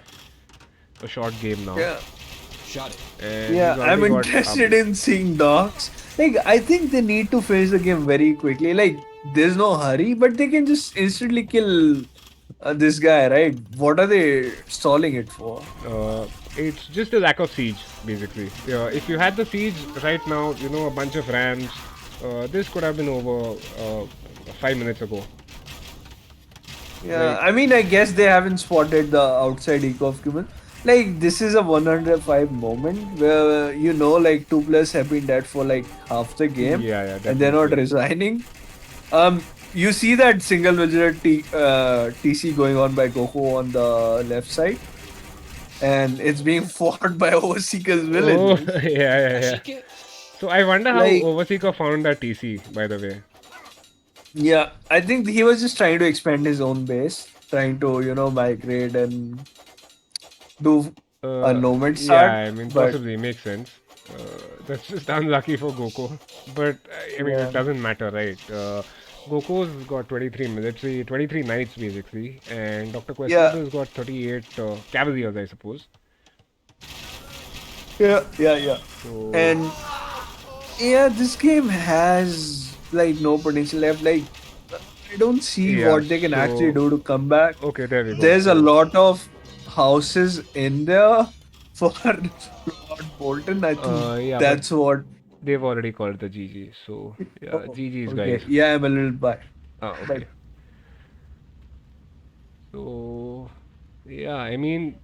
a short game now. yeah, And he's yeah. I'm already got interested in seeing dogs. Like, I think they need to finish the game very quickly. Like, there's no hurry, but they can just instantly kill this guy, right? What are they stalling it for? it's just a lack of siege, basically. If you had the siege right now, a bunch of rams, this could have been over 5 minutes ago. Yeah, Like, I mean, I guess they haven't spotted the outside eco of Cuban. Like, this is a 105 moment where, like, two players have been dead for like half the game yeah, yeah, and they're not definitely. resigning. You see that single vigilant TC going on by Goku on the left side, and it's being fought by Overseeker's Oh, villagers. yeah, yeah, yeah. So I wonder how Like, Overseeker found that TC, by the way. yeah, I think he was just trying to expand his own base, trying to, migrate and do a nomad Yeah, start, I mean, but possibly makes sense. That's just unlucky for Goku. But, I mean, it yeah, doesn't matter, right? Goku's got 23 military, 23 knights basically, and Dr. yeah, Questionable's got 38 cavaliers, I suppose. yeah. So, And yeah, this game has like no potential left. Like, I don't see yeah, what they can actually so, do to come back. okay, there we go. There's a So, lot of houses in there for Lord Bolton. I think yeah, but that's what. they've already called the GG. So, yeah, Oh, GG's, guys. okay. Yeah, I'm a little Ah, but okay. So, yeah, I mean,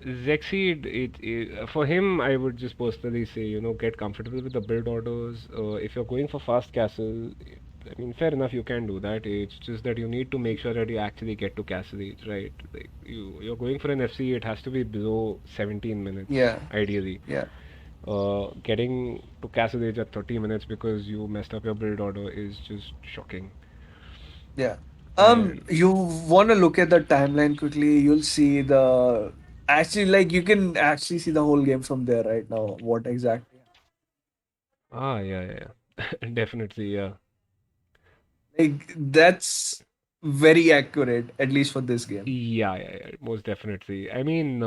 Zexeed, for him, I would just personally say, get comfortable with the build orders. If you're going for fast castle, I mean, fair enough, you can do that. It's just that you need to make sure that you actually get to castle age, right? Like you're going for an FC, it has to be below 17 minutes, yeah, ideally. yeah, Getting to castle age at 30 minutes because you messed up your build order is just shocking. yeah. And You want to look at the timeline quickly? You'll see the actually like you can actually see the whole game from there right now. What exactly? yeah, yeah, yeah. Definitely, yeah. Like that's very accurate, at least for this game. Yeah, yeah, yeah, most definitely. I mean,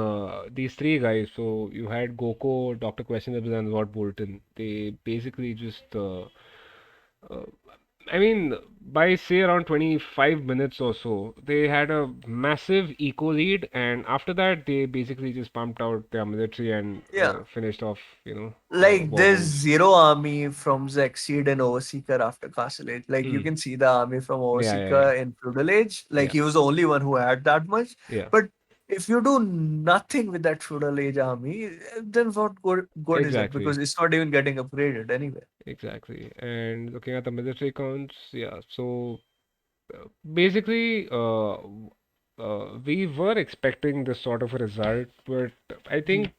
these three guys, so you had Goko, Dr. Questionable, and Lord Bolton. They basically just, uh, I mean, by say around 25 minutes or so, they had a massive eco lead, and after that, they basically just pumped out their military and Yeah. finished off, Like war there's wounds. zero army from Zexseed and Overseeker after Castle Age. Like you Mm. can see the army from Yeah, yeah, yeah, Overseeker in Feudal Age. Like yeah, he was the only one who had that much. yeah. But if you do nothing with that Feudal Age army, then what good is it? Exactly. Because it's not even getting upgraded anyway. Exactly. And looking at the military counts, yeah. So basically, we were expecting this sort of a result, but I Hmm. think,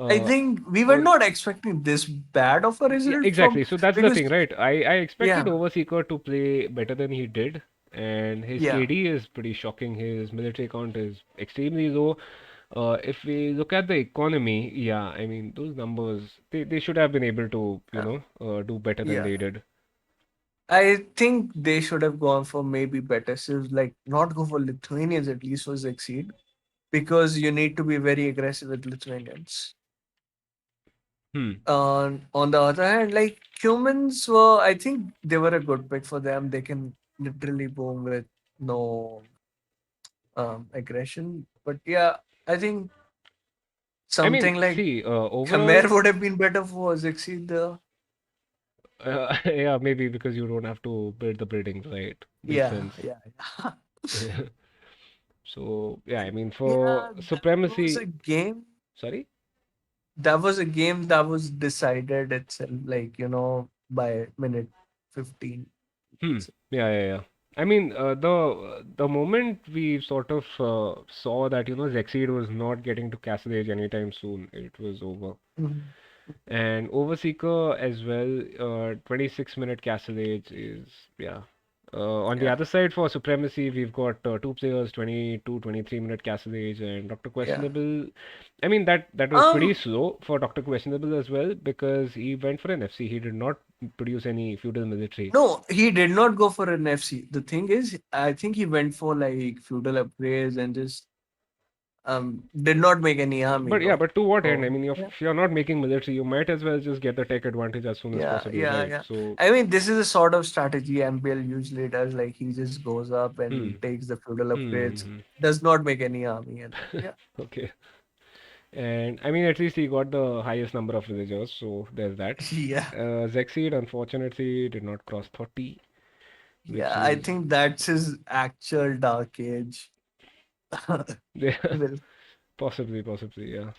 I uh, think we were or not expecting this bad of a yeah, result from exactly. So that's the because thing, right? I expected yeah, Overseeker to play better than he did, and his yeah. KD is pretty shocking. His military count is extremely low. If we look at the economy, yeah, I mean those numbers, they should have been able to, uh, do better than yeah. they did. I think they should have gone for maybe better civs, like not go for Lithuanians at least for Exceed, because you need to be very aggressive with Lithuanians. Hmm. On the other hand, like humans were, I think they were a good pick for them. They can literally boom with no aggression. But yeah, I think I mean, something like see, overall, Khmer would have been better for Exceed. Yeah, maybe because you don't have to build the buildings, right? Makes Yeah, sense. yeah, yeah. So, yeah, I mean, for Yeah, that was a supremacy, game. sorry? That was a game that was decided itself, like, by minute 15. Hmm. Yeah, yeah, yeah. I mean, the moment we sort of saw that, Zexeed was not getting to Castle Age anytime soon, it was over. Mhm. And Overseeker as well, 26-minute Castle Age is, yeah. On the Yeah, other side for Supremacy, we've got two players, 22, 23-minute Castle Age, and Dr. yeah. Questionable. I mean, that was pretty Um, slow for Dr. Questionable as well because he went for an FC. He did not produce any feudal military. no, he did not go for an FC. The thing is, I think he went for like feudal upgrades and just did not make any army But yeah, though. but to what end? I So mean, yeah, if you're not making military, you might as well just get the tech advantage as soon as yeah, possible, yeah, right? yeah. So, I mean, this is a sort of strategy MPL usually does. Like he just goes up hmm, and takes the feudal upgrades, hmm, does not make any army, and yeah, okay. And I mean, at least he got the highest number of villagers, so there's that. yeah, Zexeed, unfortunately, did not cross 30, which yeah. I is, think that's his actual dark age. yeah, Will possibly, yeah.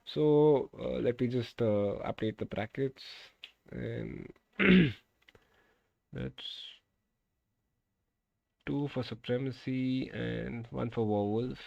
So, let me just update the brackets, and that's two for Supremacy and one for Werewolf.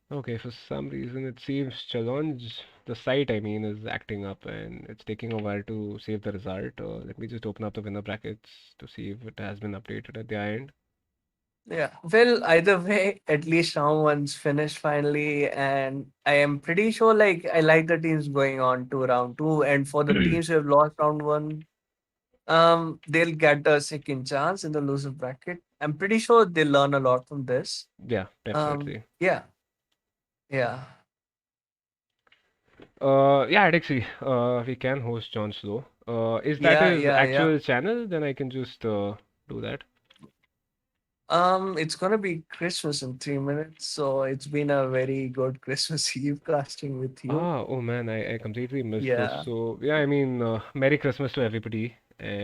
Okay, for some reason it seems challenge the site I mean is acting up and it's taking a while to save the result. Let me just open up the winner brackets to see if it has been updated at the end. Yeah. Well, either way, at least round one's finished finally, and I am pretty sure like I like the teams going on to round two. And for the teams who have lost round one, they'll get a second chance in the loser bracket. I'm pretty sure they'll learn a lot from this. Yeah, definitely. Yeah, yeah, Yeah, Dixie, we can host John Slow. Is that yeah, his yeah, yeah. actual channel? Then I can just do that. It's gonna be Christmas in 3 minutes, so it's been a very good Christmas Eve casting with you. Ah, oh man, I completely missed this. Yeah, So yeah, I mean, Merry Christmas to everybody,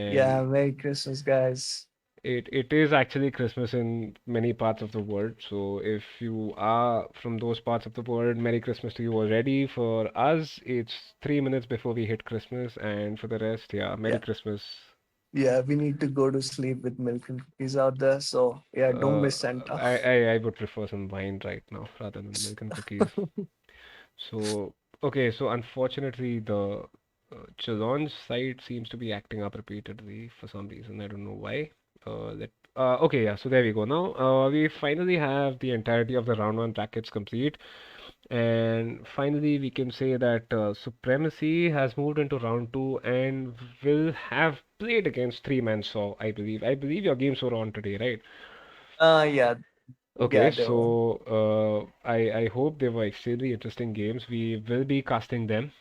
yeah. and Merry Christmas, guys. it is actually Christmas in many parts of the world. So if you are from those parts of the world, Merry Christmas to you already. For us, it's 3 minutes before we hit Christmas, and for the rest, yeah, Merry Yeah. Christmas. Yeah, we need to go to sleep with milk and cookies out there. So yeah, don't Uh, miss Santa. I would prefer some wine right now rather than milk and cookies. So okay, so unfortunately the challenge site seems to be acting up repeatedly for some reason. I don't know why. Okay, yeah, so there we go. Now, we finally have the entirety of the round one brackets complete, and finally we can say that Supremacy has moved into round two and will have played against three-man Saw, I believe. I believe your games were on today, right? Yeah, Okay, yeah, they so were. I hope they were extremely interesting games. We will be casting them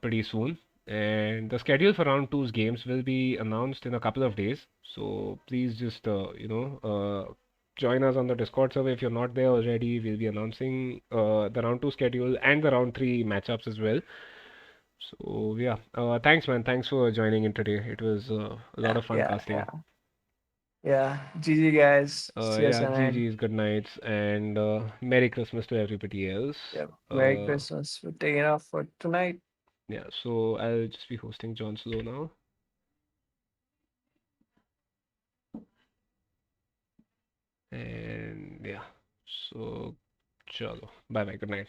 pretty soon, and the schedule for round two's games will be announced in a couple of days. So please just join us on the Discord server if you're not there already. We'll be announcing the round two schedule and the round three matchups as well. So yeah, thanks man. Thanks for joining in today. It was a lot Yeah, of fun yeah, casting. yeah, yeah. GG guys. See you Yeah, soon. GG's, good nights, and Merry Christmas to everybody else. Yeah. Merry Uh, Christmas. We're taking off for tonight. yeah, so I'll just be hosting John Slow now, and yeah, so chalo, bye bye, good night.